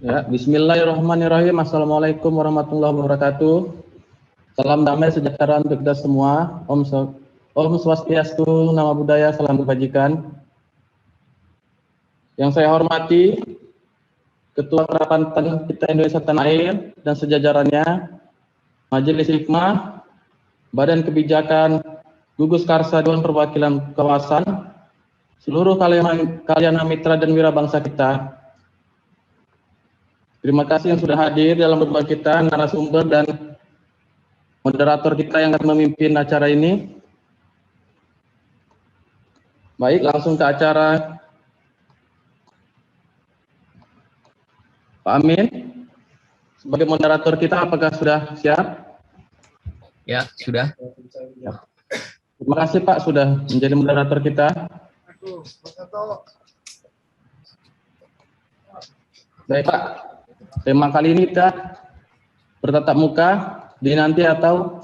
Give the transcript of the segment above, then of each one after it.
Ya, Bismillahirrahmanirrahim. Assalamualaikum warahmatullahi wabarakatuh. Salam damai sejahtera untuk kita semua. Om Swastiastu, Nama Budaya, salam kebajikan. Yang saya hormati Ketua Kerapatan kita Indonesia Tanah Air dan sejajarannya, Majelis Hikmah, Badan Kebijakan, Gugus Karsa Dewan Perwakilan Kawasan, seluruh kalian mitra dan wira bangsa kita. Terima kasih yang sudah hadir dalam pertemuan kita, narasumber dan moderator kita yang akan memimpin acara ini. Baik, langsung ke acara. Pak Amin, sebagai moderator kita, apakah sudah siap? Ya, sudah. Terima kasih Pak, sudah menjadi moderator kita. Baik Pak, tema kali ini kita bertatap muka, dinanti atau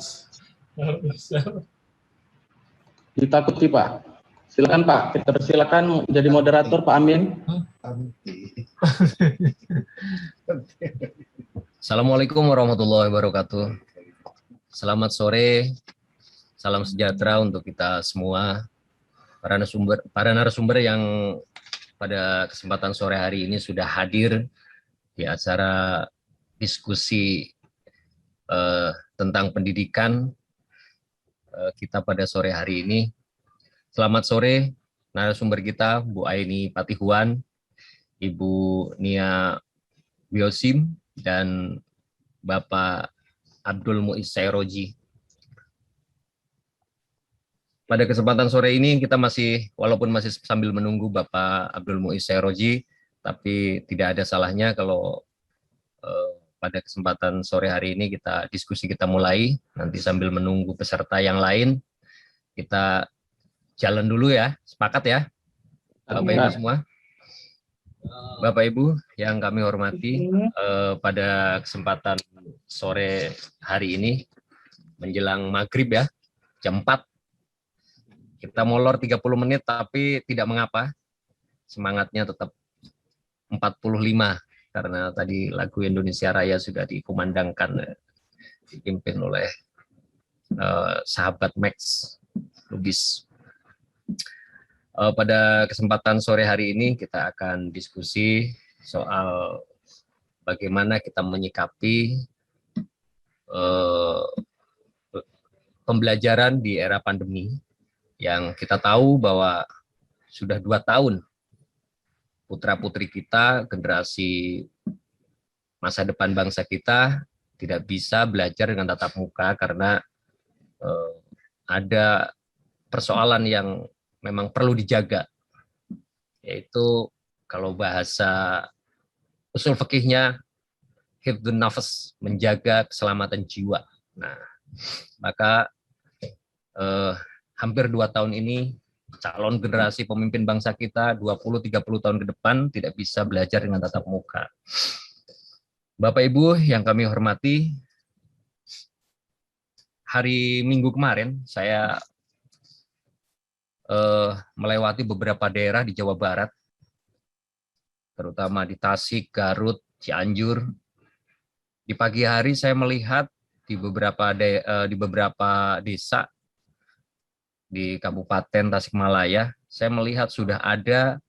ditakuti Pak? Silakan Pak, kita persilakan menjadi moderator Pak Amin. Assalamualaikum warahmatullahi wabarakatuh. Selamat sore, salam sejahtera untuk kita semua, para narasumber yang pada kesempatan sore hari ini sudah hadir di acara diskusi tentang pendidikan kita pada sore hari ini. Selamat sore narasumber kita, Bu Aini Patihuan, Ibu Nia Biosim, dan Bapak Abdul Muiz Sairoji. Pada kesempatan sore ini kita walaupun masih sambil menunggu Bapak Abdul Muiz Sairoji, tapi tidak ada salahnya kalau pada kesempatan sore hari ini diskusi kita mulai. Nanti sambil menunggu peserta yang lain, kita jalan dulu ya, sepakat ya, Bapak Ibu semua. Bapak Ibu yang kami hormati, pada kesempatan sore hari ini menjelang maghrib ya, jam 4, kita molor 30 menit tapi tidak mengapa, semangatnya tetap 45 karena tadi lagu Indonesia Raya sudah dikumandangkan, dipimpin oleh sahabat Max Lubis. Pada kesempatan sore hari ini kita akan diskusi soal bagaimana kita menyikapi pembelajaran di era pandemi yang kita tahu bahwa sudah 2 tahun putra-putri kita, generasi masa depan bangsa kita tidak bisa belajar dengan tatap muka karena ada persoalan yang memang perlu dijaga, yaitu kalau bahasa usul fikihnya hifdzun nafas, menjaga keselamatan jiwa. Nah, maka hampir 2 tahun ini calon generasi pemimpin bangsa kita 20-30 tahun ke depan tidak bisa belajar dengan tatap muka. Bapak Ibu yang kami hormati, hari Minggu kemarin saya melewati beberapa daerah di Jawa Barat, terutama di Tasik, Garut, Cianjur. Di pagi hari saya melihat di beberapa desa di Kabupaten Tasikmalaya, saya melihat sudah ada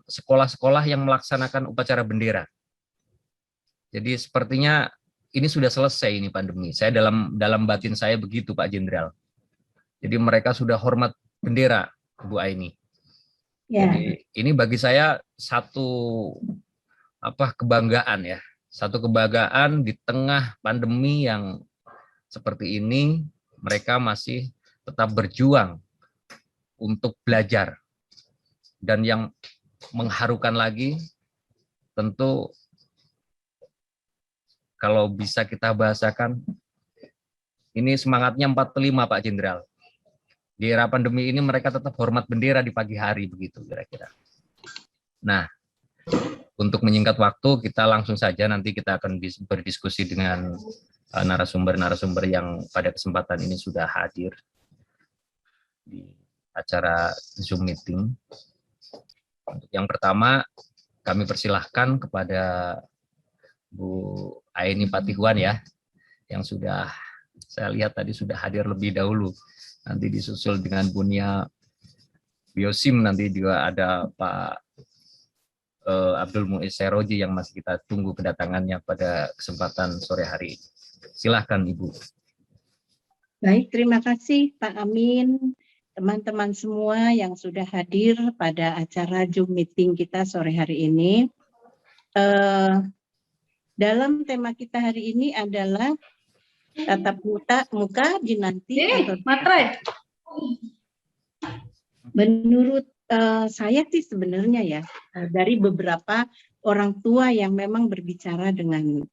sekolah-sekolah yang melaksanakan upacara bendera. Jadi sepertinya ini sudah selesai ini pandemi. Saya dalam batin saya begitu Pak Jenderal. Jadi mereka sudah hormat bendera, Bu Aini. Ya. Jadi ini bagi saya satu kebanggaan ya, satu kebanggaan di tengah pandemi yang seperti ini, mereka masih tetap berjuang untuk belajar. Dan yang mengharukan lagi, tentu kalau bisa kita bahasakan, ini semangatnya 45 Pak Jenderal. Di era pandemi ini mereka tetap hormat bendera di pagi hari, begitu kira-kira. Nah, untuk menyingkat waktu, kita langsung saja nanti kita akan berdiskusi dengan narasumber-narasumber yang pada kesempatan ini sudah hadir di acara Zoom meeting. Untuk yang pertama, kami persilahkan kepada Bu Aini Patihuan ya, yang sudah saya lihat tadi sudah hadir lebih dahulu. Nanti disusul dengan Bunia Biosim, nanti juga ada Pak Abdul Muiz Seroji yang masih kita tunggu kedatangannya pada kesempatan sore hari ini. Silahkan Ibu. Baik, terima kasih Pak Amin, teman-teman semua yang sudah hadir pada acara Zoom meeting kita sore hari ini. Dalam tema kita hari ini adalah tatap muka dinanti atau Matre. menurut saya sih sebenarnya ya, dari beberapa orang tua yang memang berbicara dengan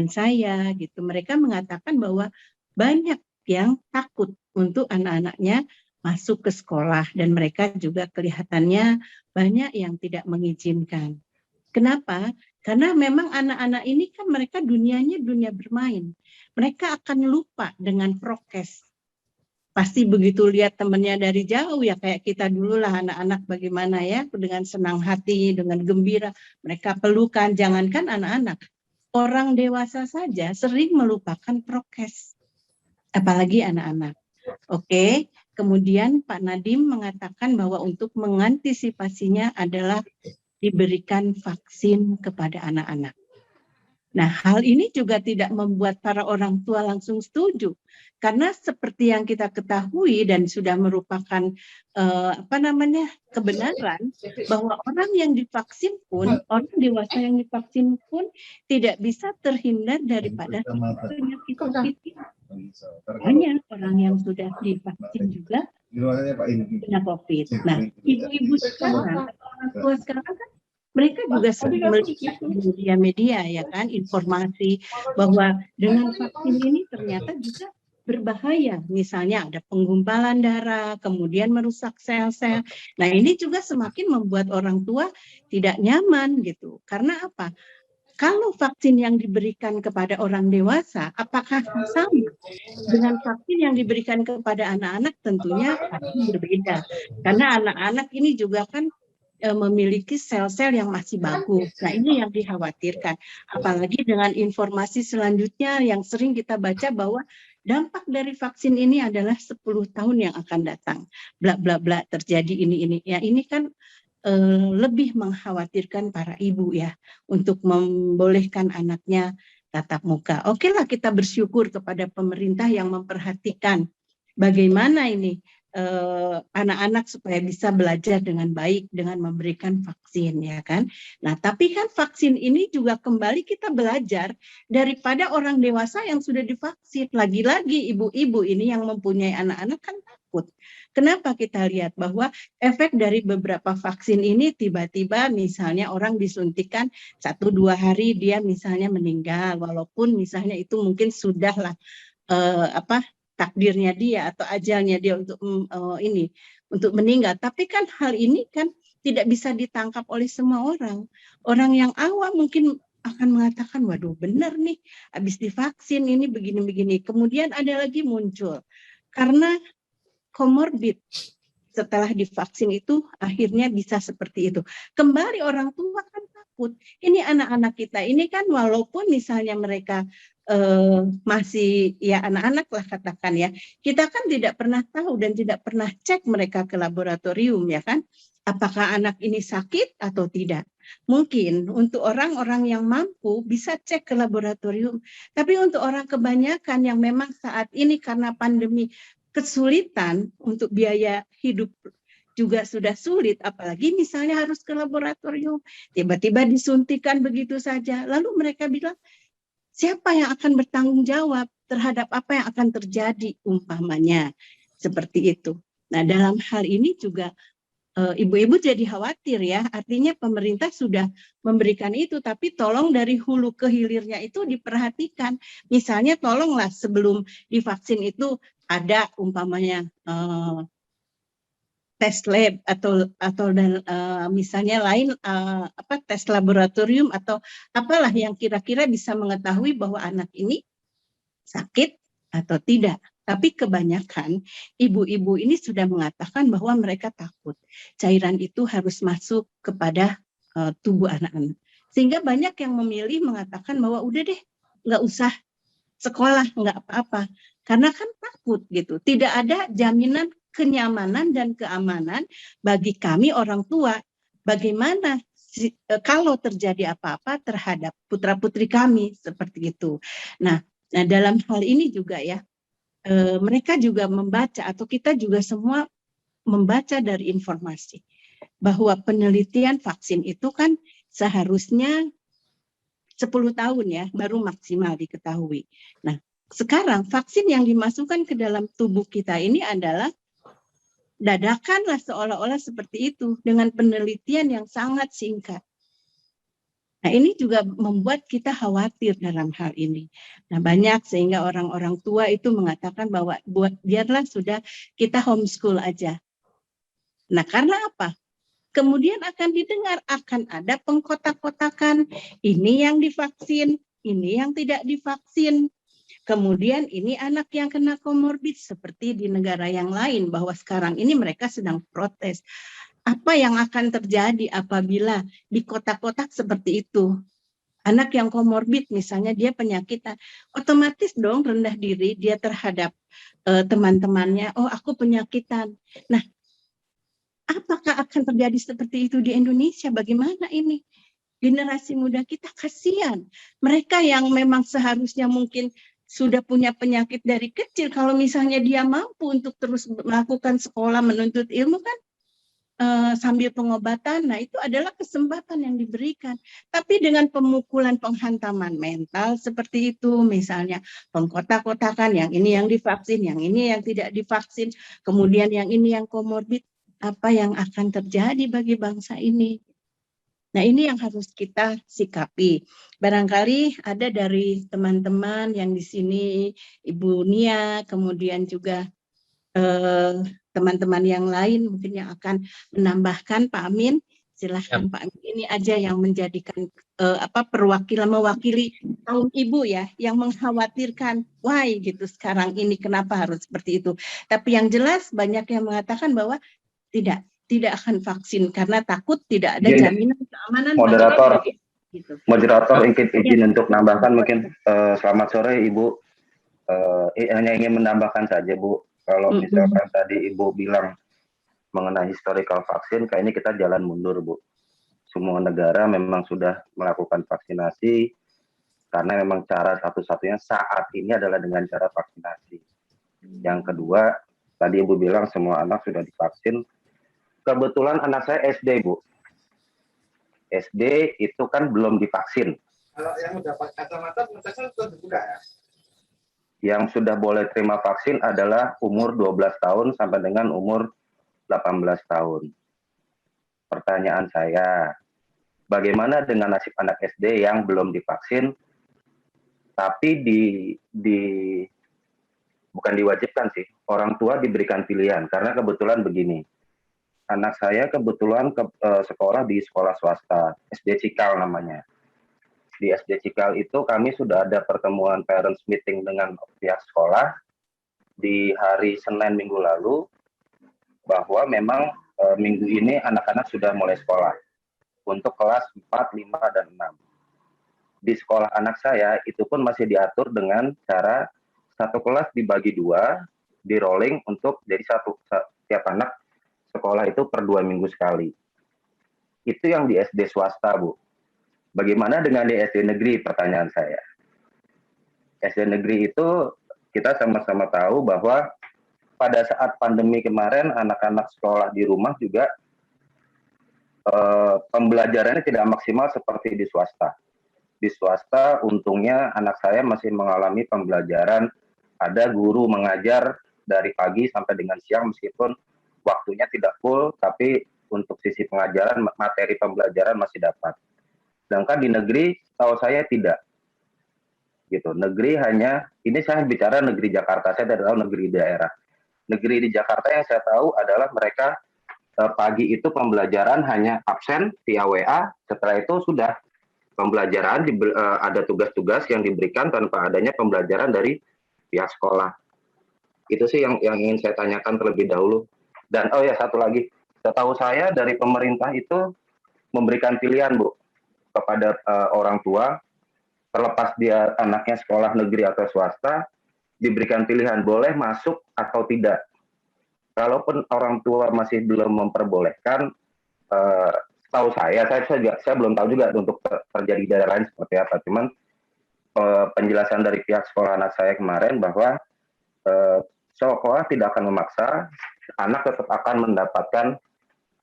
saya gitu, mereka mengatakan bahwa banyak yang takut untuk anak-anaknya masuk ke sekolah dan mereka juga kelihatannya banyak yang tidak mengizinkan. Kenapa? Karena memang anak-anak ini kan mereka dunianya dunia bermain. Mereka akan lupa dengan prokes. Pasti begitu lihat temannya dari jauh ya, kayak kita dulu lah anak-anak bagaimana ya, dengan senang hati, dengan gembira. Mereka pelukan, jangankan anak-anak. Orang dewasa saja sering melupakan prokes. Apalagi anak-anak. Oke, kemudian Pak Nadiem mengatakan bahwa untuk mengantisipasinya adalah diberikan vaksin kepada anak-anak. Nah, hal ini juga tidak membuat para orang tua langsung setuju, karena seperti yang kita ketahui dan sudah merupakan kebenaran bahwa orang yang divaksin pun, orang dewasa yang divaksin pun tidak bisa terhindar daripada penyakit COVID. Banyak orang yang sudah divaksin juga kena COVID. Nah, ibu-ibu sekarang, orang tua sekarang kan mereka juga sering melihat di media-media ya kan, informasi bahwa dengan vaksin ini ternyata juga berbahaya. Misalnya ada penggumpalan darah, kemudian merusak sel-sel. Nah, ini juga semakin membuat orang tua tidak nyaman gitu. Karena apa? Kalau vaksin yang diberikan kepada orang dewasa, apakah sama dengan vaksin yang diberikan kepada anak-anak? Tentunya pasti berbeda. Karena anak-anak ini juga kan memiliki sel-sel yang masih bagus. Nah, ini yang dikhawatirkan. Apalagi dengan informasi selanjutnya yang sering kita baca bahwa dampak dari vaksin ini adalah 10 tahun yang akan datang. Bla bla bla terjadi ini. Ya, ini kan lebih mengkhawatirkan para ibu ya untuk membolehkan anaknya tatap muka. Oke lah, kita bersyukur kepada pemerintah yang memperhatikan bagaimana ini anak-anak supaya bisa belajar dengan baik dengan memberikan vaksin ya kan. Nah, tapi kan vaksin ini juga kembali kita belajar daripada orang dewasa yang sudah divaksin. Lagi-lagi ibu-ibu ini yang mempunyai anak-anak kan takut. Kenapa kita lihat bahwa efek dari beberapa vaksin ini tiba-tiba misalnya orang disuntikan 1-2 hari dia misalnya meninggal, walaupun misalnya itu mungkin sudahlah takdirnya dia atau ajalnya dia untuk untuk meninggal. Tapi kan hal ini kan tidak bisa ditangkap oleh semua orang. Orang yang awam mungkin akan mengatakan, waduh benar nih, habis divaksin ini begini-begini. Kemudian ada lagi muncul, karena komorbid setelah divaksin itu akhirnya bisa seperti itu. Kembali orang tua kan takut. Ini anak-anak kita, ini kan walaupun misalnya mereka masih ya anak-anak lah katakan ya, kita kan tidak pernah tahu dan tidak pernah cek mereka ke laboratorium ya kan, apakah anak ini sakit atau tidak. Mungkin untuk orang-orang yang mampu bisa cek ke laboratorium, tapi untuk orang kebanyakan yang memang saat ini karena pandemi kesulitan untuk biaya hidup juga sudah sulit, apalagi misalnya harus ke laboratorium, tiba-tiba disuntikan begitu saja, lalu mereka bilang, siapa yang akan bertanggung jawab terhadap apa yang akan terjadi umpamanya seperti itu. Nah, dalam hal ini juga ibu-ibu jadi khawatir ya, artinya pemerintah sudah memberikan itu, tapi tolong dari hulu ke hilirnya itu diperhatikan. Misalnya tolonglah sebelum divaksin itu ada umpamanya tes lab atau dan misalnya lain tes laboratorium atau apalah yang kira-kira bisa mengetahui bahwa anak ini sakit atau tidak. Tapi kebanyakan ibu-ibu ini sudah mengatakan bahwa mereka takut cairan itu harus masuk kepada tubuh anak-anak. Sehingga banyak yang memilih mengatakan bahwa udah deh, nggak usah sekolah, nggak apa-apa. Karena kan takut gitu. Tidak ada jaminan kenyamanan dan keamanan bagi kami orang tua. Bagaimana kalau terjadi apa-apa terhadap putra-putri kami seperti itu. Nah, dalam hal ini juga ya, mereka juga membaca atau kita juga semua membaca dari informasi bahwa penelitian vaksin itu kan seharusnya 10 tahun ya baru maksimal diketahui. Nah, sekarang vaksin yang dimasukkan ke dalam tubuh kita ini adalah dadakan lah, seolah-olah seperti itu dengan penelitian yang sangat singkat. Nah, ini juga membuat kita khawatir dalam hal ini. Nah, banyak sehingga orang-orang tua itu mengatakan bahwa biarlah sudah kita homeschool aja. Nah, karena apa? Kemudian akan didengar, akan ada pengkotak-kotakan, ini yang divaksin, ini yang tidak divaksin. Kemudian ini anak yang kena komorbid seperti di negara yang lain, bahwa sekarang ini mereka sedang protes. Apa yang akan terjadi apabila di kotak-kotak seperti itu? Anak yang komorbid misalnya dia penyakitan, otomatis dong rendah diri dia terhadap teman-temannya, oh aku penyakitan. Nah, apakah akan terjadi seperti itu di Indonesia? Bagaimana ini? Generasi muda kita kasihan. Mereka yang memang seharusnya mungkin sudah punya penyakit dari kecil, kalau misalnya dia mampu untuk terus melakukan sekolah menuntut ilmu kan, sambil pengobatan, nah itu adalah kesempatan yang diberikan. Tapi dengan pemukulan penghantaman mental seperti itu, misalnya pengkotak-kotakan, yang ini yang divaksin, yang ini yang tidak divaksin, kemudian yang ini yang komorbid, apa yang akan terjadi bagi bangsa ini? Nah, ini yang harus kita sikapi. Barangkali ada dari teman-teman yang di sini, Ibu Nia, kemudian juga teman-teman yang lain mungkin yang akan menambahkan. Pak Amin, silahkan Pak Amin. Ini aja yang menjadikan perwakilan, mewakili kaum ibu ya, yang mengkhawatirkan why gitu sekarang ini kenapa harus seperti itu. Tapi yang jelas banyak yang mengatakan bahwa tidak akan vaksin karena takut tidak ada jaminan keamanan. Moderator izin untuk menambahkan mungkin. Selamat sore Ibu. Hanya ingin menambahkan saja Bu. Kalau misalkan tadi Ibu bilang mengenai historical vaksin, kayaknya kita jalan mundur, Bu. Semua negara memang sudah melakukan vaksinasi, karena memang cara satu-satunya saat ini adalah dengan cara vaksinasi. Yang kedua, tadi Ibu bilang semua anak sudah divaksin. Kebetulan anak saya SD, Bu. SD itu kan belum divaksin. Kalau yang udah pakai kacamata, sudah dibuka ya? Yang sudah boleh terima vaksin adalah umur 12 tahun sampai dengan umur 18 tahun. Pertanyaan saya, bagaimana dengan nasib anak SD yang belum divaksin, tapi bukan diwajibkan sih, orang tua diberikan pilihan, karena kebetulan begini, anak saya kebetulan sekolah di sekolah swasta, SD Cikal namanya. Di SD Cikal itu kami sudah ada pertemuan parents meeting dengan pihak sekolah di hari Senin minggu lalu, bahwa memang minggu ini anak-anak sudah mulai sekolah untuk kelas 4, 5, dan 6. Di sekolah anak saya itu pun masih diatur dengan cara satu kelas dibagi 2, di rolling untuk jadi setiap anak sekolah itu per 2 minggu sekali. Itu yang di SD swasta, Bu. Bagaimana dengan di SD negeri, pertanyaan saya. SD negeri itu kita sama-sama tahu bahwa pada saat pandemi kemarin anak-anak sekolah di rumah juga pembelajarannya tidak maksimal seperti di swasta. Di swasta untungnya anak saya masih mengalami pembelajaran, ada guru mengajar dari pagi sampai dengan siang meskipun waktunya tidak full, tapi untuk sisi pengajaran, materi pembelajaran masih dapat. Sedangkan di negeri, tahu saya tidak. Gitu. Negeri hanya, ini saya bicara negeri Jakarta, saya tidak tahu negeri daerah. Negeri di Jakarta yang saya tahu adalah mereka pagi itu pembelajaran hanya absen via WA, setelah itu sudah pembelajaran, ada tugas-tugas yang diberikan tanpa adanya pembelajaran dari pihak sekolah. Itu sih yang ingin saya tanyakan terlebih dahulu. Dan oh ya, satu lagi, setahu saya dari pemerintah itu memberikan pilihan, Bu, kepada orang tua, terlepas dia anaknya sekolah negeri atau swasta, diberikan pilihan boleh masuk atau tidak. Kalaupun orang tua masih belum memperbolehkan, setahu saya belum tahu juga untuk terjadi di daerah lain seperti apa. Cuman penjelasan dari pihak sekolah anak saya kemarin bahwa sekolah tidak akan memaksa, anak tetap akan mendapatkan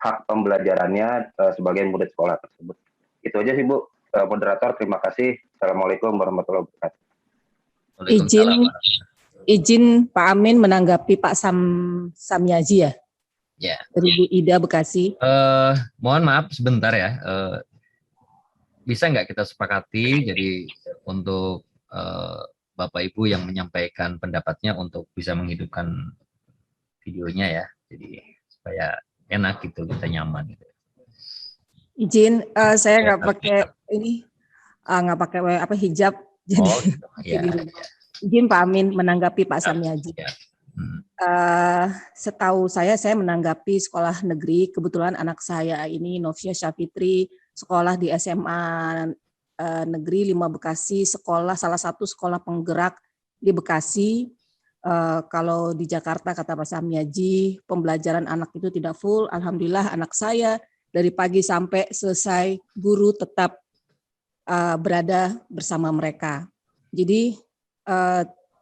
hak pembelajarannya sebagai murid sekolah tersebut. Itu aja sih, Bu. Moderator, terima kasih. Assalamualaikum warahmatullahi wabarakatuh. Izin Pak Amin menanggapi Pak Samyaji ya? Ya. Dari Bu Ida Bekasi. Mohon maaf sebentar ya. Bisa nggak kita sepakati jadi untuk Bapak Ibu yang menyampaikan pendapatnya untuk bisa menghidupkan videonya ya. Jadi supaya enak gitu, kita nyaman gitu. Izin, saya nggak pakai ini, nggak pakai hijab. Jadi, gitu. Ya. Izin Pak Amin menanggapi Pak Samyaji. Ya. Setahu saya menanggapi sekolah negeri. Kebetulan anak saya ini Novia Syafitri sekolah di SMA Negeri 5 Bekasi, salah satu sekolah penggerak di Bekasi. Kalau di Jakarta kata Pak Samyaji, pembelajaran anak itu tidak full. Alhamdulillah anak saya dari pagi sampai selesai guru tetap berada bersama mereka. Jadi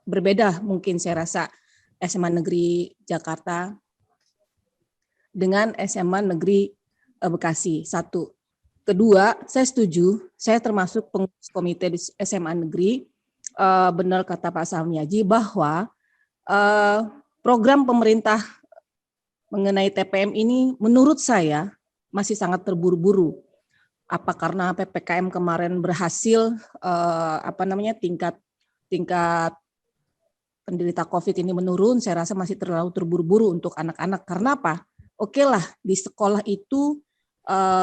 berbeda mungkin saya rasa SMA Negeri Jakarta dengan SMA Negeri Bekasi. Satu. Kedua, saya setuju, saya termasuk pengurus komite di SMA Negeri, benar kata Pak Samyaji bahwa program pemerintah mengenai TPM ini menurut saya masih sangat terburu-buru. Apa karena PPKM kemarin berhasil tingkat penderita COVID ini menurun, saya rasa masih terlalu terburu-buru untuk anak-anak. Karena apa? Oke lah, di sekolah itu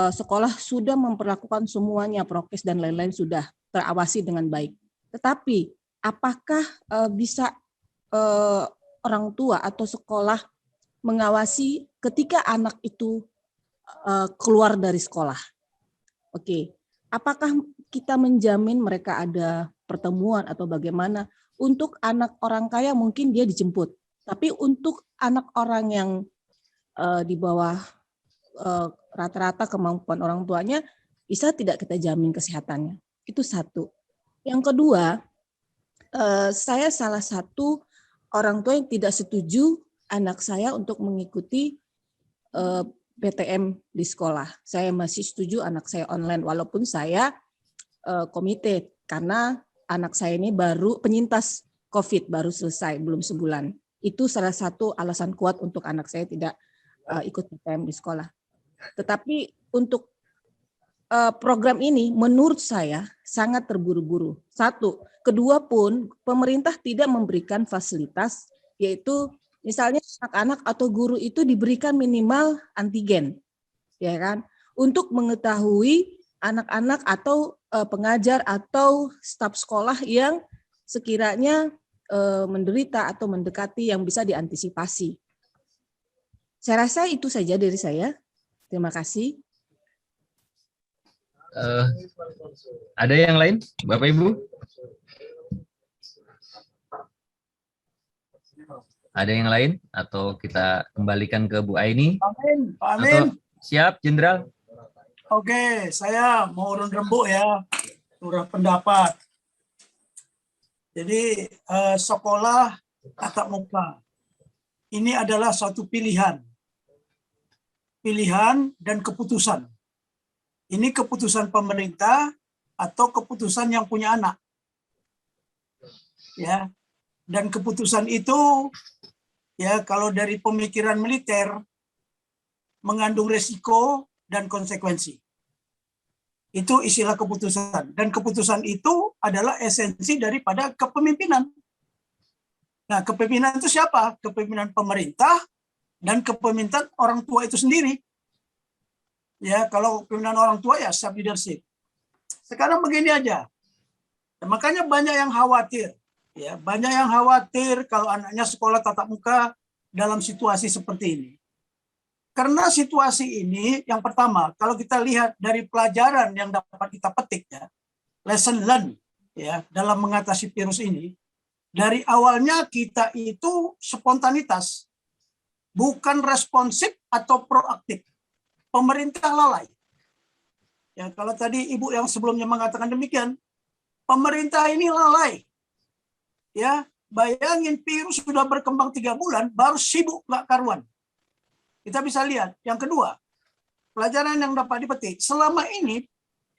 sekolah sudah memperlakukan semuanya, prokes dan lain-lain sudah terawasi dengan baik. Tetapi apakah bisa orang tua atau sekolah mengawasi ketika anak itu keluar dari sekolah? Oke, apakah kita menjamin mereka ada pertemuan atau bagaimana? Untuk anak orang kaya mungkin dia dijemput, tapi untuk anak orang yang di bawah rata-rata kemampuan orang tuanya, bisa tidak kita jamin kesehatannya? Itu satu. Yang kedua, saya salah satu orang tua yang tidak setuju anak saya untuk mengikuti PTM di sekolah. Saya masih setuju anak saya online, walaupun saya komite, karena anak saya ini baru penyintas COVID, baru selesai, belum sebulan. Itu salah satu alasan kuat untuk anak saya tidak ikut PTM di sekolah. Tetapi untuk program ini menurut saya sangat terburu-buru. Satu. Kedua pun pemerintah tidak memberikan fasilitas, yaitu misalnya anak-anak atau guru itu diberikan minimal antigen, ya kan, untuk mengetahui anak-anak atau pengajar atau staf sekolah yang sekiranya menderita atau mendekati yang bisa diantisipasi. Saya rasa itu saja dari saya. Terima kasih. Ada yang lain, Bapak Ibu? Ada yang lain atau kita kembalikan ke Bu Aini? Amin, Pak Amin. Atau siap, Jenderal? Oke, saya mau urun rembuk ya, urah pendapat. Jadi sekolah tatap muka ini adalah suatu pilihan dan keputusan. Ini keputusan pemerintah atau keputusan yang punya anak, ya. Dan keputusan itu, ya, kalau dari pemikiran militer mengandung resiko dan konsekuensi. Itu istilah keputusan. Dan keputusan itu adalah esensi daripada kepemimpinan. Nah, kepemimpinan itu siapa? Kepemimpinan pemerintah dan kepemimpinan orang tua itu sendiri. Ya, kalau kepemimpinan orang tua ya self leadership. Sekarang begini aja. Nah, makanya banyak yang khawatir. Ya, banyak yang khawatir kalau anaknya sekolah tatap muka dalam situasi seperti ini. Karena situasi ini, yang pertama, kalau kita lihat dari pelajaran yang dapat kita petik, ya, lesson learn, ya, dalam mengatasi virus ini, dari awalnya kita itu spontanitas, bukan responsif atau proaktif. Pemerintah lalai. Ya, kalau tadi Ibu yang sebelumnya mengatakan demikian, pemerintah ini lalai. Ya, bayangin virus sudah berkembang 3 bulan, baru sibuk nggak karuan. Kita bisa lihat. Yang kedua, pelajaran yang dapat dipetik. Selama ini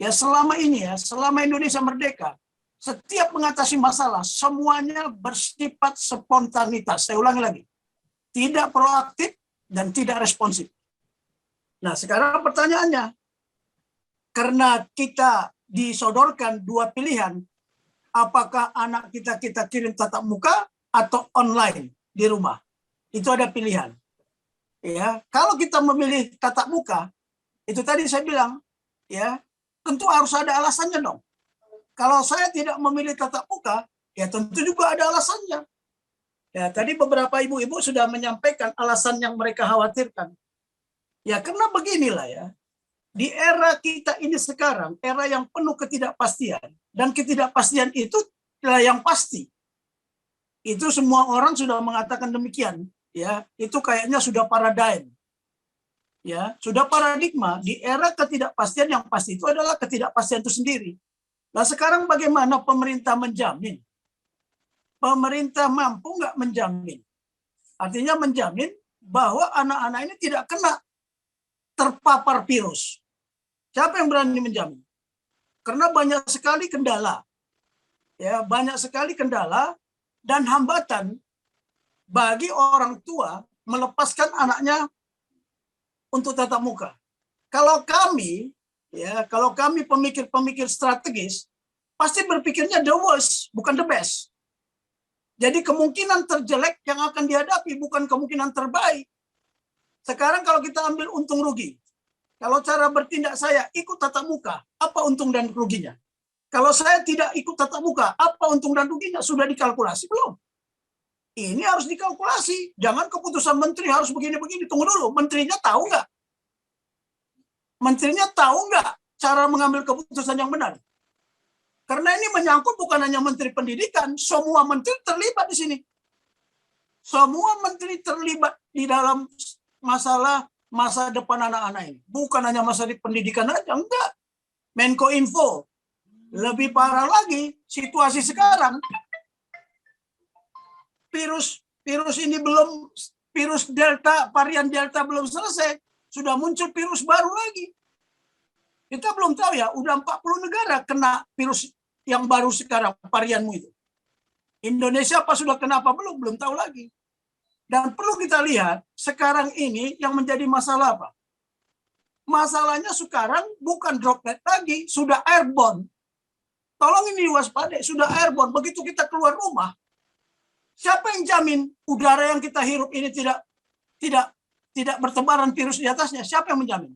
selama Indonesia merdeka, setiap mengatasi masalah, semuanya bersifat spontanitas. Saya ulangi lagi. Tidak proaktif dan tidak responsif. Nah, sekarang pertanyaannya, karena kita disodorkan 2 pilihan, apakah anak kita kirim tatap muka atau online di rumah? Itu ada pilihan. Ya, kalau kita memilih tatap muka, itu tadi saya bilang, ya, tentu harus ada alasannya dong. Kalau saya tidak memilih tatap muka, ya tentu juga ada alasannya. Ya, tadi beberapa ibu-ibu sudah menyampaikan alasan yang mereka khawatirkan. Ya, karena beginilah ya. Di era kita ini sekarang, era yang penuh ketidakpastian, dan ketidakpastian itu adalah yang pasti. Itu semua orang sudah mengatakan demikian. Ya, itu kayaknya sudah paradigm. Ya, sudah paradigma. Di era ketidakpastian, yang pasti itu adalah ketidakpastian itu sendiri. Nah, sekarang bagaimana pemerintah menjamin? Pemerintah mampu nggak menjamin? Artinya menjamin bahwa anak-anak ini tidak kena terpapar virus. Siapa yang berani menjamin? Karena banyak sekali kendala. Ya, banyak sekali kendala dan hambatan bagi orang tua melepaskan anaknya untuk tatap muka. Kalau kami pemikir-pemikir strategis, pasti berpikirnya the worst, bukan the best. Jadi kemungkinan terjelek yang akan dihadapi bukan kemungkinan terbaik. Sekarang kalau kita ambil untung rugi, kalau cara bertindak saya ikut tatap muka, apa untung dan ruginya? Kalau saya tidak ikut tatap muka, apa untung dan ruginya? Sudah dikalkulasi belum? Ini harus dikalkulasi. Jangan keputusan menteri harus begini-begini. Tunggu dulu, menterinya tahu nggak? Menterinya tahu nggak cara mengambil keputusan yang benar? Karena ini menyangkut bukan hanya menteri pendidikan, semua menteri terlibat di sini. Semua menteri terlibat di dalam masalah masa depan anak-anak ini. Bukan hanya masa di pendidikan aja, enggak. Menko Info. Lebih parah lagi, situasi sekarang, virus ini belum, virus Delta, varian Delta belum selesai, sudah muncul virus baru lagi. Kita belum tahu ya, udah 40 negara kena virus yang baru sekarang, varianmu itu. Indonesia apa sudah kena apa belum? Belum tahu lagi. Dan perlu kita lihat, sekarang ini yang menjadi masalah apa? Masalahnya sekarang bukan droplet lagi, sudah airborne. Tolong ini waspadai, sudah airborne. Begitu kita keluar rumah, siapa yang jamin udara yang kita hirup ini tidak bertebaran virus di atasnya? Siapa yang menjamin?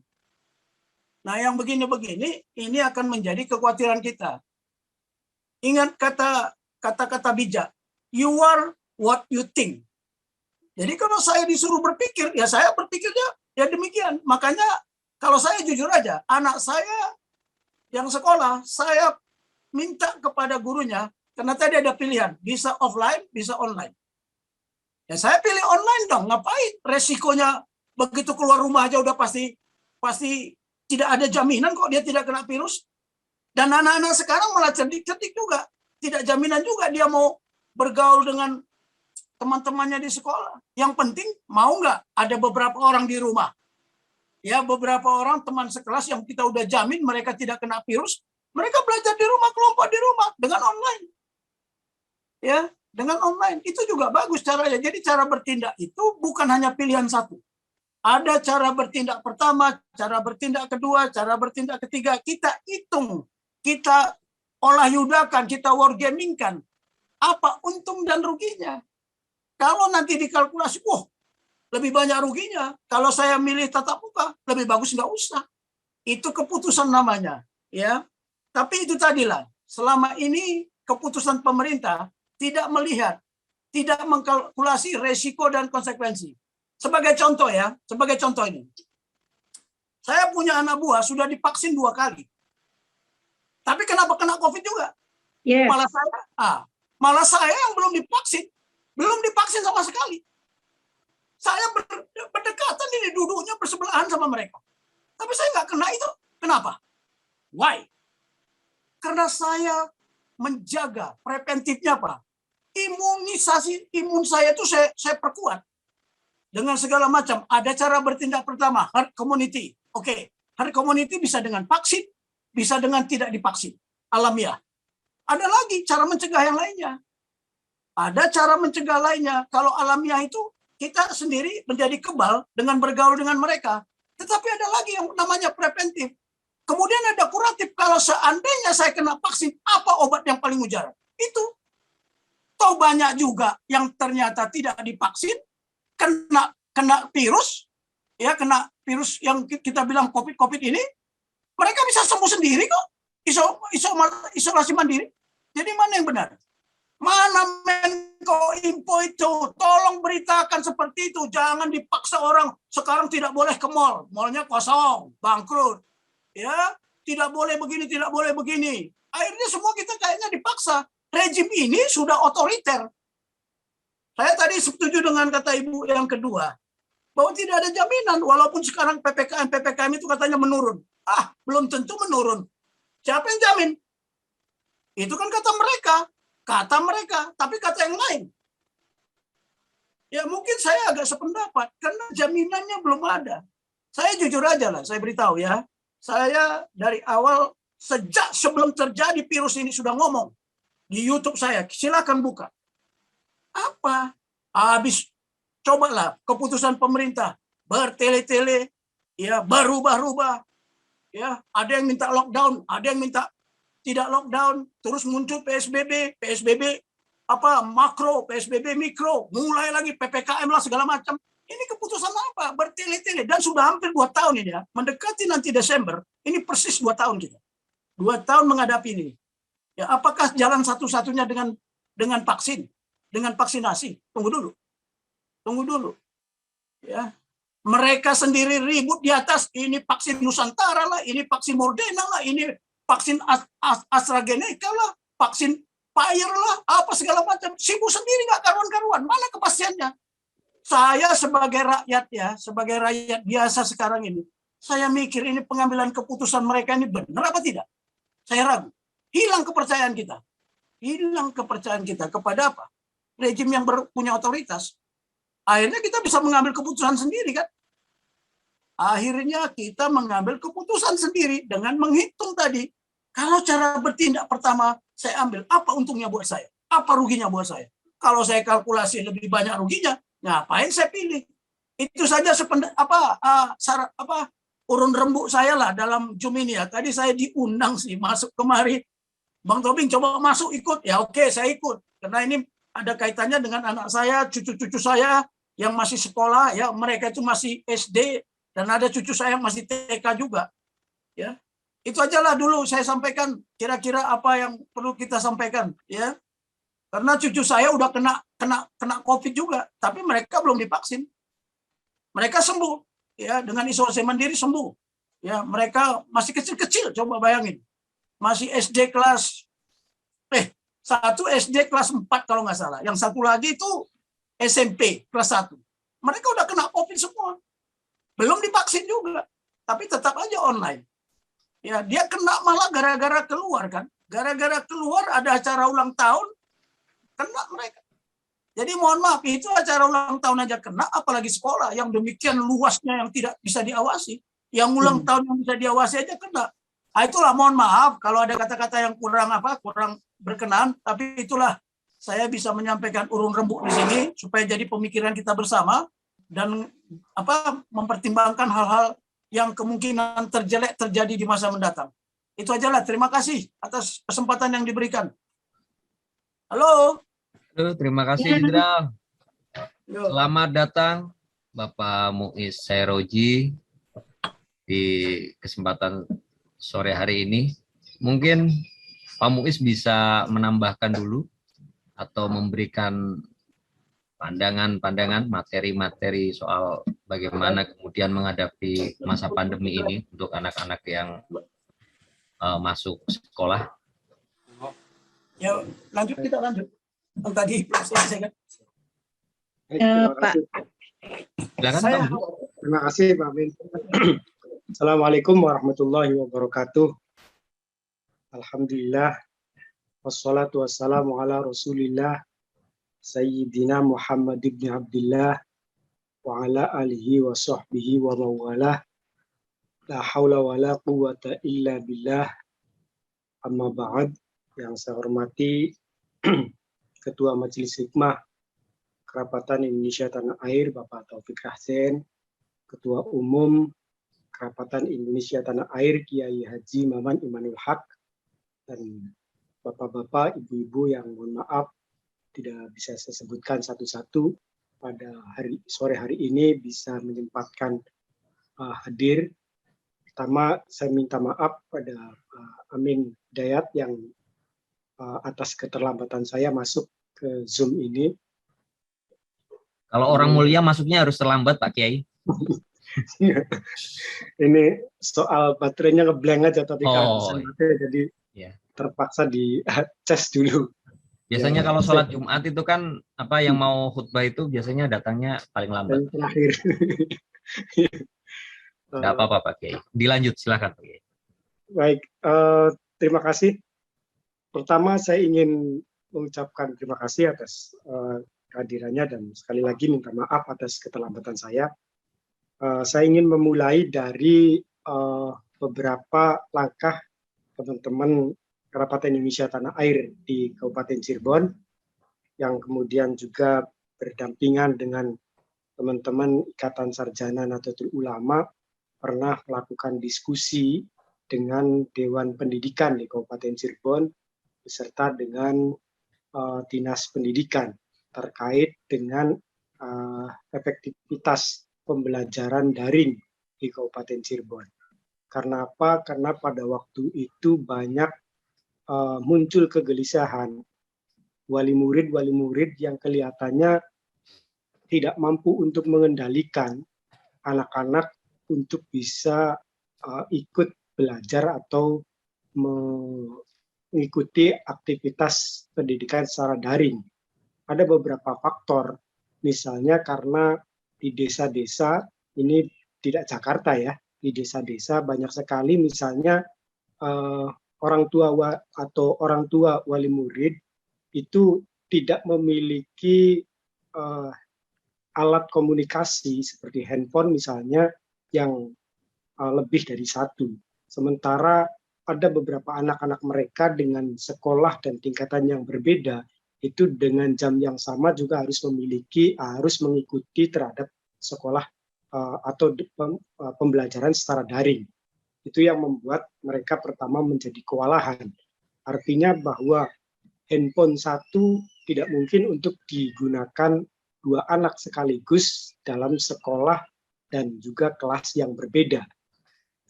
Nah, yang begini-begini, ini akan menjadi kekhawatiran kita. Ingat kata-kata bijak, you are what you think. Jadi kalau saya disuruh berpikir, ya saya berpikirnya ya demikian. Makanya kalau saya jujur aja, anak saya yang sekolah, saya minta kepada gurunya, karena tadi ada pilihan, bisa offline, bisa online. Ya saya pilih online dong, ngapain? Resikonya begitu keluar rumah aja udah pasti tidak ada jaminan kok dia tidak kena virus. Dan anak-anak sekarang malah cerdik-cerdik juga. Tidak jaminan juga dia mau bergaul dengan teman-temannya di sekolah. Yang penting mau nggak ada beberapa orang di rumah. Ya, beberapa orang teman sekelas yang kita udah jamin mereka tidak kena virus, mereka belajar di rumah, kelompok di rumah dengan online. Ya, dengan online itu juga bagus caranya. Jadi cara bertindak itu bukan hanya pilihan satu. Ada cara bertindak pertama, cara bertindak kedua, cara bertindak ketiga. Kita hitung, kita olah yudakan, kita wargamingkan. Apa untung dan ruginya? Kalau nanti dikalkulasi, lebih banyak ruginya. Kalau saya milih tatap muka, lebih bagus nggak usah. Itu keputusan namanya. Ya. Tapi itu tadilah, selama ini keputusan pemerintah tidak melihat, tidak mengkalkulasi resiko dan konsekuensi. Sebagai contoh ya, sebagai contoh ini. Saya punya anak buah sudah divaksin 2 kali. Tapi kenapa kena COVID juga? Yes. Malah saya yang belum divaksin sama sekali. Saya berdekatan ini, duduknya bersebelahan sama mereka. Tapi saya nggak kena itu. Kenapa? Why? Karena saya menjaga preventifnya, Pak. Imun saya itu saya perkuat dengan segala macam. Ada cara bertindak pertama, herd immunity. Oke, herd immunity bisa dengan vaksin, bisa dengan tidak divaksin, alamiah. Ada lagi cara mencegah yang lainnya. Ada cara mencegah lainnya. Kalau alamiah itu kita sendiri menjadi kebal dengan bergaul dengan mereka. Tetapi ada lagi yang namanya preventif. Kemudian ada kuratif. Kalau seandainya saya kena vaksin, apa obat yang paling mujarab? Itu. Toh banyak juga yang ternyata tidak divaksin, kena virus, ya kena virus yang kita bilang COVID ini, mereka bisa sembuh sendiri kok. Isolasi mandiri. Jadi mana yang benar? Mana Menko Info itu? Tolong beritakan seperti itu. Jangan dipaksa orang sekarang tidak boleh ke mall. Mallnya kosong, bangkrut. Ya, tidak boleh begini, tidak boleh begini. Akhirnya semua kita kayaknya dipaksa. Rejim ini sudah otoriter. Saya tadi setuju dengan kata Ibu yang kedua. Bahwa tidak ada jaminan. Walaupun sekarang PPKM itu katanya menurun. Belum tentu menurun. Siapa yang jamin? Itu kan kata mereka, tapi kata yang lain. Ya mungkin saya agak sependapat, karena jaminannya belum ada. Saya jujur aja lah, saya beritahu ya. Saya dari awal, sejak sebelum terjadi virus ini sudah ngomong. Di YouTube saya, silakan buka. Apa? Habis, cobalah keputusan pemerintah. Bertele-tele, ya berubah-ubah. Ya, ada yang minta lockdown, ada yang minta tidak lockdown, terus muncul PSBB makro, PSBB mikro, mulai lagi PPKM lah segala macam. Ini keputusan apa? Bertele-tele dan sudah hampir 2 tahun ini ya. Mendekati nanti Desember, ini persis 2 tahun kita. 2 tahun menghadapi ini. Ya, apakah jalan satu-satunya dengan vaksin, dengan vaksinasi? Tunggu dulu. Ya. Mereka sendiri ribut di atas, ini vaksin Nusantara lah, ini vaksin Moderna lah, ini vaksin AstraZeneca lah, vaksin Pfizer lah, apa segala macam. Sibuk sendiri nggak karuan-karuan. Mana kepastiannya? Saya sebagai rakyat biasa sekarang ini, saya mikir ini pengambilan keputusan mereka ini benar apa tidak? Saya ragu. Hilang kepercayaan kita kepada apa? Rejim yang punya otoritas. Akhirnya kita bisa mengambil keputusan sendiri kan? Akhirnya kita mengambil keputusan sendiri dengan menghitung tadi. Kalau cara bertindak pertama saya ambil, apa untungnya buat saya? Apa ruginya buat saya? Kalau saya kalkulasi lebih banyak ruginya, ngapain saya pilih? Itu saja urun rembuk saya lah dalam Zoom ini ya. Tadi saya diundang sih masuk kemari. Bang Tobing coba masuk ikut. Ya oke, saya ikut. Karena ini ada kaitannya dengan anak saya, cucu-cucu saya yang masih sekolah, ya mereka itu masih SD, dan ada cucu saya yang masih TK juga. Ya, itu aja lah dulu saya sampaikan kira-kira apa yang perlu kita sampaikan, ya. Karena cucu saya udah kena COVID juga, tapi mereka belum divaksin. Mereka sembuh, ya dengan isolasi mandiri sembuh. Ya, mereka masih kecil-kecil, coba bayangin. Masih SD kelas satu SD kelas 4 kalau nggak salah. Yang satu lagi itu SMP kelas 1. Mereka udah kena COVID semua. Belum divaksin juga, tapi tetap aja online. Ya, dia kena malah gara-gara keluar kan. Gara-gara keluar ada acara ulang tahun, kena mereka. Jadi mohon maaf, itu acara ulang tahun aja kena, apalagi sekolah yang demikian luasnya yang tidak bisa diawasi. Yang ulang tahun yang bisa diawasi aja kena. Itulah mohon maaf kalau ada kata-kata yang kurang berkenan, tapi itulah saya bisa menyampaikan urun rembuk di sini supaya jadi pemikiran kita bersama dan mempertimbangkan hal-hal yang kemungkinan terjelek terjadi di masa mendatang. Itu aja lah. Terima kasih atas kesempatan yang diberikan. Halo. Terima kasih Jenderal. Selamat datang Bapak Muiz Syahroji di kesempatan sore hari ini. Mungkin Pak Muiz bisa menambahkan dulu atau memberikan pandangan-pandangan, materi-materi soal bagaimana kemudian menghadapi masa pandemi ini untuk anak-anak yang masuk sekolah? Ya, kita lanjut. Yang tadi belum selesai kan? Pak. Silakan, Saya, Pak. Terima kasih, Pak Amin. Assalamualaikum warahmatullahi wabarakatuh. Alhamdulillah. Wassalatu wassalamu ala Rasulillah Sayyidina Muhammad ibn Abdullah wa ala alihi wa sahbihi wa mawalah. La hawla wa la quwata illa billah. Amma ba'd. Yang saya hormati Ketua Majelis Hikmah Kerapatan Indonesia Tanah Air Bapak Taufik Rahsen, Ketua Umum Kerapatan Indonesia Tanah Air Kiai Haji Maman Imanul Haq, dan bapak-bapak, ibu-ibu yang mohon maaf tidak bisa saya sebutkan satu-satu pada sore hari ini bisa menyempatkan hadir. Pertama, saya minta maaf pada Amin Dayat yang atas keterlambatan saya masuk ke Zoom ini. Kalau orang mulia masuknya harus terlambat, Pak Kiai. Ini soal baterainya ngeblank aja tadi Oh, jadi iya. terpaksa di cas dulu. Biasanya kalau sholat Jumat itu kan yang mau khutbah itu biasanya datangnya paling lambat. Dan terakhir. Tidak apa-apa, Pak Kiai. Dilanjut, silakan, Pak Kiai. Baik, terima kasih. Pertama saya ingin mengucapkan terima kasih atas kehadirannya dan sekali lagi minta maaf atas keterlambatan saya. Saya ingin memulai dari beberapa langkah teman-teman Kerapatan Indonesia Tanah Air di Kabupaten Cirebon yang kemudian juga berdampingan dengan teman-teman Ikatan Sarjana Nahdlatul Ulama pernah melakukan diskusi dengan Dewan Pendidikan di Kabupaten Cirebon beserta dengan Dinas Pendidikan terkait dengan efektivitas pembelajaran daring di Kabupaten Cirebon. Karena apa? Karena pada waktu itu banyak muncul kegelisahan wali murid yang kelihatannya tidak mampu untuk mengendalikan anak-anak untuk bisa ikut belajar atau mengikuti aktivitas pendidikan secara daring. Ada beberapa faktor, misalnya karena di desa-desa, ini tidak Jakarta ya, di desa-desa banyak sekali misalnya orang tua wali murid itu tidak memiliki alat komunikasi seperti handphone misalnya yang lebih dari satu. Sementara ada beberapa anak-anak mereka dengan sekolah dan tingkatan yang berbeda, itu dengan jam yang sama juga harus mengikuti terhadap sekolah atau pembelajaran secara daring. Itu yang membuat mereka pertama menjadi kewalahan. Artinya bahwa handphone satu tidak mungkin untuk digunakan dua anak sekaligus dalam sekolah dan juga kelas yang berbeda.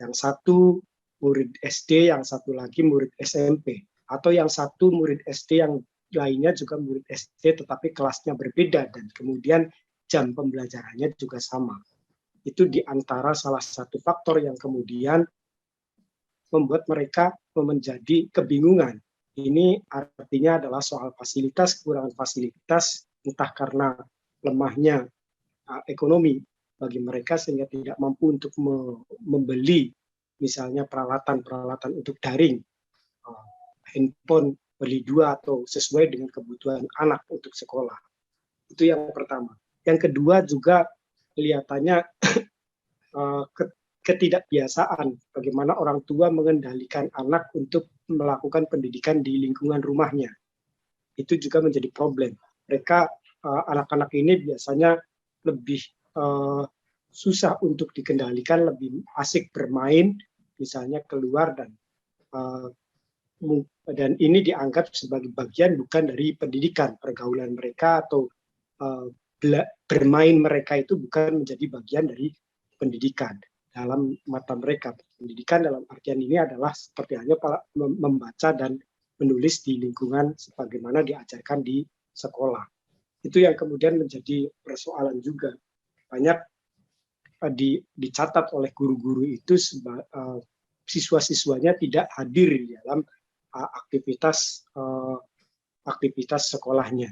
Yang satu murid SD, yang satu lagi murid SMP. Atau yang satu murid SD, yang lainnya juga murid SD tetapi kelasnya berbeda dan kemudian jam pembelajarannya juga sama. Itu di antara salah satu faktor yang kemudian membuat mereka menjadi kebingungan. Ini artinya adalah soal fasilitas, kekurangan fasilitas, entah karena lemahnya ekonomi bagi mereka sehingga tidak mampu untuk membeli misalnya peralatan-peralatan untuk daring, handphone beli dua atau sesuai dengan kebutuhan anak untuk sekolah. Itu yang pertama. Yang kedua juga kelihatannya ketidakbiasaan bagaimana orang tua mengendalikan anak untuk melakukan pendidikan di lingkungan rumahnya. Itu juga menjadi problem. Mereka anak-anak ini biasanya lebih susah untuk dikendalikan, lebih asik bermain, misalnya keluar dan ini dianggap sebagai bagian bukan dari pendidikan, pergaulan mereka atau bermain mereka itu bukan menjadi bagian dari pendidikan. Dalam mata mereka, pendidikan dalam artian ini adalah seperti hanya membaca dan menulis di lingkungan sebagaimana diajarkan di sekolah. Itu yang kemudian menjadi persoalan juga. Banyak dicatat oleh guru-guru itu siswa-siswanya tidak hadir di dalam aktivitas sekolahnya.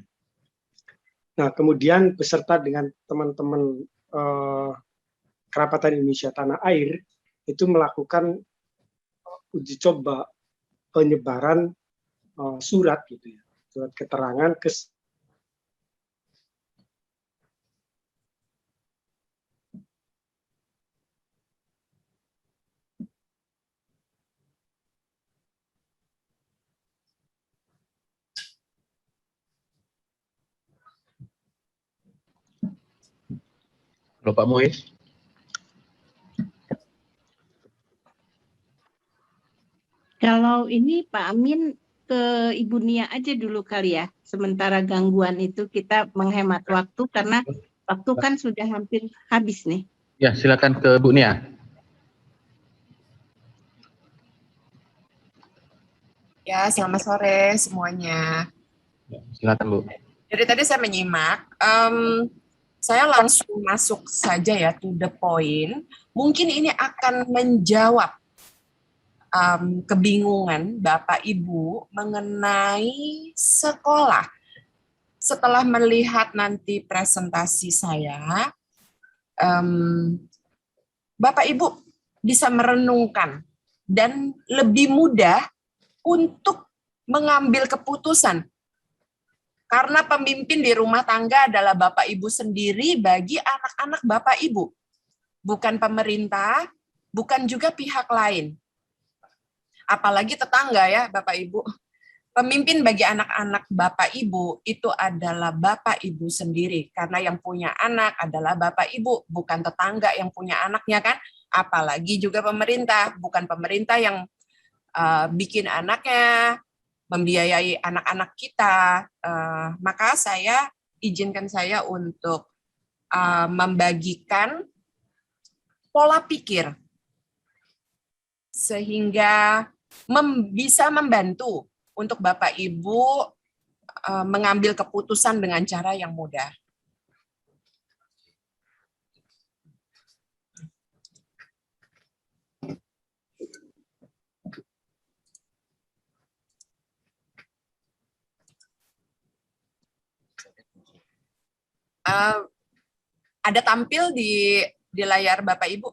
Nah, kemudian beserta dengan teman-teman Kerapatan Indonesia Tanah Air itu melakukan uji coba penyebaran surat gitu ya, surat keterangan ke Halo Pak Muiz. Kalau ini Pak Amin ke Ibu Nia aja dulu kali ya. Sementara gangguan itu kita menghemat waktu karena waktu kan sudah hampir habis nih. Ya, silakan ke Bu Nia. Ya, selamat sore semuanya. Silakan Bu. Dari tadi saya menyimak, saya langsung masuk saja ya to the point. Mungkin ini akan menjawab kebingungan Bapak Ibu mengenai sekolah. Setelah melihat nanti presentasi saya, Bapak Ibu bisa merenungkan dan lebih mudah untuk mengambil keputusan. Karena pemimpin di rumah tangga adalah Bapak Ibu sendiri bagi anak-anak Bapak Ibu. Bukan pemerintah, bukan juga pihak lain. Apalagi tetangga ya Bapak Ibu. Pemimpin bagi anak-anak Bapak Ibu itu adalah Bapak Ibu sendiri. Karena yang punya anak adalah Bapak Ibu, bukan tetangga yang punya anaknya kan. Apalagi juga pemerintah, bukan pemerintah yang bikin anaknya, membiayai anak-anak kita. Maka izinkan saya untuk membagikan pola pikir sehingga bisa membantu untuk Bapak Ibu mengambil keputusan dengan cara yang mudah. Ada tampil di layar Bapak Ibu?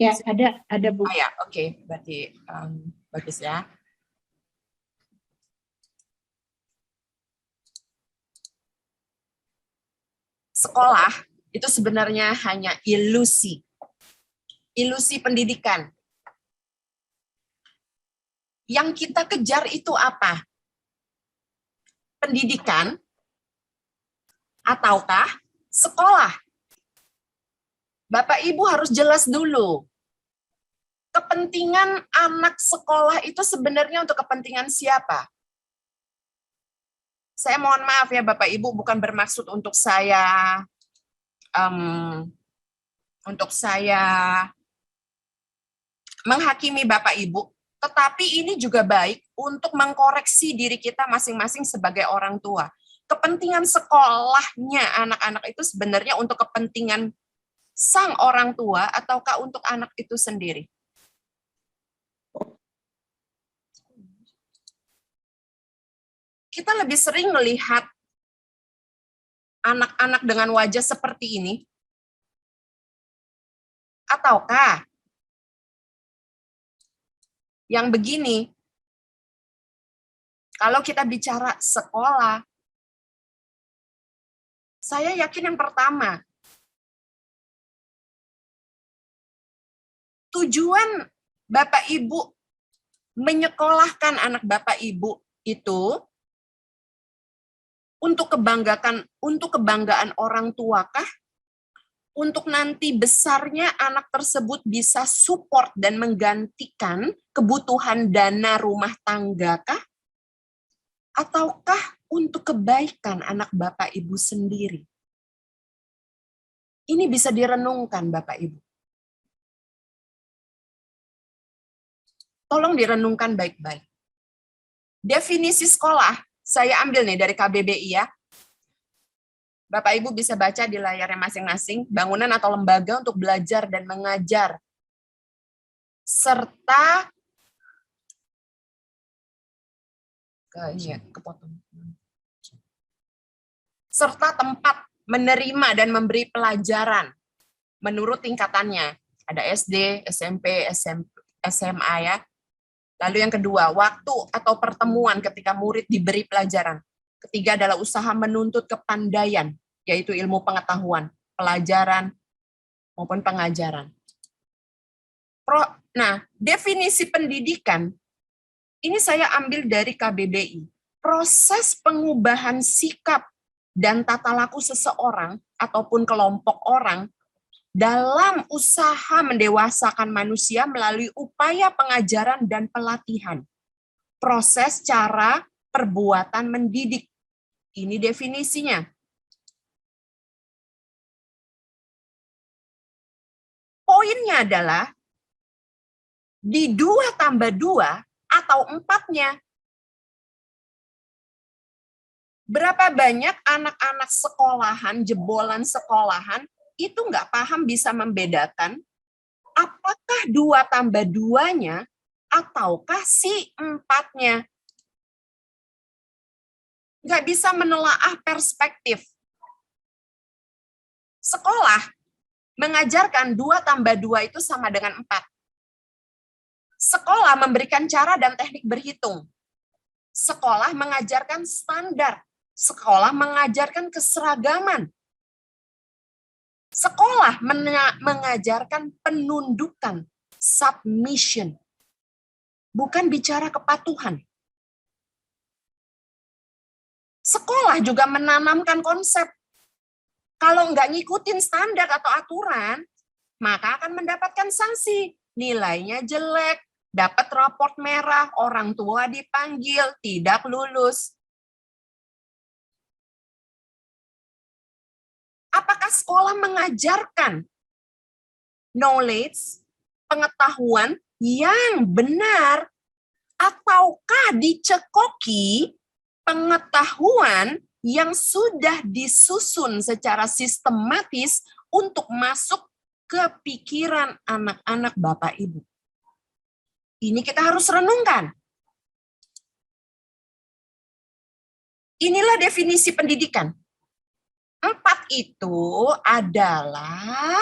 Ya, ada Bu. Ya, oke, berarti bagus ya. Sekolah itu sebenarnya hanya ilusi pendidikan. Yang kita kejar itu apa? Pendidikan ataukah sekolah? Bapak Ibu harus jelas dulu. Kepentingan anak sekolah itu sebenarnya untuk kepentingan siapa? Saya mohon maaf ya Bapak Ibu, bukan bermaksud untuk saya menghakimi Bapak Ibu, tetapi ini juga baik untuk mengkoreksi diri kita masing-masing sebagai orang tua. Kepentingan sekolahnya anak-anak itu sebenarnya untuk kepentingan sang orang tua ataukah untuk anak itu sendiri? Kita lebih sering melihat anak-anak dengan wajah seperti ini, ataukah yang begini? Kalau kita bicara sekolah, saya yakin yang pertama, tujuan Bapak Ibu menyekolahkan anak Bapak Ibu itu untuk kebanggaan orang tua kah? Untuk nanti besarnya anak tersebut bisa support dan menggantikan kebutuhan dana rumah tangga kah? Ataukah untuk kebaikan anak Bapak Ibu sendiri? Ini bisa direnungkan Bapak Ibu. Tolong direnungkan baik-baik. Definisi sekolah Saya ambil nih dari KBBI ya. Bapak Ibu bisa baca di layarnya masing-masing, bangunan atau lembaga untuk belajar dan mengajar. Serta serta tempat menerima dan memberi pelajaran menurut tingkatannya. Ada SD, SMP, SMA ya. Lalu yang kedua, waktu atau pertemuan ketika murid diberi pelajaran. Ketiga adalah usaha menuntut kepandaian, yaitu ilmu pengetahuan, pelajaran, maupun pengajaran. Nah, definisi pendidikan, ini saya ambil dari KBBI. Proses pengubahan sikap dan tata laku seseorang ataupun kelompok orang dalam usaha mendewasakan manusia melalui upaya pengajaran dan pelatihan. Proses, cara, perbuatan mendidik. Ini definisinya. Poinnya adalah di 2+2 atau 4-nya. Berapa banyak anak-anak sekolahan, jebolan sekolahan, itu nggak paham bisa membedakan apakah 2+2-nya ataukah si 4-nya. Nggak bisa menelaah perspektif. Sekolah mengajarkan 2+2 itu sama dengan 4. Sekolah memberikan cara dan teknik berhitung. Sekolah mengajarkan standar. Sekolah mengajarkan keseragaman. Sekolah mengajarkan penundukan, submission. Bukan bicara kepatuhan. Sekolah juga menanamkan konsep. Kalau nggak ngikutin standar atau aturan, maka akan mendapatkan sanksi. Nilainya jelek, dapat raport merah, orang tua dipanggil, tidak lulus. Apakah sekolah mengajarkan knowledge, pengetahuan yang benar, ataukah dicekoki pengetahuan yang sudah disusun secara sistematis untuk masuk ke pikiran anak-anak Bapak Ibu? Ini kita harus renungkan. Inilah definisi pendidikan. 4 itu adalah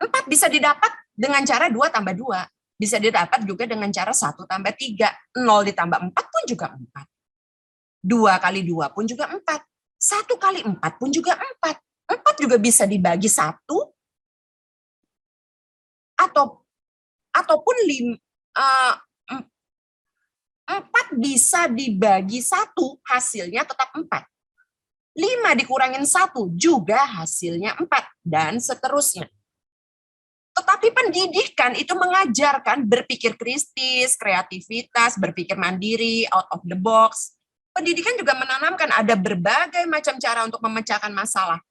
4 bisa didapat dengan cara 2+2. Bisa didapat juga dengan cara 1+3. 0 ditambah 4 pun juga 4. 2 kali 2 pun juga 4. 1 kali 4 pun juga 4. 4 juga bisa dibagi 1. Ataupun 4 bisa dibagi 1, hasilnya tetap 4. 5 dikurangin 1 juga hasilnya 4, dan seterusnya. Tetapi pendidikan itu mengajarkan berpikir kritis, kreativitas, berpikir mandiri, out of the box. Pendidikan juga menanamkan ada berbagai macam cara untuk memecahkan masalah.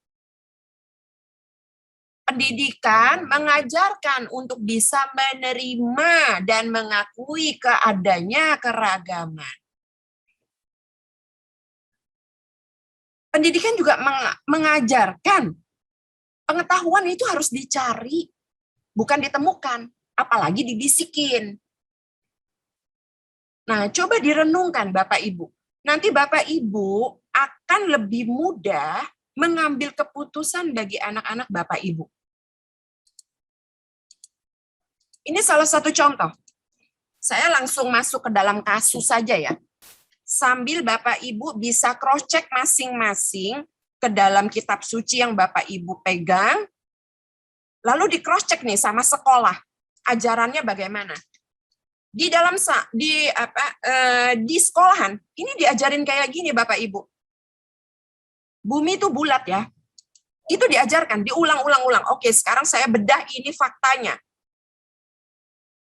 Pendidikan mengajarkan untuk bisa menerima dan mengakui keadanya keragaman. Pendidikan juga mengajarkan pengetahuan itu harus dicari, bukan ditemukan, apalagi dibisikin. Nah, coba direnungkan Bapak Ibu. Nanti Bapak Ibu akan lebih mudah mengambil keputusan bagi anak-anak Bapak Ibu. Ini salah satu contoh. Saya langsung masuk ke dalam kasus saja ya. Sambil Bapak Ibu bisa cross-check masing-masing ke dalam kitab suci yang Bapak Ibu pegang, lalu di cross-check nih sama sekolah, ajarannya bagaimana. Di dalam di sekolahan, ini diajarin kayak gini Bapak Ibu. Bumi itu bulat ya. Itu diajarkan, diulang-ulang-ulang. Oke, sekarang saya bedah ini faktanya.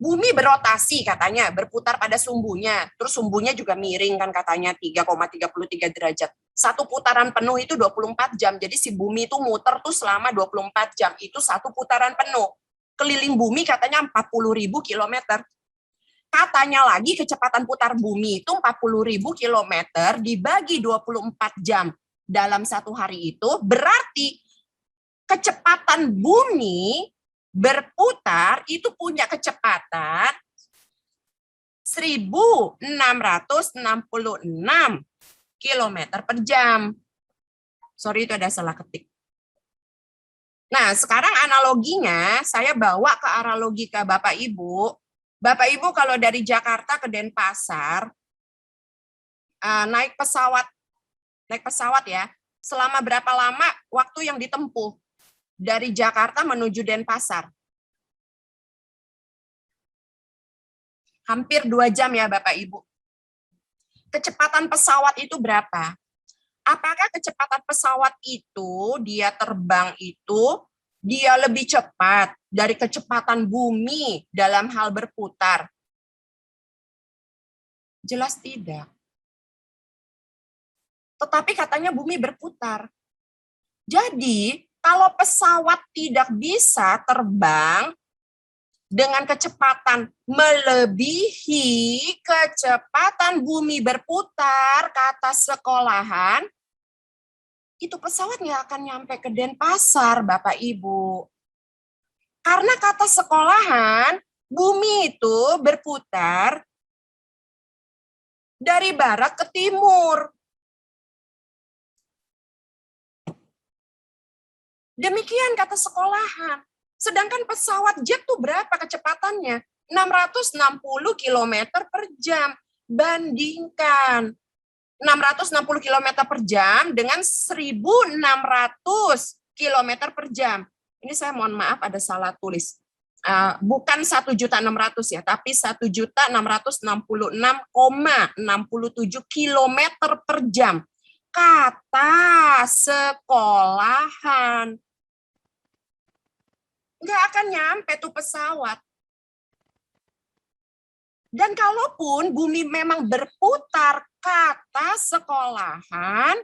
Bumi berotasi katanya, berputar pada sumbunya. Terus sumbunya juga miring kan katanya 3,33 derajat. Satu putaran penuh itu 24 jam. Jadi si bumi itu muter tuh selama 24 jam. Itu satu putaran penuh. Keliling bumi katanya 40.000 kilometer. Katanya lagi kecepatan putar bumi itu 40.000 kilometer dibagi 24 jam dalam satu hari itu, berarti kecepatan bumi berputar itu punya kecepatan 1.666 kilometer per jam. Sorry, itu ada salah ketik. Nah, sekarang analoginya saya bawa ke arah logika Bapak Ibu. Bapak Ibu kalau dari Jakarta ke Denpasar, naik pesawat ya, selama berapa lama waktu yang ditempuh dari Jakarta menuju Denpasar? Hampir 2 jam ya Bapak Ibu. Kecepatan pesawat itu berapa? Apakah kecepatan pesawat itu, dia terbang itu, dia lebih cepat dari kecepatan bumi dalam hal berputar? Jelas tidak. Tetapi katanya bumi berputar. Jadi, kalau pesawat tidak bisa terbang dengan kecepatan melebihi kecepatan bumi berputar, kata sekolahan, itu pesawat nggak akan nyampe ke Denpasar, Bapak Ibu. Karena kata sekolahan, bumi itu berputar dari barat ke timur. Demikian kata sekolahan. Sedangkan pesawat jet tuh berapa kecepatannya? 660 km per jam. Bandingkan 660 km per jam dengan 1.600 km per jam. Ini saya mohon maaf ada salah tulis. Bukan 1.600.000 ya, tapi 1.666,67 km per jam. Kata sekolahan. Nggak akan nyampe tuh pesawat. Dan kalaupun bumi memang berputar, kata sekolahan,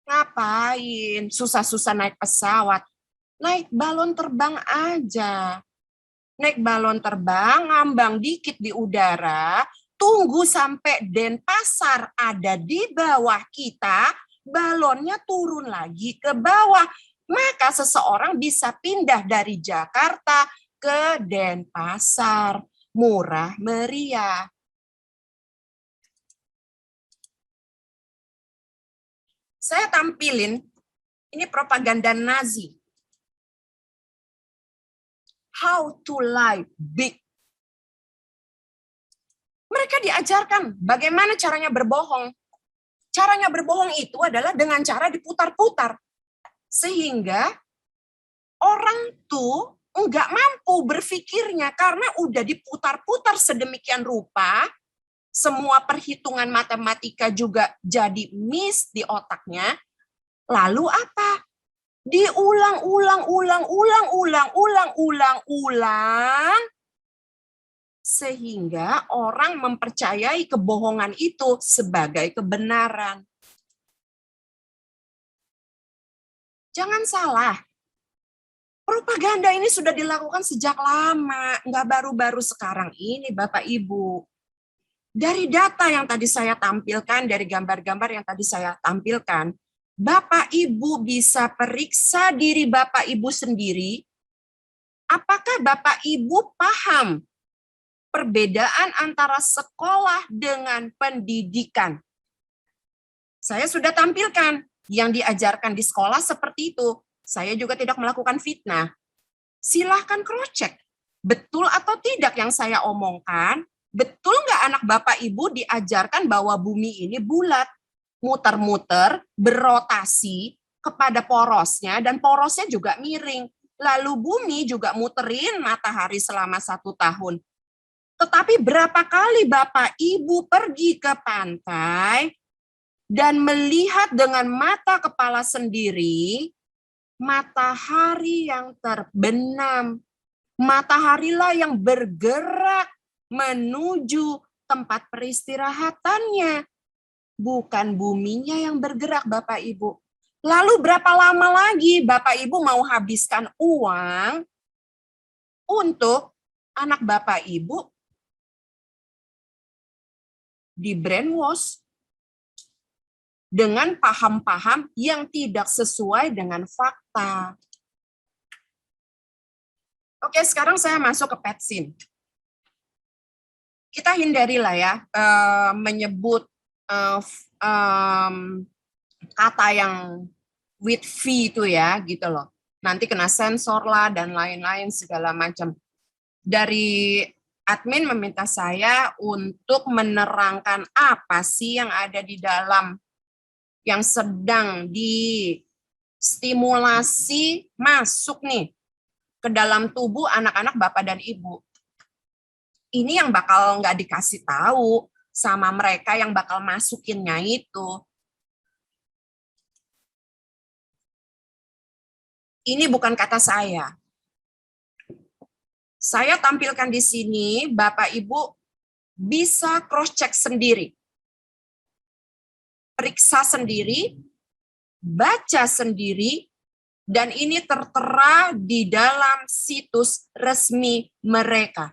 ngapain susah-susah naik pesawat? Naik balon terbang aja. Naik balon terbang, ngambang dikit di udara, tunggu sampai Denpasar ada di bawah kita, balonnya turun lagi ke bawah. Maka seseorang bisa pindah dari Jakarta ke Denpasar. Murah meriah. Saya tampilin, ini propaganda Nazi. How to lie big. Mereka diajarkan bagaimana caranya berbohong. Caranya berbohong itu adalah dengan cara diputar-putar. Sehingga orang tuh enggak mampu berpikirnya karena udah diputar-putar sedemikian rupa, semua perhitungan matematika juga jadi miss di otaknya. Lalu apa? Diulang-ulang sehingga orang mempercayai kebohongan itu sebagai kebenaran. Jangan salah, propaganda ini sudah dilakukan sejak lama, nggak baru-baru sekarang ini, Bapak Ibu. Dari data yang tadi saya tampilkan, dari gambar-gambar yang tadi saya tampilkan, Bapak Ibu bisa periksa diri Bapak Ibu sendiri, apakah Bapak Ibu paham perbedaan antara sekolah dengan pendidikan? Saya sudah tampilkan. Yang diajarkan di sekolah seperti itu. Saya juga tidak melakukan fitnah. Silahkan cross-check. Betul atau tidak yang saya omongkan? Betul nggak anak Bapak Ibu diajarkan bahwa bumi ini bulat, muter-muter, berotasi kepada porosnya, dan porosnya juga miring. Lalu bumi juga muterin matahari selama 1 tahun. Tetapi berapa kali Bapak Ibu pergi ke pantai, dan melihat dengan mata kepala sendiri, matahari yang terbenam. Mataharilah yang bergerak menuju tempat peristirahatannya. Bukan buminya yang bergerak, Bapak Ibu. Lalu berapa lama lagi Bapak Ibu mau habiskan uang untuk anak Bapak Ibu di brainwash dengan paham-paham yang tidak sesuai dengan fakta. Oke, sekarang saya masuk ke petsin. Kita hindarilah ya menyebut kata yang with V itu ya, gitu loh. Nanti kena sensor lah dan lain-lain segala macam. Dari admin meminta saya untuk menerangkan apa sih yang ada di dalam yang sedang distimulasi masuk nih ke dalam tubuh anak-anak Bapak dan Ibu. Ini yang bakal nggak dikasih tahu sama mereka yang bakal masukinnya itu. Ini bukan kata saya. Saya tampilkan di sini, Bapak Ibu bisa cross-check sendiri. Periksa sendiri, baca sendiri, dan ini tertera di dalam situs resmi mereka.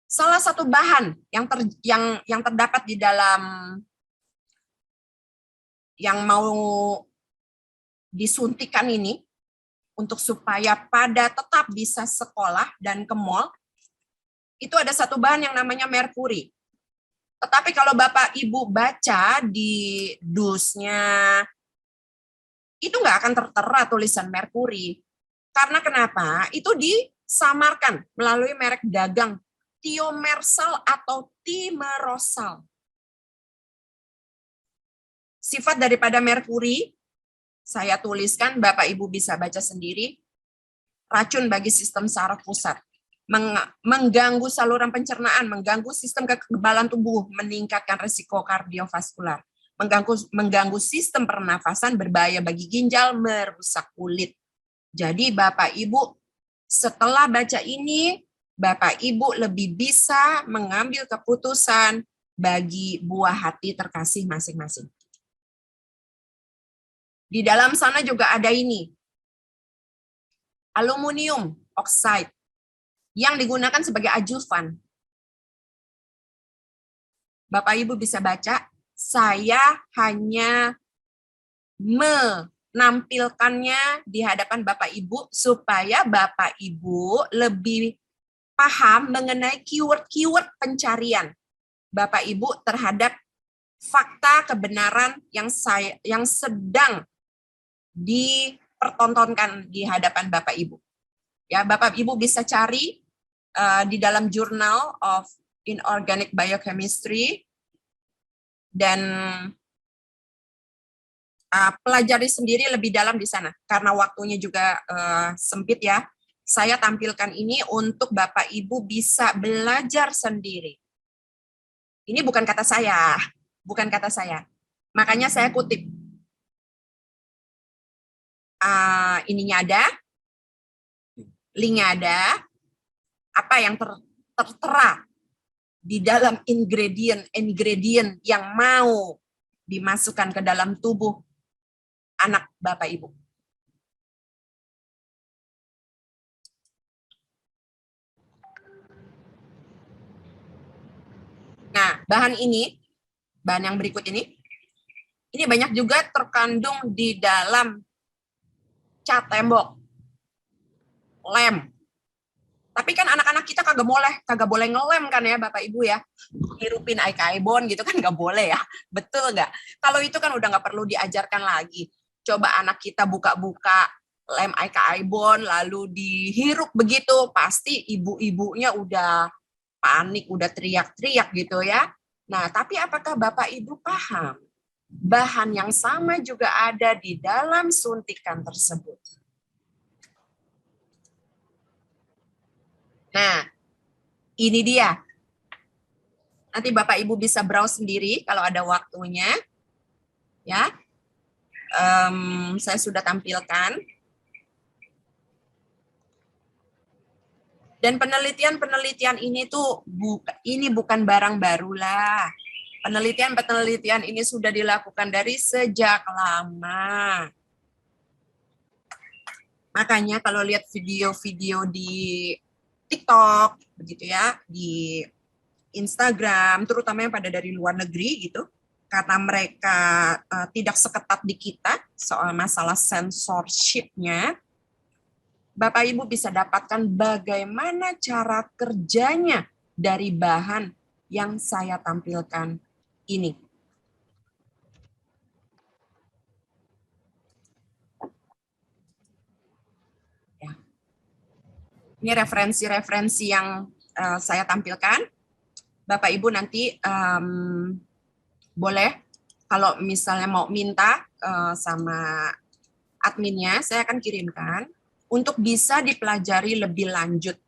Salah satu bahan yang terdapat di dalam yang mau disuntikan ini untuk supaya pada tetap bisa sekolah dan ke mall, itu ada satu bahan yang namanya merkuri. Tetapi kalau Bapak Ibu baca di dusnya, itu nggak akan tertera tulisan merkuri. Karena kenapa? Itu disamarkan melalui merek dagang Thiomersal atau Thimerosal. Sifat daripada merkuri, saya tuliskan, Bapak Ibu bisa baca sendiri, racun bagi sistem saraf pusat. Mengganggu saluran pencernaan, mengganggu sistem kekebalan tubuh, meningkatkan risiko kardiovaskular, mengganggu sistem pernafasan, berbahaya bagi ginjal, merusak kulit. Jadi Bapak Ibu setelah baca ini, Bapak Ibu lebih bisa mengambil keputusan bagi buah hati terkasih masing-masing. Di dalam sana juga ada ini, aluminium oxide, yang digunakan sebagai ajuvan. Bapak Ibu bisa baca, saya hanya menampilkannya di hadapan Bapak Ibu supaya Bapak Ibu lebih paham mengenai keyword-keyword pencarian Bapak Ibu terhadap fakta kebenaran yang sedang dipertontonkan di hadapan Bapak Ibu. Ya, Bapak Ibu bisa cari di dalam Journal of Inorganic Biochemistry dan pelajari sendiri lebih dalam di sana. Karena waktunya juga sempit ya, saya tampilkan ini untuk Bapak Ibu bisa belajar sendiri. Ini bukan kata saya, bukan kata saya. Makanya saya kutip. Ininya ada, linknya ada, apa yang tertera di dalam ingredient yang mau dimasukkan ke dalam tubuh anak Bapak Ibu. Nah, bahan yang berikut ini banyak juga terkandung di dalam cat tembok, lem. Tapi kan anak-anak kita kagak boleh ngelem kan ya Bapak Ibu ya. Hirupin Icabond gitu kan nggak boleh ya. Betul nggak? Kalau itu kan udah nggak perlu diajarkan lagi. Coba anak kita buka-buka lem Icabond lalu dihirup begitu, pasti ibu-ibunya udah panik, udah teriak-teriak gitu ya. Nah, tapi apakah Bapak Ibu paham? Bahan yang sama juga ada di dalam suntikan tersebut. Nah, ini dia. Nanti Bapak Ibu bisa browse sendiri kalau ada waktunya. Ya, saya sudah tampilkan. Dan penelitian-penelitian ini tuh bukan barang baru lah. Penelitian ini sudah dilakukan dari sejak lama. Makanya kalau lihat video-video di TikTok, begitu ya, di Instagram, terutama yang pada dari luar negeri gitu, karena mereka tidak seketat di kita soal masalah censorship-nya, Bapak Ibu bisa dapatkan bagaimana cara kerjanya dari bahan yang saya tampilkan ini. Ya. Ini referensi-referensi yang saya tampilkan. Bapak Ibu nanti boleh kalau misalnya mau minta sama adminnya, saya akan kirimkan untuk bisa dipelajari lebih lanjut.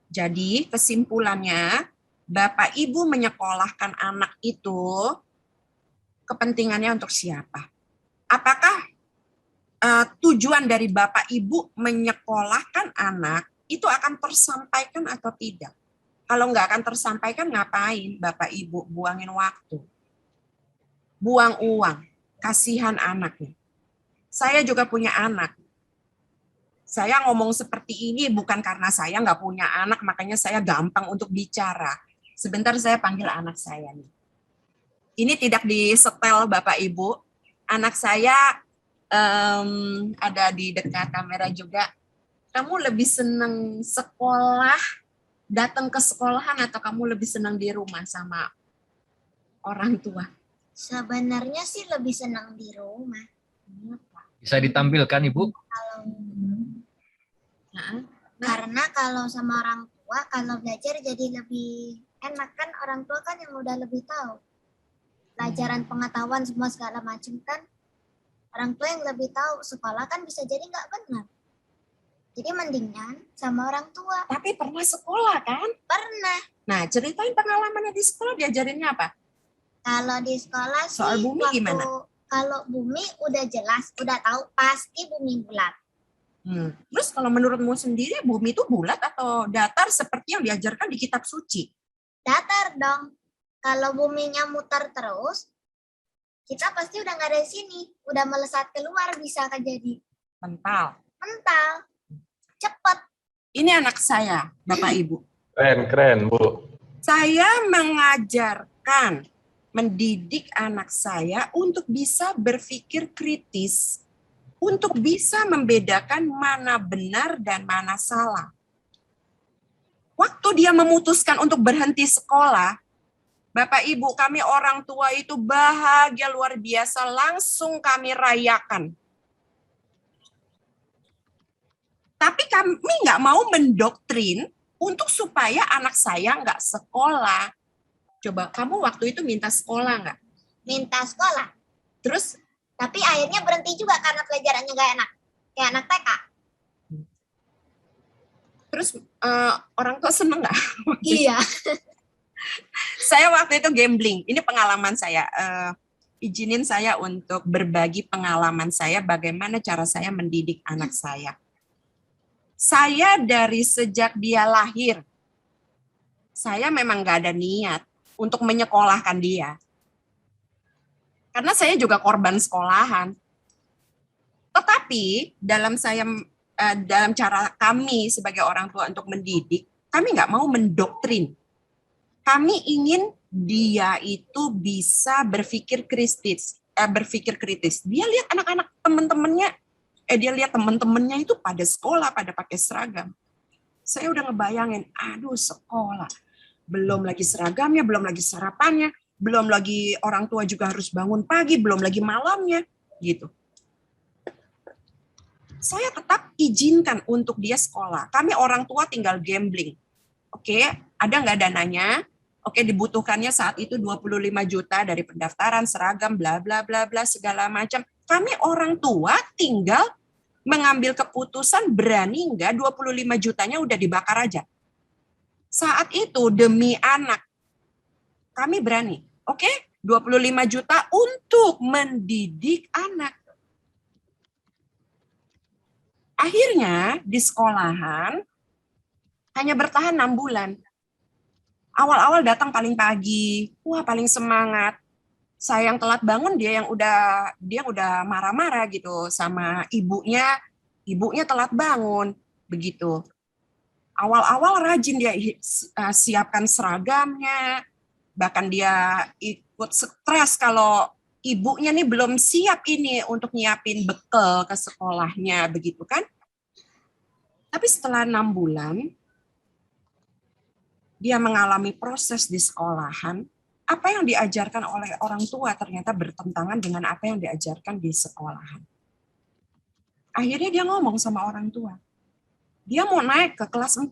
Jadi kesimpulannya, Bapak Ibu menyekolahkan anak itu kepentingannya untuk siapa? Apakah tujuan dari Bapak Ibu menyekolahkan anak itu akan tersampaikan atau tidak? Kalau nggak akan tersampaikan, ngapain Bapak Ibu buangin waktu? Buang uang, kasihan anaknya. Saya juga punya anak. Saya ngomong seperti ini bukan karena saya nggak punya anak, makanya saya gampang untuk bicara. Sebentar saya panggil anak saya nih. Ini tidak disetel Bapak Ibu. Anak saya ada di dekat kamera juga. Kamu lebih senang sekolah, datang ke sekolahan, atau kamu lebih senang di rumah sama orang tua? Sebenarnya sih lebih senang di rumah. Bisa ditampilkan, Ibu? Karena kalau sama orang tua, kalau belajar jadi lebih enak, kan orang tua kan yang udah lebih tahu. Pelajaran pengetahuan semua segala macam kan, orang tua yang lebih tahu. Sekolah kan bisa jadi nggak benar. Jadi mendingan sama orang tua. Tapi pernah sekolah kan? Pernah. Nah, ceritain pengalamannya di sekolah, diajarinnya apa? Kalau di sekolah sih, soal bumi gimana? Kalau bumi udah jelas, udah tahu pasti bumi bulat. Terus kalau menurutmu sendiri, bumi itu bulat atau datar seperti yang diajarkan di kitab suci? Datar dong. Kalau buminya muter terus, kita pasti udah nggak ada di sini. Udah melesat keluar, bisa jadi. Mental. Cepat. Ini anak saya, Bapak Ibu. Keren, Bu. Saya mengajarkan, mendidik anak saya untuk bisa berpikir kritis, untuk bisa membedakan mana benar dan mana salah. Waktu dia memutuskan untuk berhenti sekolah, Bapak Ibu, kami orang tua itu bahagia luar biasa, langsung kami rayakan. Tapi kami nggak mau mendoktrin untuk supaya anak saya nggak sekolah. Coba, kamu waktu itu minta sekolah nggak? Minta sekolah. Terus? Tapi akhirnya berhenti juga karena pelajarannya nggak enak. Kayak anak TK. Terus orang tua seneng nggak? Iya. Saya waktu itu gambling. Ini pengalaman saya. Izinin saya untuk berbagi pengalaman saya, bagaimana cara saya mendidik anak saya. Saya dari sejak dia lahir, saya memang nggak ada niat untuk menyekolahkan dia. Karena saya juga korban sekolahan. Tetapi dalam cara kami sebagai orang tua untuk mendidik, kami nggak mau mendoktrin. Kami ingin dia itu bisa berpikir kritis. Dia lihat anak-anak teman-temannya, dia lihat teman-temannya itu pada sekolah, pada pakai seragam. Saya udah ngebayangin, aduh sekolah. Belum lagi seragamnya, belum lagi sarapannya, belum lagi orang tua juga harus bangun pagi, belum lagi malamnya, gitu. Saya tetap izinkan untuk dia sekolah. Kami orang tua tinggal gambling. Oke, ada nggak dananya? Oke, dibutuhkannya saat itu 25 juta dari pendaftaran, seragam, bla bla bla bla segala macam. Kami orang tua tinggal mengambil keputusan, berani nggak 25 jutanya udah dibakar aja. Saat itu demi anak, kami berani. Oke, 25 juta untuk mendidik anak. Akhirnya di sekolahan hanya bertahan 6 bulan. Awal-awal datang paling pagi, wah paling semangat. Saya yang telat bangun, dia udah marah-marah gitu sama ibunya telat bangun begitu. Awal-awal rajin dia siapkan seragamnya, bahkan dia ikut stres kalau ibunya nih belum siap ini untuk nyiapin bekal ke sekolahnya, begitu kan? Tapi setelah 6 bulan, dia mengalami proses di sekolahan, apa yang diajarkan oleh orang tua ternyata bertentangan dengan apa yang diajarkan di sekolahan. Akhirnya dia ngomong sama orang tua. Dia mau naik ke kelas 4.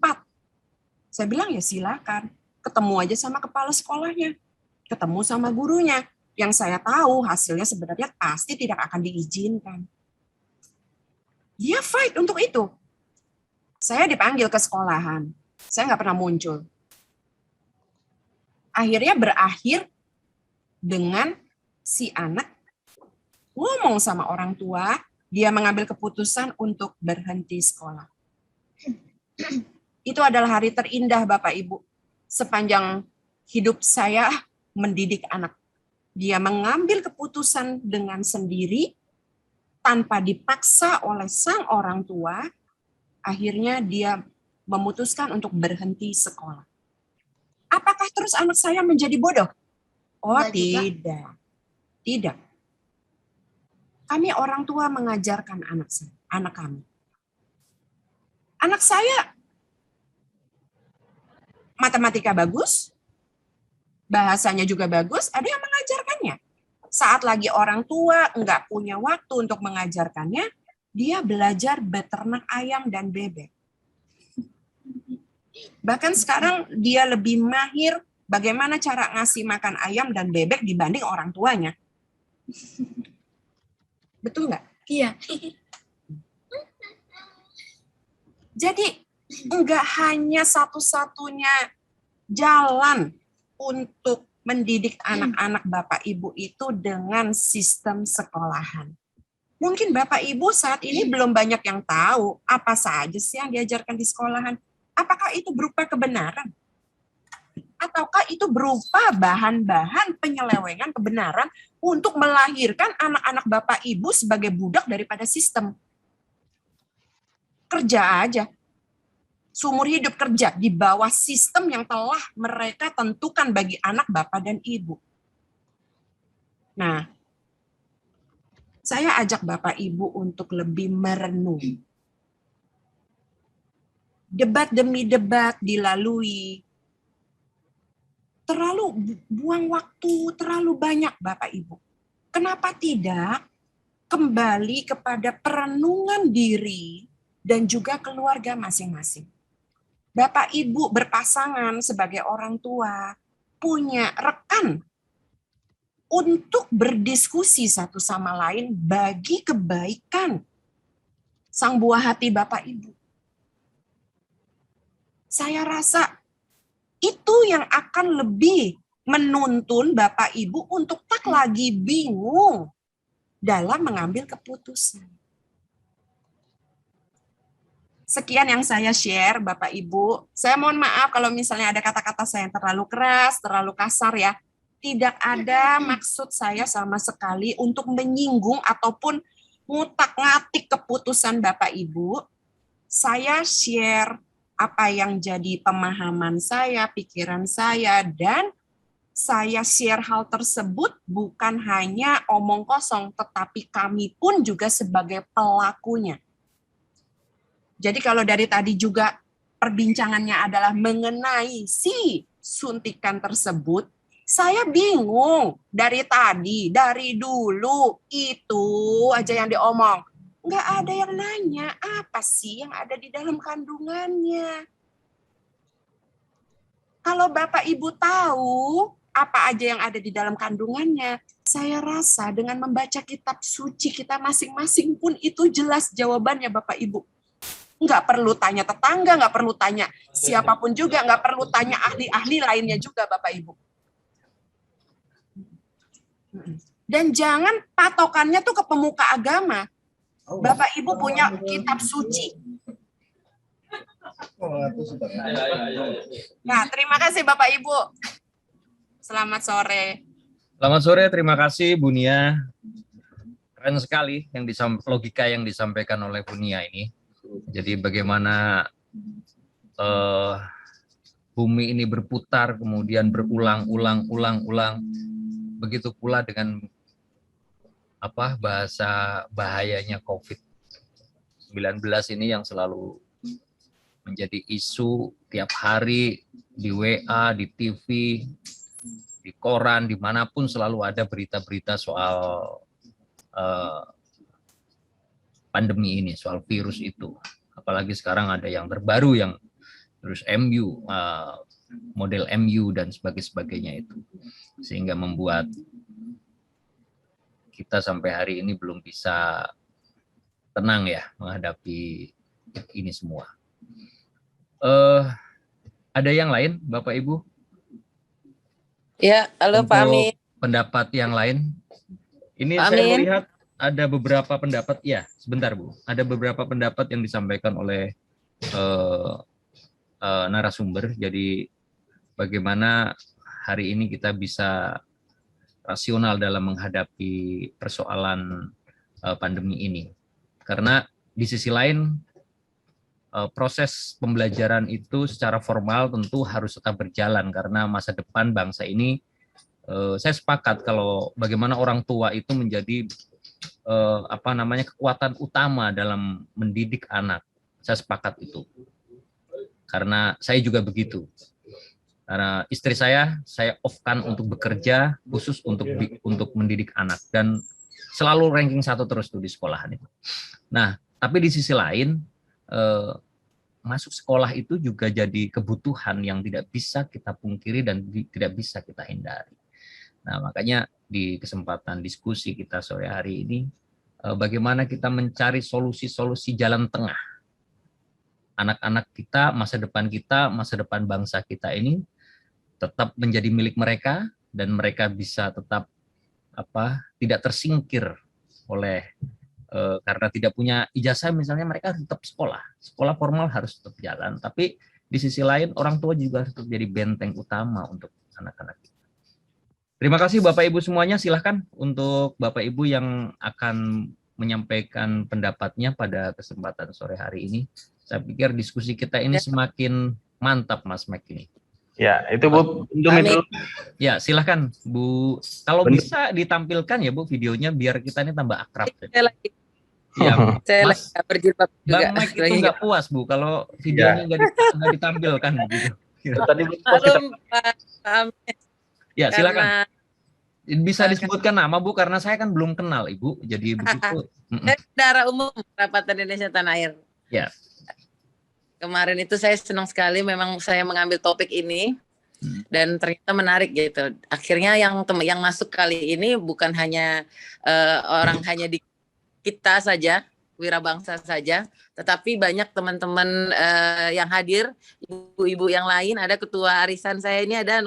Saya bilang ya silakan, ketemu aja sama kepala sekolahnya, ketemu sama gurunya. Yang saya tahu hasilnya sebenarnya pasti tidak akan diizinkan. Dia fight untuk itu. Saya dipanggil ke sekolahan, saya nggak pernah muncul. Akhirnya berakhir dengan si anak ngomong sama orang tua, dia mengambil keputusan untuk berhenti sekolah. Itu adalah hari terindah Bapak Ibu sepanjang hidup saya mendidik anak. Dia mengambil keputusan dengan sendiri tanpa dipaksa oleh sang orang tua. Akhirnya dia memutuskan untuk berhenti sekolah. Apakah terus anak saya menjadi bodoh? Oh, tidak. Tidak. Kami orang tua mengajarkan anak kami. Anak saya matematika bagus, bahasanya juga bagus, ada yang mengajarkannya. Saat lagi orang tua nggak punya waktu untuk mengajarkannya, dia belajar beternak ayam dan bebek. Bahkan sekarang dia lebih mahir bagaimana cara ngasih makan ayam dan bebek dibanding orang tuanya. Betul nggak? Iya. Jadi nggak hanya satu-satunya jalan untuk mendidik anak-anak Bapak Ibu itu dengan sistem sekolahan. Mungkin Bapak Ibu saat ini belum banyak yang tahu apa saja sih yang diajarkan di sekolahan. Apakah itu berupa kebenaran? Ataukah itu berupa bahan-bahan penyelewengan kebenaran untuk melahirkan anak-anak Bapak Ibu sebagai budak daripada sistem? Kerja aja. Seumur hidup kerja di bawah sistem yang telah mereka tentukan bagi anak Bapak dan Ibu. Nah, saya ajak Bapak Ibu untuk lebih merenung. Debat demi debat dilalui. Terlalu buang waktu, terlalu banyak Bapak Ibu. Kenapa tidak kembali kepada perenungan diri dan juga keluarga masing-masing? Bapak Ibu berpasangan sebagai orang tua, punya rekan untuk berdiskusi satu sama lain bagi kebaikan sang buah hati Bapak Ibu. Saya rasa itu yang akan lebih menuntun Bapak Ibu untuk tak lagi bingung dalam mengambil keputusan. Sekian yang saya share Bapak Ibu. Saya mohon maaf kalau misalnya ada kata-kata saya yang terlalu keras, terlalu kasar ya. Tidak ada maksud saya sama sekali untuk menyinggung ataupun ngutak-ngatik keputusan Bapak Ibu. Saya share apa yang jadi pemahaman saya, pikiran saya, dan saya share hal tersebut bukan hanya omong kosong, tetapi kami pun juga sebagai pelakunya. Jadi kalau dari tadi juga perbincangannya adalah mengenai si suntikan tersebut, saya bingung dari tadi, dari dulu, itu aja yang diomong. Nggak ada yang nanya, apa sih yang ada di dalam kandungannya? Kalau Bapak Ibu tahu apa aja yang ada di dalam kandungannya, saya rasa dengan membaca kitab suci kita masing-masing pun itu jelas jawabannya Bapak Ibu. Nggak perlu tanya tetangga, nggak perlu tanya siapapun juga, nggak perlu tanya ahli-ahli lainnya juga Bapak Ibu. Dan jangan patokannya tuh ke pemuka agama. Bapak Ibu punya kitab suci. Nah, terima kasih Bapak Ibu. Selamat sore. Selamat sore, terima kasih Bu Nia. Keren sekali yang logika yang disampaikan oleh Bu Nia ini. Jadi bagaimana bumi ini berputar, kemudian berulang-ulang. Begitu pula dengan bahayanya COVID-19 ini yang selalu menjadi isu tiap hari di WA, di TV, di koran, dimanapun selalu ada berita-berita soal pandemi ini, soal virus itu. Apalagi sekarang ada yang terbaru yang terus MU, model MU dan sebagainya itu. Sehingga membuat kita sampai hari ini belum bisa tenang ya menghadapi ini semua. Ada yang lain, Bapak Ibu? Ya, halo Pak Amin. Pendapat yang lain? Ini Pak saya Amin. melihat ada beberapa pendapat, ya sebentar Bu, ada beberapa pendapat yang disampaikan oleh narasumber. Jadi bagaimana hari ini kita bisa rasional dalam menghadapi persoalan pandemi ini. Karena di sisi lain proses pembelajaran itu secara formal tentu harus tetap berjalan karena masa depan bangsa ini, saya sepakat kalau bagaimana orang tua itu menjadi kekuatan utama dalam mendidik anak. Saya sepakat itu. Karena saya juga begitu. Karena istri saya off-kan untuk bekerja khusus untuk mendidik anak dan selalu ranking 1 terus tuh di sekolahan itu. Nah, tapi di sisi lain masuk sekolah itu juga jadi kebutuhan yang tidak bisa kita pungkiri dan tidak bisa kita hindari. Nah, makanya di kesempatan diskusi kita sore hari ini, bagaimana kita mencari solusi-solusi jalan tengah. Anak-anak kita, masa depan bangsa kita ini tetap menjadi milik mereka dan mereka bisa tetap tidak tersingkir oleh karena tidak punya ijazah misalnya, mereka tetap sekolah formal harus tetap jalan, tapi di sisi lain orang tua juga harus tetap jadi benteng utama untuk anak-anak kita. Terima kasih Bapak Ibu semuanya, silahkan untuk Bapak Ibu yang akan menyampaikan pendapatnya pada kesempatan sore hari ini. Saya pikir diskusi kita ini semakin mantap Mas Mek ini. Ya, itu Bu. Ya, silahkan Bu. Kalau bisa ditampilkan ya Bu videonya biar kita ini tambah akrab. Saya lagi. Ya, Saya Mas, lagi berjilbab juga. Bang Mike itu nggak puas Bu kalau videonya nggak ditampilkan gitu. Tadi Maklum Pak Amin. Ya, silakan. Karena Bisa disebutkan nama Bu karena saya kan belum kenal Ibu. Jadi begitu. Bendahara Umum Rapatan Indonesia Tanah Air. Ya. Kemarin itu saya senang sekali memang saya mengambil topik ini dan ternyata menarik gitu. Akhirnya yang masuk kali ini bukan hanya orang hanya di kita saja, wirabangsa saja, tetapi banyak teman-teman yang hadir, ibu-ibu yang lain, ada ketua arisan saya ini, ada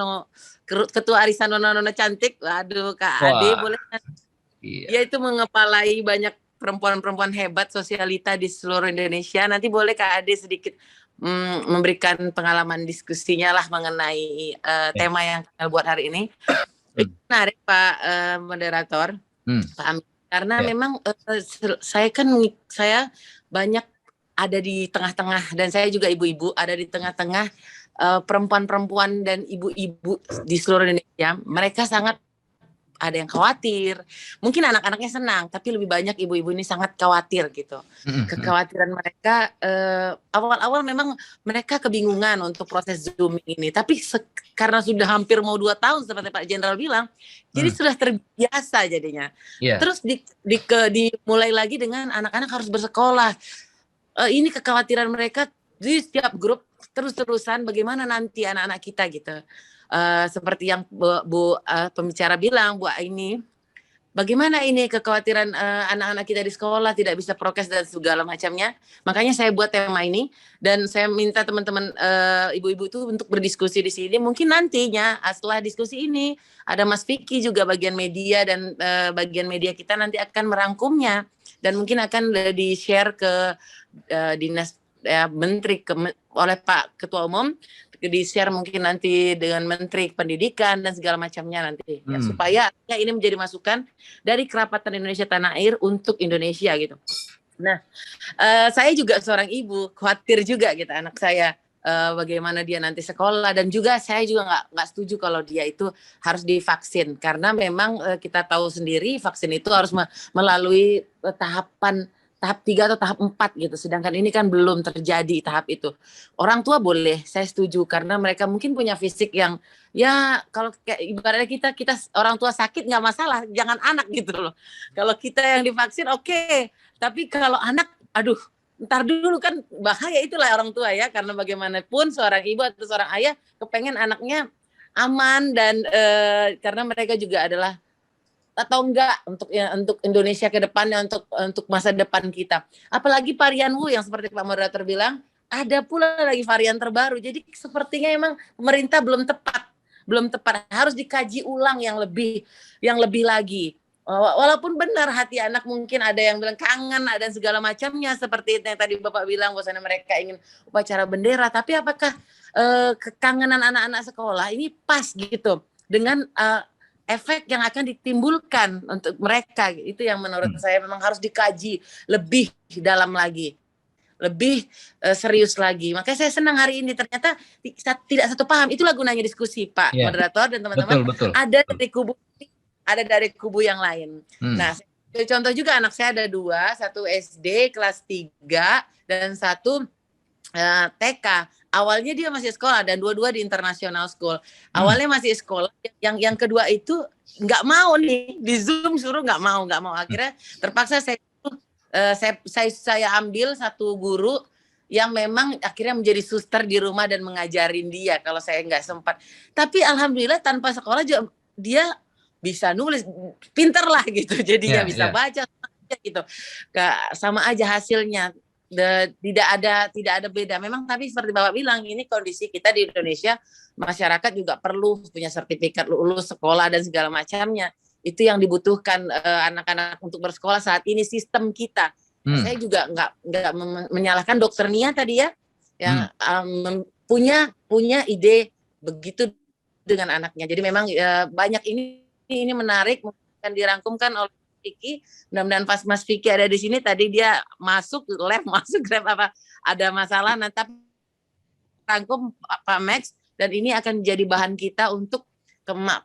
ketua arisan nona-nona cantik. Waduh, Kak Ade boleh kan? Iya. Dia itu mengepalai banyak perempuan-perempuan hebat sosialita di seluruh Indonesia. Nanti boleh Kak Ade sedikit memberikan pengalaman diskusinya lah mengenai tema yang kita buat hari ini. Menarik Pak moderator, Pak Amin. Karena memang saya banyak ada di tengah-tengah dan saya juga ibu-ibu ada di tengah-tengah perempuan-perempuan dan ibu-ibu di seluruh Indonesia. Mereka sangat ada yang khawatir, mungkin anak-anaknya senang, tapi lebih banyak ibu-ibu ini sangat khawatir gitu. Kekhawatiran mereka awal-awal memang mereka kebingungan untuk proses Zoom ini, tapi karena sudah hampir mau 2 tahun seperti Pak Jenderal bilang, jadi sudah terbiasa jadinya. Terus dimulai lagi dengan anak-anak harus bersekolah. Ini kekhawatiran mereka di setiap grup terus-terusan bagaimana nanti anak-anak kita gitu. Seperti yang Bu pembicara bilang, Bu Aini, bagaimana ini kekhawatiran anak-anak kita di sekolah tidak bisa prokes dan segala macamnya. Makanya saya buat tema ini dan saya minta teman-teman ibu-ibu itu untuk berdiskusi di sini. Mungkin nantinya setelah diskusi ini ada Mas Vicky juga bagian media dan bagian media kita nanti akan merangkumnya dan mungkin akan di-share ke dinas menteri oleh Pak Ketua Umum, di-share mungkin nanti dengan Menteri Pendidikan dan segala macamnya nanti ya, supaya ini menjadi masukan dari Kerapatan Indonesia Tanah Air untuk Indonesia gitu. Nah, saya juga seorang ibu, khawatir juga gitu anak saya bagaimana dia nanti sekolah, dan juga saya juga nggak setuju kalau dia itu harus divaksin, karena memang kita tahu sendiri vaksin itu harus melalui tahap 3 atau tahap 4 gitu, sedangkan ini kan belum terjadi tahap itu. Orang tua boleh, saya setuju, karena mereka mungkin punya fisik yang ya kalau kayak ibaratnya kita orang tua sakit nggak masalah, jangan anak gitu loh. Kalau kita yang divaksin oke. Tapi kalau anak, aduh, ntar dulu kan bahaya, itulah orang tua ya, karena bagaimanapun seorang ibu atau seorang ayah kepengen anaknya aman, dan karena mereka juga adalah atau enggak untuk Indonesia ke depannya, untuk masa depan kita. Apalagi varian Wu yang seperti Pak Moderator bilang, ada pula lagi varian terbaru. Jadi sepertinya emang pemerintah belum tepat, harus dikaji ulang yang lebih lagi. Walaupun benar hati anak mungkin ada yang bilang kangen, ada segala macamnya, seperti yang tadi Bapak bilang bahwasanya mereka ingin upacara bendera, tapi apakah kekangenan anak-anak sekolah ini pas gitu dengan efek yang akan ditimbulkan untuk mereka? Itu yang menurut saya memang harus dikaji lebih dalam lagi, lebih serius lagi. Makanya saya senang hari ini ternyata tidak satu paham. Itulah gunanya diskusi, Pak Moderator dan teman-teman. Betul. Ada dari kubu yang lain. Nah, contoh juga anak saya ada 2, satu SD kelas 3 dan satu TK. Awalnya dia masih sekolah, dan dua-dua di international school. Awalnya masih sekolah, yang kedua itu nggak mau nih, di Zoom suruh nggak mau. Akhirnya terpaksa saya ambil satu guru yang memang akhirnya menjadi suster di rumah dan mengajarin dia kalau saya nggak sempat. Tapi alhamdulillah tanpa sekolah juga dia bisa nulis, pinter lah gitu, jadinya bisa baca gitu. Sama aja hasilnya. Tidak ada beda memang, tapi seperti Bapak bilang, ini kondisi kita di Indonesia, masyarakat juga perlu punya sertifikat lulus sekolah dan segala macamnya. Itu yang dibutuhkan anak-anak untuk bersekolah saat ini, sistem kita. Saya juga nggak menyalahkan Dokter Nia tadi ya, yang punya ide begitu dengan anaknya. Jadi memang banyak ini menarik, akan dirangkumkan oleh Vicky. Mudah-mudahan pas Mas Vicky ada di sini, tadi dia masuk lab apa ada masalah, nanti rangkum Pak Max, dan ini akan jadi bahan kita untuk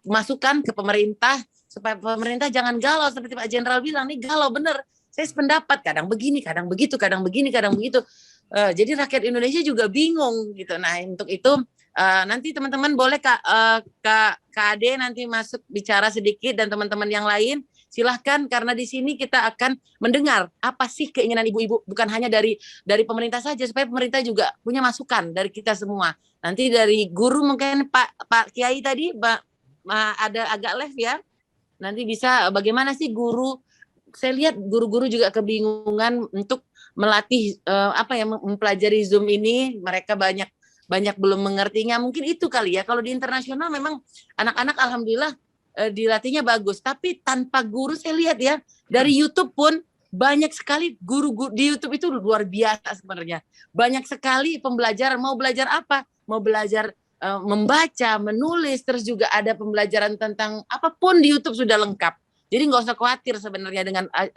masukan ke pemerintah, supaya pemerintah jangan galau seperti Pak Jenderal bilang, nih galau bener. Saya sependapat, kadang begini, kadang begitu, kadang begini, kadang begitu. Jadi rakyat Indonesia juga bingung gitu. Nah, untuk itu nanti teman-teman boleh Kak Ade nanti masuk bicara sedikit, dan teman-teman yang lain silahkan, karena di sini kita akan mendengar apa sih keinginan ibu-ibu, bukan hanya dari pemerintah saja, supaya pemerintah juga punya masukan dari kita semua. Nanti dari guru mungkin Pak Kiai tadi ada agak live ya. Nanti bisa bagaimana sih guru? Saya lihat guru-guru juga kebingungan untuk melatih mempelajari Zoom ini. Mereka banyak belum mengertinya. Mungkin itu kali ya. Kalau di internasional memang anak-anak alhamdulillah dilatihnya bagus, tapi tanpa guru saya lihat ya, dari YouTube pun banyak sekali guru di YouTube itu luar biasa sebenarnya. Banyak sekali pembelajaran, mau belajar apa? Mau belajar membaca, menulis, terus juga ada pembelajaran tentang apapun di YouTube sudah lengkap. Jadi nggak usah khawatir sebenarnya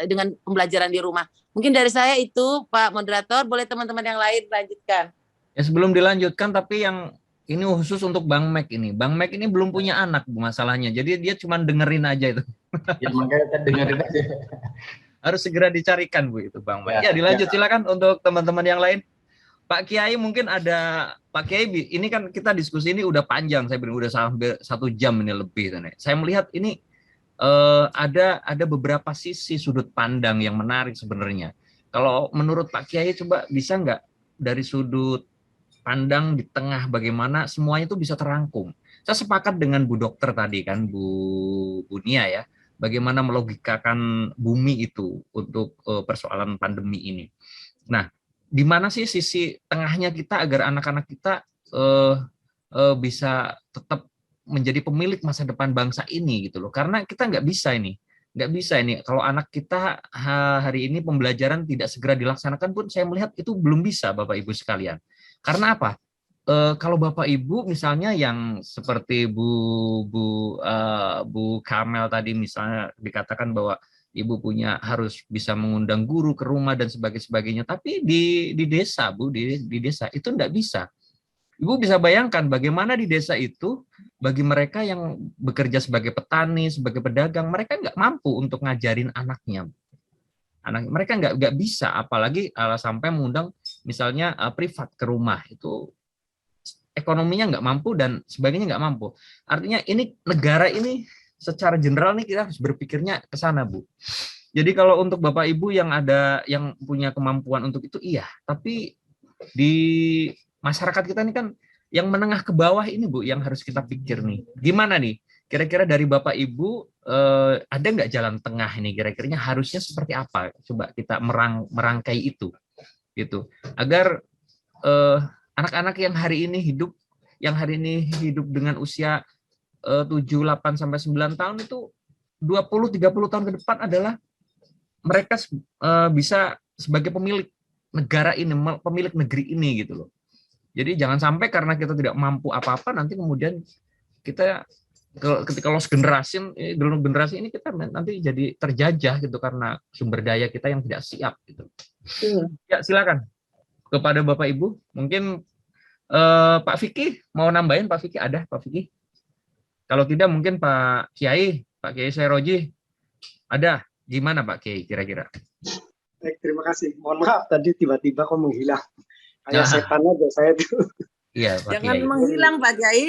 dengan pembelajaran di rumah. Mungkin dari saya itu, Pak Moderator, boleh teman-teman yang lain lanjutkan. Ya, sebelum dilanjutkan, tapi yang ini khusus untuk Bang Mac ini. Bang Mac ini belum punya anak masalahnya. Jadi dia cuma dengerin aja itu. Ya makanya kan dengerin aja. Harus segera dicarikan Bu itu Bang Mac. Ya, dilanjut silakan untuk teman-teman yang lain. Pak Kiai mungkin ada, Pak Kiai ini kan kita diskusi ini udah panjang, saya bilang udah sampai 1 jam ini lebih. Saya melihat ini ada beberapa sisi sudut pandang yang menarik sebenarnya. Kalau menurut Pak Kiai coba bisa nggak dari sudut pandang di tengah bagaimana semuanya itu bisa terangkum. Saya sepakat dengan Bu Dokter tadi kan, Bu Nia ya, bagaimana melogikakan bumi itu untuk persoalan pandemi ini. Nah, di mana sih sisi tengahnya kita agar anak-anak kita bisa tetap menjadi pemilik masa depan bangsa ini gitu loh. Karena kita nggak bisa ini kalau anak kita hari ini pembelajaran tidak segera dilaksanakan pun saya melihat itu belum bisa Bapak Ibu sekalian. Karena apa? Kalau Bapak Ibu misalnya yang seperti Bu Kamel tadi misalnya dikatakan bahwa Ibu harus bisa mengundang guru ke rumah dan sebagainya, tapi di desa Bu, di desa itu enggak bisa. Ibu bisa bayangkan bagaimana di desa itu, bagi mereka yang bekerja sebagai petani, sebagai pedagang, mereka nggak mampu untuk ngajarin anaknya. Mereka nggak bisa, apalagi sampai mengundang misalnya privat ke rumah, itu ekonominya nggak mampu dan sebagainya nggak mampu. Artinya ini negara ini secara general nih kita harus berpikirnya ke sana, Bu. Jadi kalau untuk Bapak Ibu yang punya kemampuan untuk itu, iya. Tapi di masyarakat kita ini kan yang menengah ke bawah ini, Bu, yang harus kita pikir nih. Gimana nih? Kira-kira dari Bapak Ibu ada nggak jalan tengah ini? Kira-kiranya harusnya seperti apa? Coba kita merangkai itu, gitu. Agar anak-anak yang hari ini hidup dengan usia 7, 8 sampai 9 tahun itu 20, 30 tahun ke depan adalah mereka bisa sebagai pemilik negara ini, pemilik negeri ini gitu loh. Jadi jangan sampai karena kita tidak mampu apa-apa nanti kemudian kita ketika lost generasi ini kita nanti jadi terjajah gitu karena sumber daya kita yang tidak siap gitu. Ya, silakan kepada Bapak Ibu. Mungkin Pak Vicky mau nambahin. Pak Vicky ada, Pak Vicky? Kalau tidak mungkin Pak Kiai Sairoji ada. Gimana Pak Kiai kira-kira? Baik, terima kasih. Mohon maaf tadi tiba-tiba kok menghilang. Kayak setan aja saya tuh. Iya, Pak Jangan Kiai. menghilang Pak Kiai.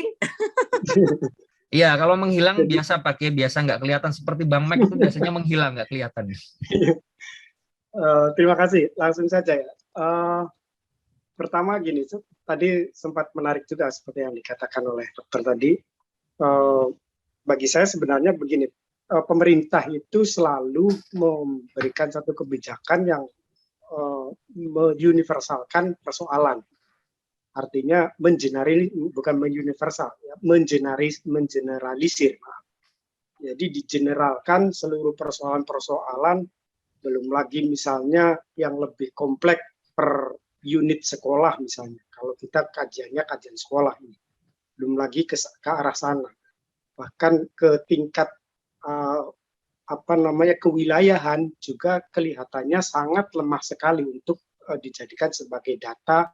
Iya, kalau menghilang biasa Pak Kiai, biasa nggak kelihatan. Seperti Bang Mek itu biasanya menghilang, nggak kelihatan. Terima kasih. Langsung saja ya. Pertama gini, tadi sempat menarik juga seperti yang dikatakan oleh dokter tadi. Bagi saya sebenarnya begini, pemerintah itu selalu memberikan satu kebijakan yang menguniversalkan persoalan. Artinya bukan menguniversal, ya, mengeneralisir. Jadi digeneralkan seluruh persoalan-persoalan, belum lagi misalnya yang lebih kompleks per unit sekolah misalnya. Kalau kita kajian sekolah ini, belum lagi ke arah sana. Bahkan ke tingkat kewilayahan juga kelihatannya sangat lemah sekali untuk dijadikan sebagai data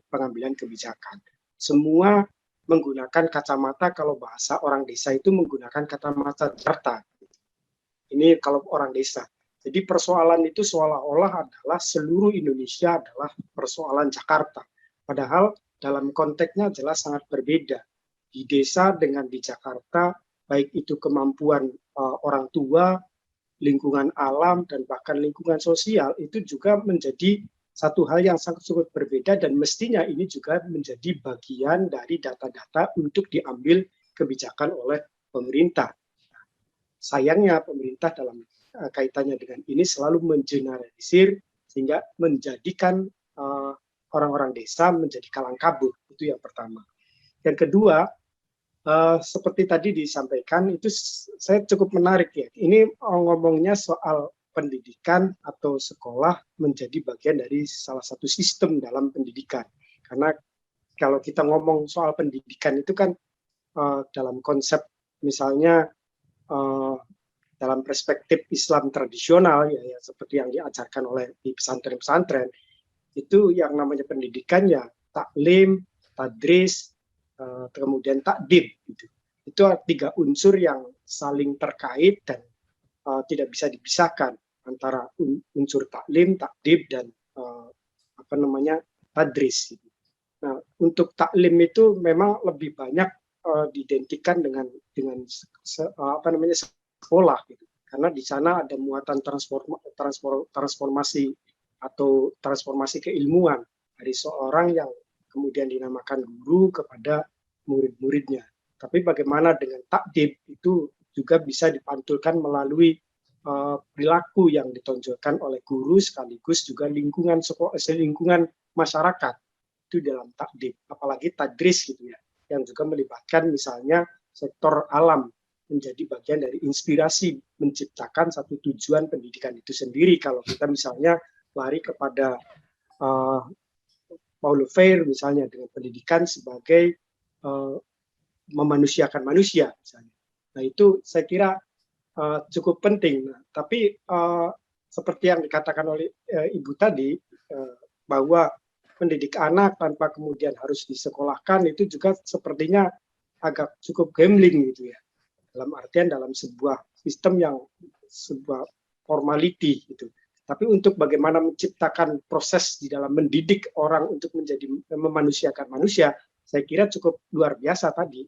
pengambilan kebijakan. Semua menggunakan kacamata, kalau bahasa orang desa itu menggunakan kacamata Jakarta. Ini kalau orang desa. Jadi persoalan itu seolah-olah adalah seluruh Indonesia adalah persoalan Jakarta. Padahal dalam konteksnya jelas sangat berbeda. Di desa dengan di Jakarta, baik itu kemampuan orang tua, lingkungan alam, dan bahkan lingkungan sosial, itu juga menjadi satu hal yang sangat berbeda dan mestinya ini juga menjadi bagian dari data-data untuk diambil kebijakan oleh pemerintah. Sayangnya pemerintah dalam kaitannya dengan ini selalu mengeneralisir sehingga menjadikan orang-orang desa menjadi kalang kabut. Itu yang pertama. Yang kedua, seperti tadi disampaikan, itu saya cukup menarik ya. Ini ngomongnya soal pendidikan atau sekolah menjadi bagian dari salah satu sistem dalam pendidikan. Karena kalau kita ngomong soal pendidikan itu kan dalam konsep misalnya dalam perspektif Islam tradisional ya seperti yang diajarkan oleh di pesantren-pesantren, itu yang namanya pendidikan ya taklim, tadris, kemudian takdib gitu. Itu 3 unsur yang saling terkait dan tidak bisa dipisahkan antara unsur taklim, takdib dan tadris gitu. Nah, untuk taklim itu memang lebih banyak diidentikan dengan sekolah gitu. Karena di sana ada muatan transformasi atau transformasi keilmuan dari seorang yang kemudian dinamakan guru kepada murid-muridnya. Tapi bagaimana dengan takdib itu juga bisa dipantulkan melalui perilaku yang ditonjolkan oleh guru sekaligus juga lingkungan masyarakat itu dalam takdib. Apalagi tadris gitu ya, yang juga melibatkan misalnya sektor alam menjadi bagian dari inspirasi menciptakan satu tujuan pendidikan itu sendiri. Kalau kita misalnya lari kepada Paulo Freire misalnya dengan pendidikan sebagai memanusiakan manusia misalnya. Nah itu saya kira cukup penting. Nah, tapi seperti yang dikatakan oleh Ibu tadi bahwa mendidik anak tanpa kemudian harus disekolahkan itu juga sepertinya agak cukup gambling gitu ya. Dalam artian dalam sebuah sistem yang sebuah formality gitu. Tapi untuk bagaimana menciptakan proses di dalam mendidik orang untuk menjadi memanusiakan manusia, saya kira cukup luar biasa tadi.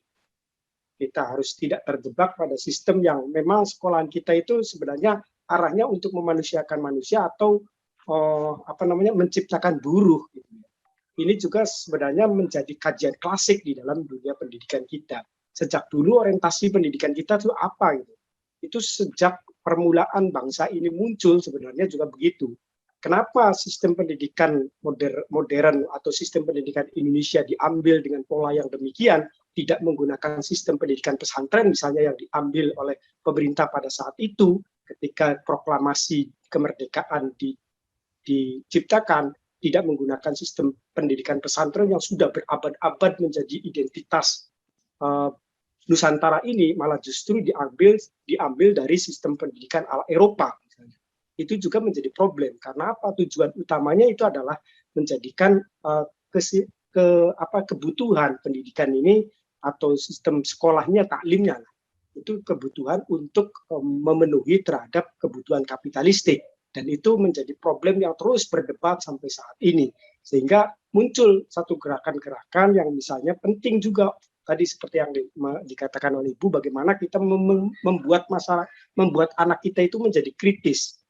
Kita harus tidak terjebak pada sistem yang memang sekolahan kita itu sebenarnya arahnya untuk memanusiakan manusia atau menciptakan buruh. Gitu. Ini juga sebenarnya menjadi kajian klasik di dalam dunia pendidikan kita. Sejak dulu orientasi pendidikan kita itu apa gitu. Itu sejak permulaan bangsa ini muncul sebenarnya juga begitu. Kenapa sistem pendidikan modern atau sistem pendidikan Indonesia diambil dengan pola yang demikian, tidak menggunakan sistem pendidikan pesantren misalnya yang diambil oleh pemerintah pada saat itu ketika proklamasi kemerdekaan diciptakan, tidak menggunakan sistem pendidikan pesantren yang sudah berabad-abad menjadi identitas Nusantara ini, malah justru diambil dari sistem pendidikan ala Eropa. Itu juga menjadi problem karena apa? Tujuan utamanya itu adalah menjadikan kebutuhan pendidikan ini atau sistem sekolahnya, taklimnya itu kebutuhan untuk memenuhi terhadap kebutuhan kapitalistik, dan itu menjadi problem yang terus berdebat sampai saat ini, sehingga muncul satu gerakan-gerakan yang misalnya penting juga tadi seperti yang dikatakan oleh Ibu, bagaimana kita membuat anak kita itu menjadi kritis.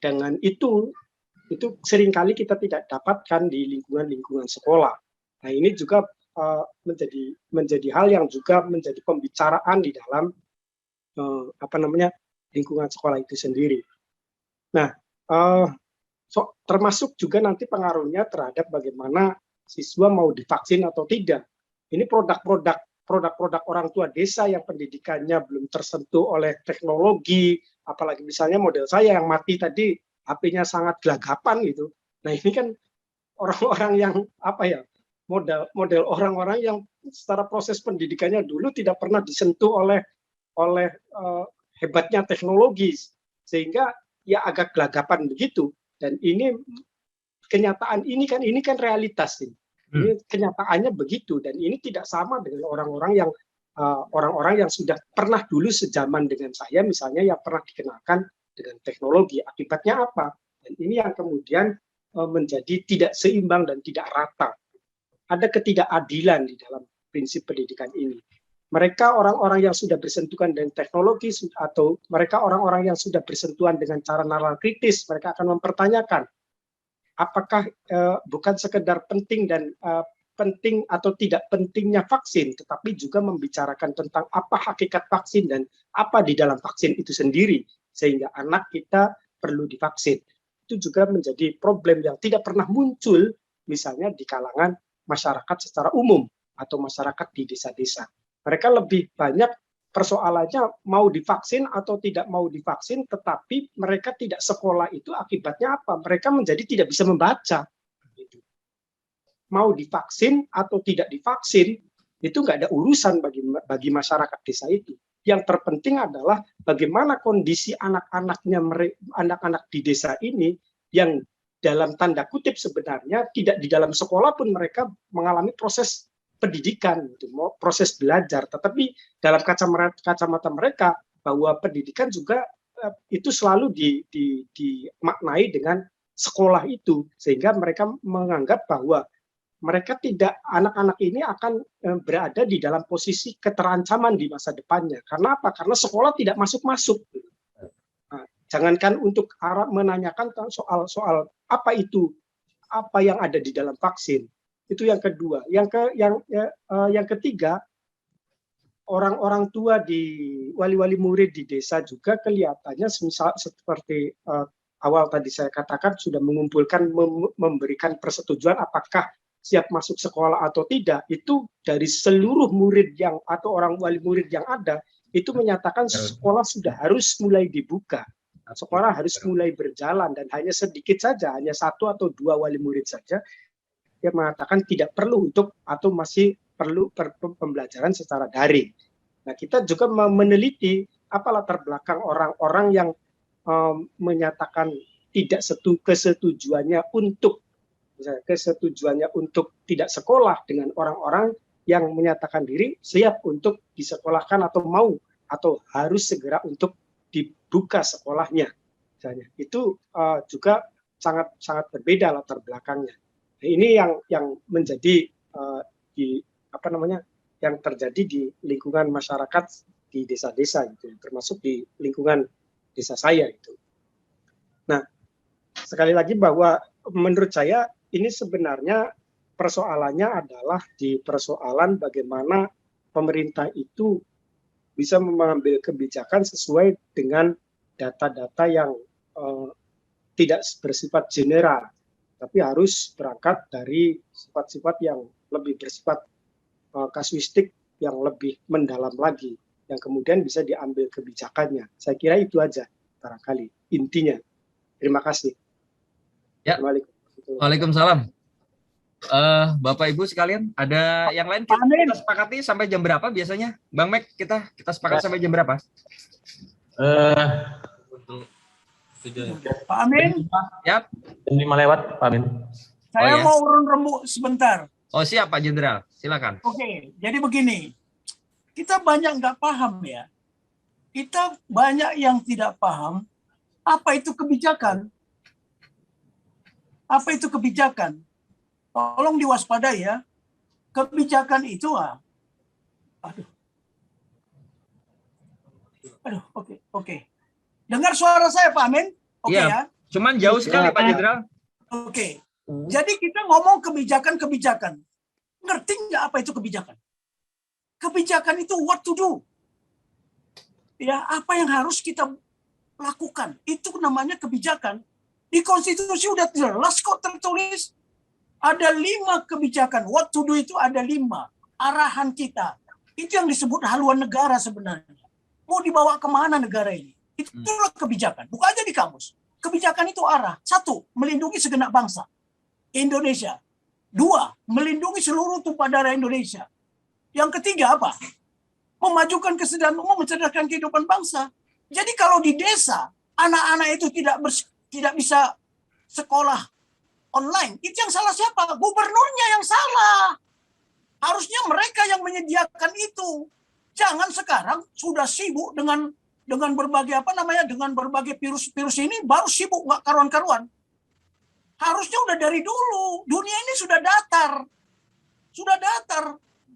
Dengan itu seringkali kita tidak dapatkan di lingkungan sekolah. Nah, ini juga menjadi hal yang juga menjadi pembicaraan di dalam lingkungan sekolah itu sendiri. Nah, termasuk juga nanti pengaruhnya terhadap bagaimana siswa mau divaksin atau tidak. Ini produk orang tua desa yang pendidikannya belum tersentuh oleh teknologi, apalagi misalnya model saya yang mati tadi HP-nya sangat gelagapan gitu. Nah, ini kan orang-orang yang model orang-orang yang secara proses pendidikannya dulu tidak pernah disentuh oleh hebatnya teknologi, sehingga ya agak gelagapan begitu. Dan ini kenyataan ini kan realitas ini. Ini kenyataannya begitu, dan ini tidak sama dengan orang-orang yang sudah pernah dulu sejaman dengan saya misalnya, yang pernah dikenalkan dengan teknologi. Akibatnya apa? Dan ini yang kemudian menjadi tidak seimbang dan tidak rata. Ada ketidakadilan di dalam prinsip pendidikan ini. Mereka orang-orang yang sudah bersentuhan dengan teknologi, atau mereka orang-orang yang sudah bersentuhan dengan cara nalar kritis, mereka akan mempertanyakan apakah bukan sekedar penting atau tidak pentingnya vaksin, tetapi juga membicarakan tentang apa hakikat vaksin dan apa di dalam vaksin itu sendiri, sehingga anak kita perlu divaksin. Itu juga menjadi problem yang tidak pernah muncul misalnya di kalangan masyarakat secara umum atau masyarakat di desa-desa. Mereka lebih banyak persoalannya mau divaksin atau tidak mau divaksin, tetapi mereka tidak sekolah itu akibatnya apa? Mereka menjadi tidak bisa membaca. Gitu. Mau divaksin atau tidak divaksin, itu nggak ada urusan bagi masyarakat desa itu. Yang terpenting adalah bagaimana kondisi anak-anak di desa ini yang dalam tanda kutip sebenarnya tidak di dalam sekolah pun mereka mengalami proses pendidikan, proses belajar, tetapi dalam kacamata mereka bahwa pendidikan juga itu selalu dimaknai dengan sekolah itu, sehingga mereka menganggap bahwa mereka anak-anak ini akan berada di dalam posisi keterancaman di masa depannya. Karena apa? Karena sekolah tidak masuk-masuk. Nah, jangankan untuk menanyakan soal apa yang ada di dalam vaksin. Itu yang kedua. Yang ketiga, orang-orang tua wali-wali murid di desa juga kelihatannya seperti awal tadi saya katakan sudah mengumpulkan, memberikan persetujuan apakah siap masuk sekolah atau tidak. Itu dari seluruh murid atau orang wali murid yang ada, itu menyatakan sekolah sudah harus mulai dibuka. Sekolah harus mulai berjalan, dan hanya sedikit saja, hanya 1 atau 2 wali murid saja yang mengatakan tidak perlu atau masih perlu pembelajaran secara daring. Nah, kita juga meneliti apa latar belakang orang-orang yang menyatakan tidak kesetujuannya untuk misalnya kesetujuannya untuk tidak sekolah dengan orang-orang yang menyatakan diri siap untuk disekolahkan atau mau atau harus segera untuk dibuka sekolahnya, misalnya itu juga sangat berbeda latar belakangnya. Nah, ini yang menjadi yang terjadi di lingkungan masyarakat di desa-desa gitu, termasuk di lingkungan desa saya itu. Nah, sekali lagi bahwa menurut saya ini sebenarnya persoalannya adalah di persoalan bagaimana pemerintah itu bisa mengambil kebijakan sesuai dengan data-data yang tidak bersifat general, tapi harus berangkat dari sifat-sifat yang lebih bersifat kasuistik, yang lebih mendalam lagi, yang kemudian bisa diambil kebijakannya. Saya kira itu aja barangkali intinya. Terima kasih. Ya. Waalaikumsalam. Bapak Ibu sekalian, ada yang lain kita sepakati sampai jam berapa biasanya? Bang Mek, kita sepakat sampai jam berapa? Pak Amin. Ya. Jam 5 lewat, Pak Amin. Saya mau urun rembuk sebentar. Oh siap Pak Jenderal, silakan. Oke, jadi begini. Kita banyak nggak paham ya. Kita banyak yang tidak paham apa itu kebijakan. Apa itu kebijakan? Tolong diwaspadai ya. Kebijakan itu oke. Dengar suara saya Pak Amin? Oke ya. Cuman jauh sekali Pak Jenderal. Oke. Jadi kita ngomong kebijakan. Ngerti nggak apa itu kebijakan? Kebijakan itu what to do. Ya, apa yang harus kita lakukan. Itu namanya kebijakan. Di konstitusi udah jelas kok tertulis. Ada 5 kebijakan. What to do itu ada 5. Arahan kita. Itu yang disebut haluan negara sebenarnya. Mau dibawa kemana negara ini? Itulah kebijakan. Bukan aja di kamus. Kebijakan itu arah. 1, melindungi segenap bangsa Indonesia. 2, melindungi seluruh tumpah darah Indonesia. Yang ketiga apa? Memajukan kesejahteraan umum, mencerdaskan kehidupan bangsa. Jadi kalau di desa, anak-anak itu tidak bisa sekolah online, itu yang salah siapa? Gubernurnya yang salah. Harusnya mereka yang menyediakan itu. Jangan sekarang sudah sibuk dengan berbagai dengan berbagai virus ini baru sibuk nggak karuan-karuan. Harusnya udah dari dulu. Dunia ini sudah datar.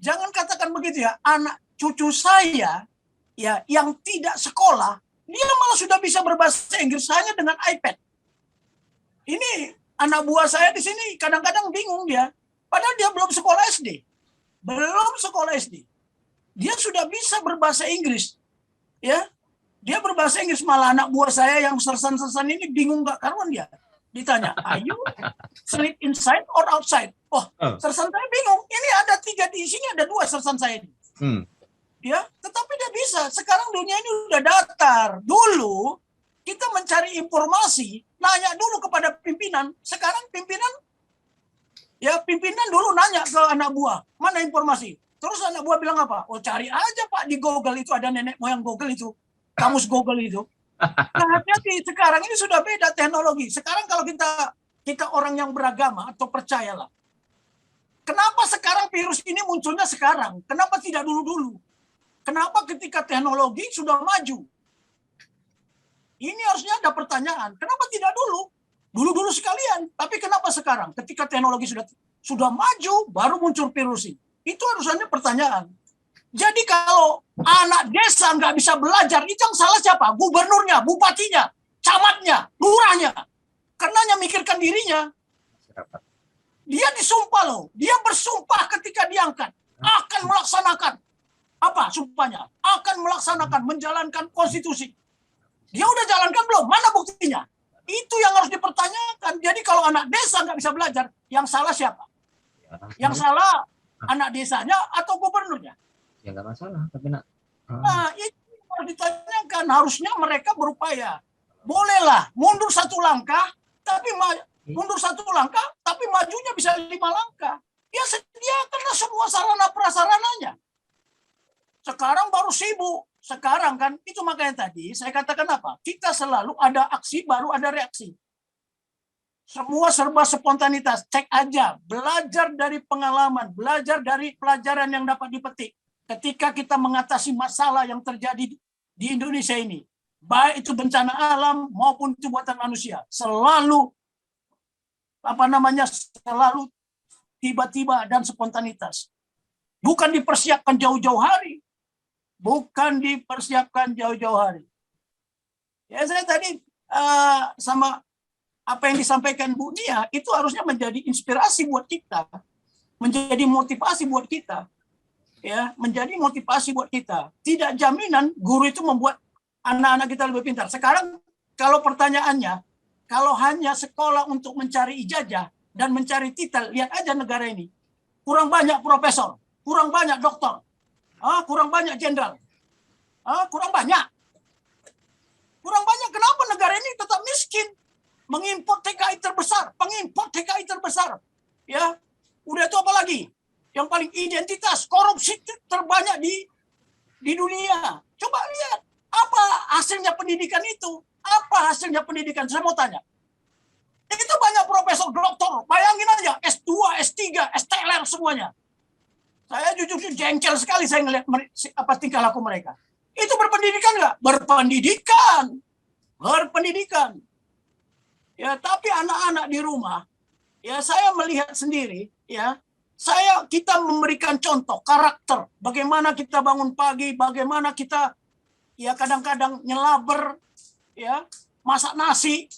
Jangan katakan begitu ya. Anak cucu saya ya yang tidak sekolah, dia malah sudah bisa berbahasa Inggris hanya dengan iPad. Ini anak buah saya di sini kadang-kadang bingung dia. Padahal dia belum sekolah SD. Dia sudah bisa berbahasa Inggris. Ya. Dia berbahasa Inggris, malah anak buah saya yang sersan-sersan ini bingung nggak karuan dia. Ditanya, are you sleep inside or outside? Sersan saya bingung. Ini ada 3 di sini, ada 2 sersan saya ini. Ya, tetapi dia bisa. Sekarang dunia ini udah datar. Dulu kita mencari informasi, nanya dulu kepada pimpinan. Sekarang pimpinan dulu nanya ke anak buah, mana informasi? Terus anak buah bilang apa? Oh, cari aja Pak di Google, itu ada nenek moyang Google itu. Kamus Google itu. Nah, hati-hati, sekarang ini sudah beda teknologi. Sekarang kalau kita orang yang beragama atau percayalah. Kenapa sekarang virus ini munculnya sekarang? Kenapa tidak dulu-dulu? Kenapa ketika teknologi sudah maju? Ini harusnya ada pertanyaan. Kenapa tidak dulu? Dulu-dulu sekalian. Tapi kenapa sekarang? Ketika teknologi sudah maju, baru muncul virus ini. Itu harusnya pertanyaan. Jadi kalau anak desa nggak bisa belajar, itu yang salah siapa? Gubernurnya, bupatinya, camatnya, lurahnya. Karena hanya mikirkan dirinya. Dia disumpah loh. Dia bersumpah ketika diangkat. Akan melaksanakan. Apa sumpahnya? Akan melaksanakan, menjalankan konstitusi. Dia udah jalankan belum? Mana buktinya? Itu yang harus dipertanyakan. Jadi kalau anak desa nggak bisa belajar, yang salah siapa? Yang salah anak desanya atau gubernurnya? Ya nggak masalah, tapi Nah, itu harus ditanyakan. Harusnya mereka berupaya. Bolehlah mundur 1 langkah, tapi majunya bisa 5 langkah. Ya sediakanlah semua sarana prasarananya. Sekarang baru sibuk. Sekarang kan, itu makanya tadi saya katakan apa? Kita selalu ada aksi, baru ada reaksi. Semua serba spontanitas. Cek aja, belajar dari pengalaman, belajar dari pelajaran yang dapat dipetik ketika kita mengatasi masalah yang terjadi di Indonesia ini. Baik itu bencana alam maupun itu buatan manusia. Selalu selalu tiba-tiba dan spontanitas. Bukan dipersiapkan jauh-jauh hari. Bukan dipersiapkan jauh-jauh hari. Ya, saya tadi sama apa yang disampaikan Bu Nia itu harusnya menjadi inspirasi buat kita, menjadi motivasi buat kita, ya, menjadi motivasi buat kita. Tidak jaminan guru itu membuat anak-anak kita lebih pintar. Sekarang kalau pertanyaannya, kalau hanya sekolah untuk mencari ijazah dan mencari titel, lihat aja negara ini, kurang banyak profesor, kurang banyak dokter, kurang banyak jenderal, kurang banyak. Kenapa negara ini tetap miskin? Mengimpor TKI terbesar, pengimpor TKI terbesar. Ya, udah itu apa lagi? Yang paling identitas, korupsi terbanyak di dunia. Coba lihat, apa hasilnya pendidikan itu? Apa hasilnya pendidikan? Saya mau tanya. Itu banyak profesor, doktor. Bayangin aja, S2, S3, STLR semuanya. Saya jujur jengkel sekali saya ngelihat apa tingkah laku mereka. Itu berpendidikan nggak? Berpendidikan. Berpendidikan. Ya, tapi anak-anak di rumah, ya saya melihat sendiri, ya, kita memberikan contoh karakter, bagaimana kita bangun pagi, bagaimana kita, ya kadang-kadang nyelaber, ya, masak nasi,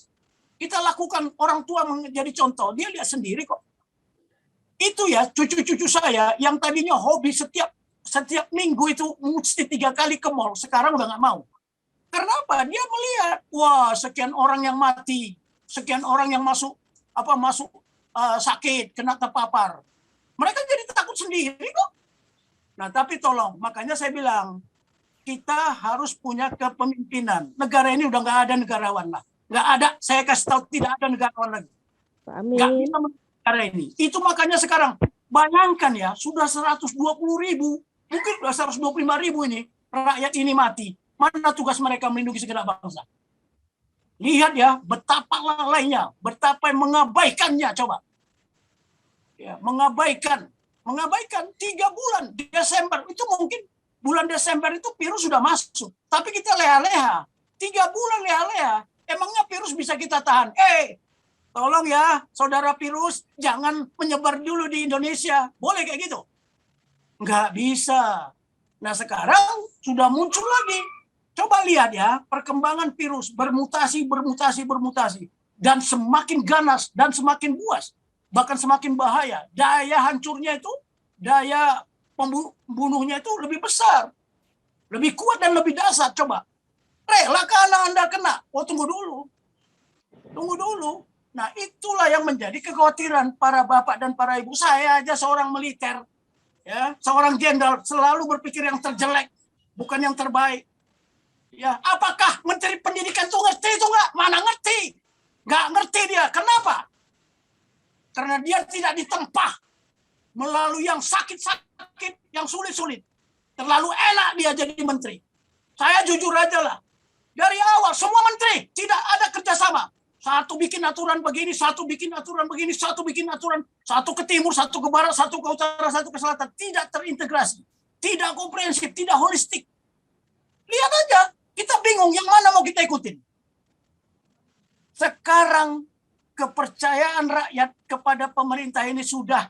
kita lakukan, orang tua menjadi contoh, dia lihat sendiri kok. Itu ya cucu-cucu saya yang tadinya hobi setiap minggu itu mesti 3 kali ke mall, sekarang udah nggak mau. Karena apa? Dia melihat, wah sekian orang yang mati. Sekian orang yang masuk sakit, kena terpapar. Mereka jadi takut sendiri kok. Nah, tapi tolong, makanya saya bilang, kita harus punya kepemimpinan. Negara ini udah nggak ada negarawan lah. Nggak ada, saya kasih tahu tidak ada negarawan lagi. Nggak bisa negara ini. Itu makanya sekarang, bayangkan ya, sudah 120.000, mungkin 125.000 ini, rakyat ini mati. Mana tugas mereka melindungi segenap bangsa? Lihat ya, betapa lalainya, betapa mengabaikannya, coba. Ya, mengabaikan 3 bulan Desember, itu mungkin bulan Desember itu virus sudah masuk. Tapi kita leha-leha, 3 bulan leha-leha, emangnya virus bisa kita tahan? Tolong ya, saudara virus, jangan menyebar dulu di Indonesia. Boleh kayak gitu? Nggak bisa. Nah sekarang sudah muncul lagi. Coba lihat ya, perkembangan virus bermutasi. Dan semakin ganas dan semakin buas. Bahkan semakin bahaya. Daya hancurnya itu, daya pembunuhnya itu lebih besar. Lebih kuat dan lebih dahsyat. Coba. Relakah Anda kena? Oh tunggu dulu. Nah itulah yang menjadi kekhawatiran para bapak dan para ibu. Saya aja seorang militer. Ya, seorang jenderal selalu berpikir yang terjelek. Bukan yang terbaik. Ya, apakah Menteri Pendidikan itu ngerti itu nggak? Mana ngerti? Nggak ngerti dia. Kenapa? Karena dia tidak ditempa melalui yang sakit-sakit, yang sulit-sulit. Terlalu enak dia jadi menteri. Saya jujur aja lah. Dari awal semua menteri tidak ada kerjasama. Satu bikin aturan begini, satu bikin aturan begini, satu bikin aturan, satu ke timur, satu ke barat, satu ke utara, satu ke selatan. Tidak terintegrasi, tidak komprehensif, tidak holistik. Lihat aja. Kita bingung yang mana mau kita ikutin. Sekarang kepercayaan rakyat kepada pemerintah ini sudah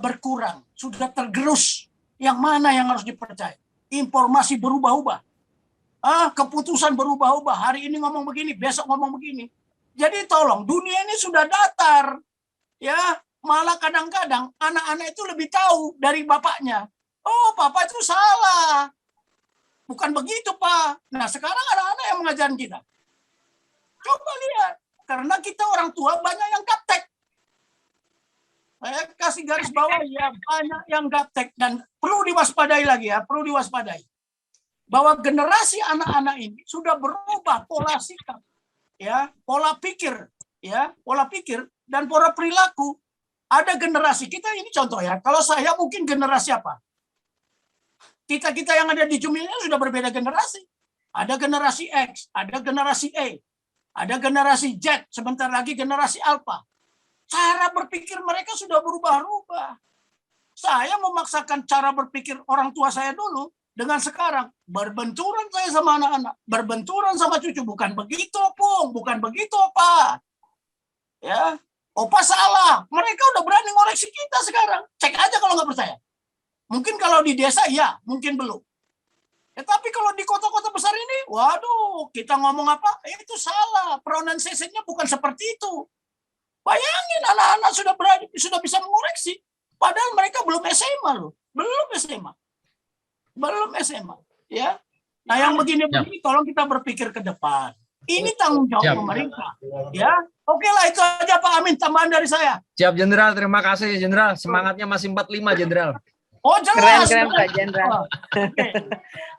berkurang, sudah tergerus. Yang mana yang harus dipercaya? Informasi berubah-ubah. Keputusan berubah-ubah. Hari ini ngomong begini, besok ngomong begini. Jadi tolong, dunia ini sudah datar. Ya, malah kadang-kadang anak-anak itu lebih tahu dari bapaknya. Oh, papa itu salah. Bukan begitu, Pak. Nah, sekarang anak-anak yang mengajarin kita. Coba lihat. Karena kita orang tua banyak yang gaptek. Saya kasih garis bawah ya, banyak yang gaptek. Dan perlu diwaspadai lagi ya, perlu diwaspadai. Bahwa generasi anak-anak ini sudah berubah pola sikap. Ya, pola pikir. Ya, pola pikir dan pola perilaku. Ada generasi, kita ini contoh ya. Kalau saya mungkin generasi apa? Kita yang ada di Zoom ini sudah berbeda generasi. Ada generasi X, ada generasi E, Ada generasi Z, sebentar lagi generasi Alpha. Cara berpikir mereka sudah berubah-ubah. Saya memaksakan cara berpikir orang tua saya dulu dengan sekarang. Berbenturan saya sama anak-anak. Berbenturan sama cucu. Bukan begitu, Pung. Bukan begitu, Opa. Ya, Opa salah. Mereka udah berani ngoreksi kita sekarang. Cek aja kalau nggak percaya. Mungkin kalau di desa, ya. Mungkin belum. Ya, tapi kalau di kota-kota besar ini, waduh, kita ngomong apa? Itu salah. Pronunciation-nya bukan seperti itu. Bayangin anak-anak sudah bisa mengoreksi. Padahal mereka belum SMA loh. Belum SMA. Ya. Nah, yang begini-begini tolong kita berpikir ke depan. Ini tanggung jawab pemerintah. Ya. Oke lah, itu aja Pak Amin, tambahan dari saya. Siap, Jenderal. Terima kasih, Jenderal. Semangatnya masih 45, Jenderal. Oh, jelas. Keren Pak Jenderal.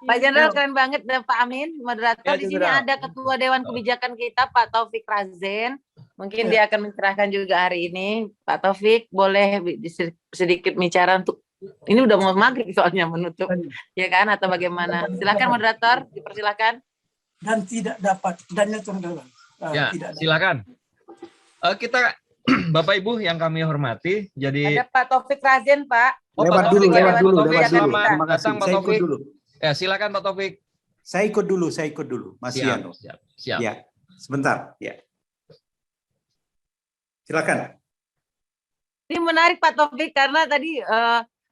Pak Jenderal keren banget dan Pak Amin, moderator. Di sini ada Ketua Dewan Kebijakan kita, Pak Taufik Razen. Mungkin dia akan mencerahkan juga hari ini. Pak Taufik, boleh sedikit bicara untuk ini udah mau maghrib soalnya menutup, ya kan? Atau bagaimana? Silakan moderator, dipersilakan. Dan tidak dapat dannya turun. Ya, silakan. Kita Bapak Ibu yang kami hormati, jadi ada Pak Taufik Razen, Pak. Lewat dulu. Terima kasih. Saya ikut dulu. Ya, silakan Pak Taufik. Saya ikut dulu. Mas Yano. Siap. Ya, sebentar. Ya. Silakan. Ini menarik Pak Taufik karena tadi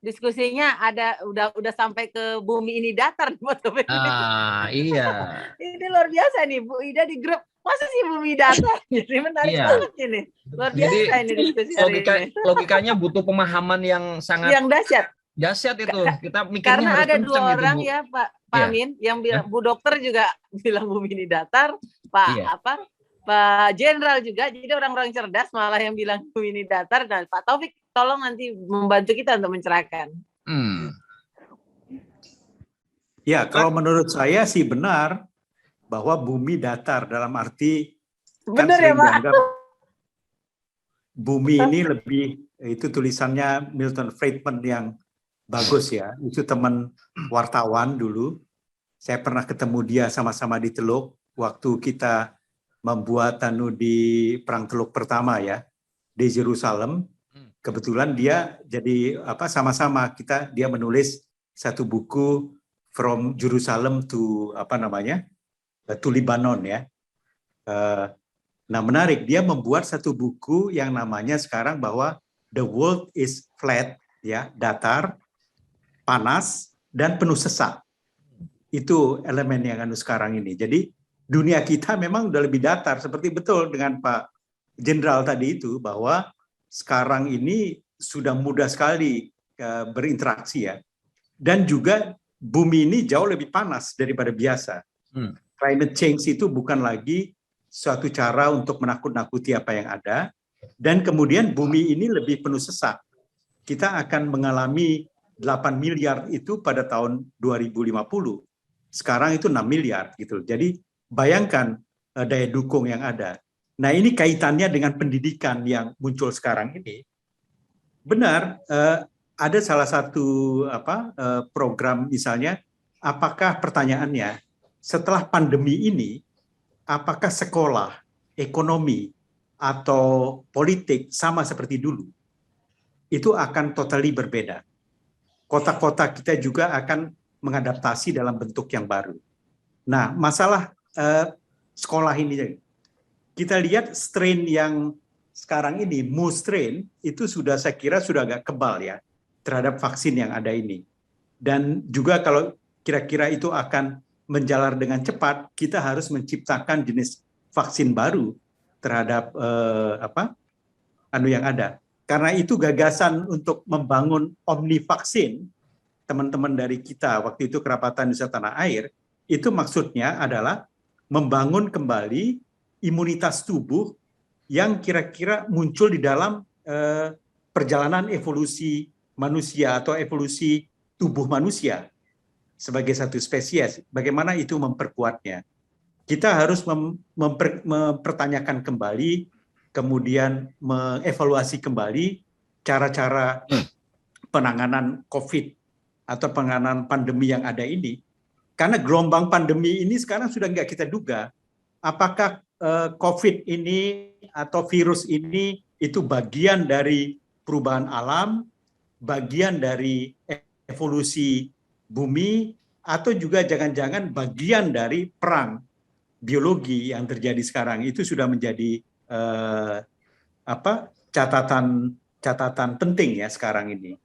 diskusinya ada udah sampai ke bumi ini datar Pak Taufik. Iya. Ini luar biasa nih Bu Ida di grup. Masa sih bumi datar? Jadi menarik banget ini. Luar biasa ini diskusi hari ini. Logikanya butuh pemahaman yang sangat dahsyat itu. Kita mikirnya karena harus ada dua orang gitu, Bu. ya Pak Amin yang bilang Bu Dokter juga bilang bumi ini datar, Pak Jenderal juga, jadi orang-orang cerdas malah yang bilang bumi ini datar. Dan Pak Taufik tolong nanti membantu kita untuk mencerahkan. Ya, kalau menurut saya sih benar bahwa bumi datar dalam arti benar ya Pak. Bumi ini lebih, itu tulisannya Milton Friedman yang bagus ya. Itu teman wartawan dulu. Saya pernah ketemu dia sama-sama di Teluk waktu kita membuat di Perang Teluk pertama ya di Yerusalem. Kebetulan dia jadi sama-sama dia menulis satu buku From Jerusalem to to Lebanon ya. Nah, menarik, dia membuat satu buku yang namanya sekarang bahwa the world is flat ya, datar, panas dan penuh sesak. Itu elemen yang sekarang ini. Jadi dunia kita memang udah lebih datar, seperti betul dengan Pak Jenderal tadi itu, bahwa sekarang ini sudah mudah sekali berinteraksi ya. Dan juga bumi ini jauh lebih panas daripada biasa. Climate change itu bukan lagi suatu cara untuk menakut-nakuti apa yang ada. Dan kemudian bumi ini lebih penuh sesak. Kita akan mengalami 8 miliar itu pada tahun 2050. Sekarang itu 6 miliar gitu. Jadi bayangkan daya dukung yang ada. Nah, ini kaitannya dengan pendidikan yang muncul sekarang ini. Benar, ada salah satu program misalnya, apakah pertanyaannya setelah pandemi ini, apakah sekolah, ekonomi, atau politik sama seperti dulu? Itu akan totally berbeda. Kota-kota kita juga akan mengadaptasi dalam bentuk yang baru. Nah, masalah sekolah ini, kita lihat strain yang sekarang ini, Mu strain, itu saya kira sudah agak kebal ya terhadap vaksin yang ada ini. Dan juga kalau kira-kira itu akan menjalar dengan cepat, kita harus menciptakan jenis vaksin baru terhadap yang ada. Karena itu gagasan untuk membangun omnivaksin, teman-teman dari kita waktu itu Kerapatan Nusa Tanah Air, itu maksudnya adalah membangun kembali imunitas tubuh yang kira-kira muncul di dalam perjalanan evolusi manusia atau evolusi tubuh manusia sebagai satu spesies. Bagaimana itu memperkuatnya? Kita harus mempertanyakan kembali, kemudian mengevaluasi kembali cara-cara penanganan COVID atau penanganan pandemi yang ada ini. Karena gelombang pandemi ini sekarang sudah nggak kita duga. Apakah COVID ini atau virus ini itu bagian dari perubahan alam, bagian dari evolusi bumi, atau juga jangan-jangan bagian dari perang biologi yang terjadi sekarang. Itu sudah menjadi catatan penting ya sekarang ini.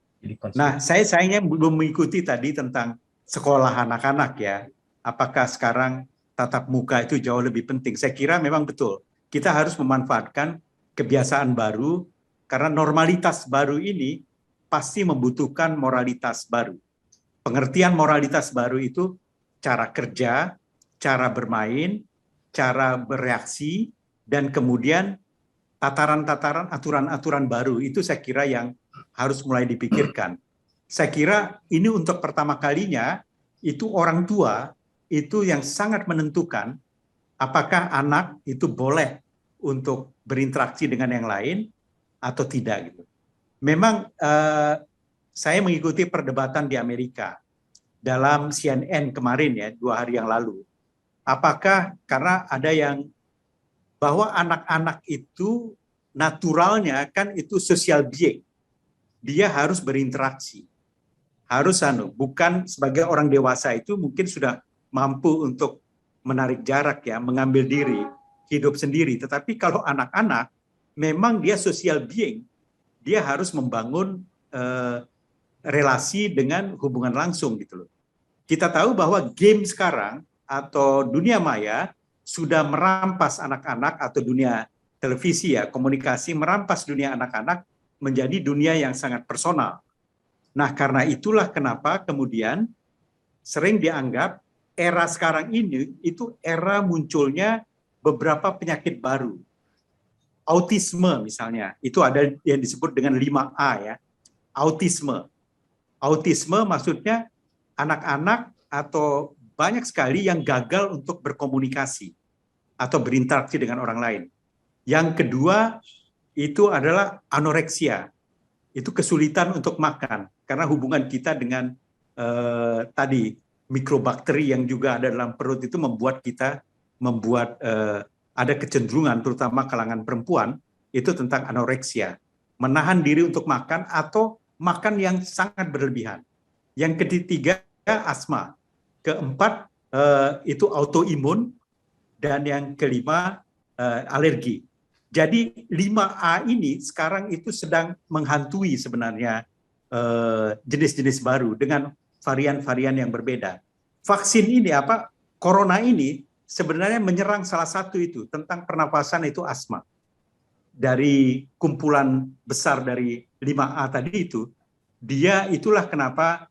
Nah, saya sayangnya belum mengikuti tadi tentang sekolah anak-anak ya. Apakah sekarang tatap muka itu jauh lebih penting? Saya kira memang betul. Kita harus memanfaatkan kebiasaan baru karena normalitas baru ini pasti membutuhkan moralitas baru. Pengertian moralitas baru itu cara kerja, cara bermain, cara bereaksi, dan kemudian tataran-tataran aturan-aturan baru. Itu saya kira yang harus mulai dipikirkan. Saya kira ini untuk pertama kalinya itu orang tua itu yang sangat menentukan apakah anak itu boleh untuk berinteraksi dengan yang lain atau tidak gitu. Memang saya mengikuti perdebatan di Amerika dalam CNN kemarin ya 2 hari yang lalu. Apakah karena ada yang bahwa anak-anak itu naturalnya kan itu social being. Dia harus berinteraksi. Harus bukan sebagai orang dewasa itu mungkin sudah mampu untuk menarik jarak ya, mengambil diri, hidup sendiri. Tetapi kalau anak-anak memang dia social being. Dia harus membangun relasi dengan hubungan langsung gitu loh. Kita tahu bahwa game sekarang atau dunia maya sudah merampas anak-anak atau dunia televisi ya, komunikasi merampas dunia anak-anak menjadi dunia yang sangat personal. Nah, karena itulah kenapa kemudian sering dianggap era sekarang ini itu era munculnya beberapa penyakit baru. Autisme misalnya, itu ada yang disebut dengan 5A ya, autisme. Autisme maksudnya anak-anak atau banyak sekali yang gagal untuk berkomunikasi atau berinteraksi dengan orang lain. Yang kedua itu adalah anoreksia. Itu kesulitan untuk makan karena hubungan kita dengan tadi mikrobakteri yang juga ada dalam perut itu membuat ada kecenderungan terutama kalangan perempuan itu tentang anoreksia, menahan diri untuk makan atau makan yang sangat berlebihan. Yang ketiga asma, keempat itu autoimun, dan yang kelima alergi. Jadi 5A ini sekarang itu sedang menghantui sebenarnya jenis-jenis baru dengan varian-varian yang berbeda. Vaksin ini corona ini sebenarnya menyerang salah satu itu tentang pernapasan itu asma. Dari kumpulan besar dari 5A tadi itu, itulah kenapa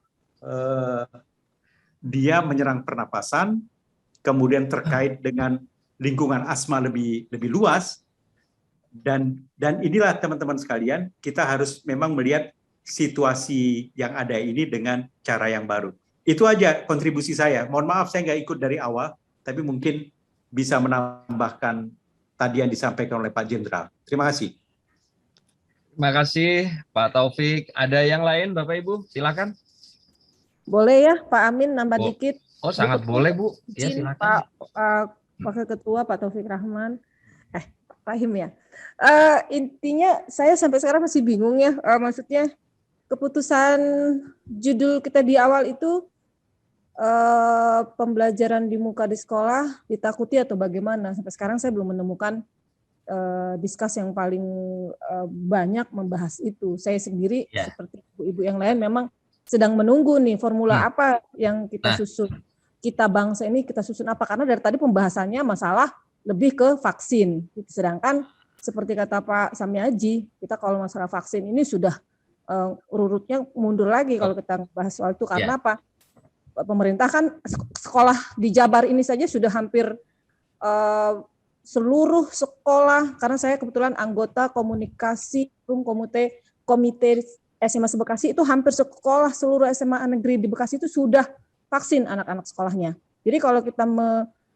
dia menyerang pernapasan, kemudian terkait dengan lingkungan asma lebih luas, dan inilah teman-teman sekalian, kita harus memang melihat situasi yang ada ini dengan cara yang baru. Itu aja kontribusi saya. Mohon maaf saya nggak ikut dari awal, tapi mungkin bisa menambahkan tadi yang disampaikan oleh Pak Jenderal. Terima kasih. Terima kasih Pak Taufik. Ada yang lain Bapak Ibu? Silakan. Boleh ya Pak Amin nambah dikit. Oh sangat boleh Bu. Ya silakan. Pak Wakil Ketua Pak Taufik Rahman. Pak Rahim ya. Intinya saya sampai sekarang masih bingung ya. Maksudnya keputusan judul kita di awal itu pembelajaran di muka di sekolah ditakuti atau bagaimana. Sampai sekarang saya belum menemukan diskus yang paling banyak membahas itu. Saya sendiri seperti ibu-ibu yang lain memang sedang menunggu nih formula apa yang kita susun. Kita bangsa ini kita susun apa, karena dari tadi pembahasannya masalah lebih ke vaksin. Sedangkan seperti kata Pak Samiaji, kita kalau masalah vaksin ini sudah urutnya mundur lagi kalau kita bahas soal itu. Karena apa? Pemerintah kan sekolah di Jabar ini saja sudah hampir seluruh sekolah, karena saya kebetulan anggota komunikasi komite SMA Bekasi, itu hampir sekolah seluruh SMA negeri di Bekasi itu sudah vaksin anak-anak sekolahnya. Jadi kalau kita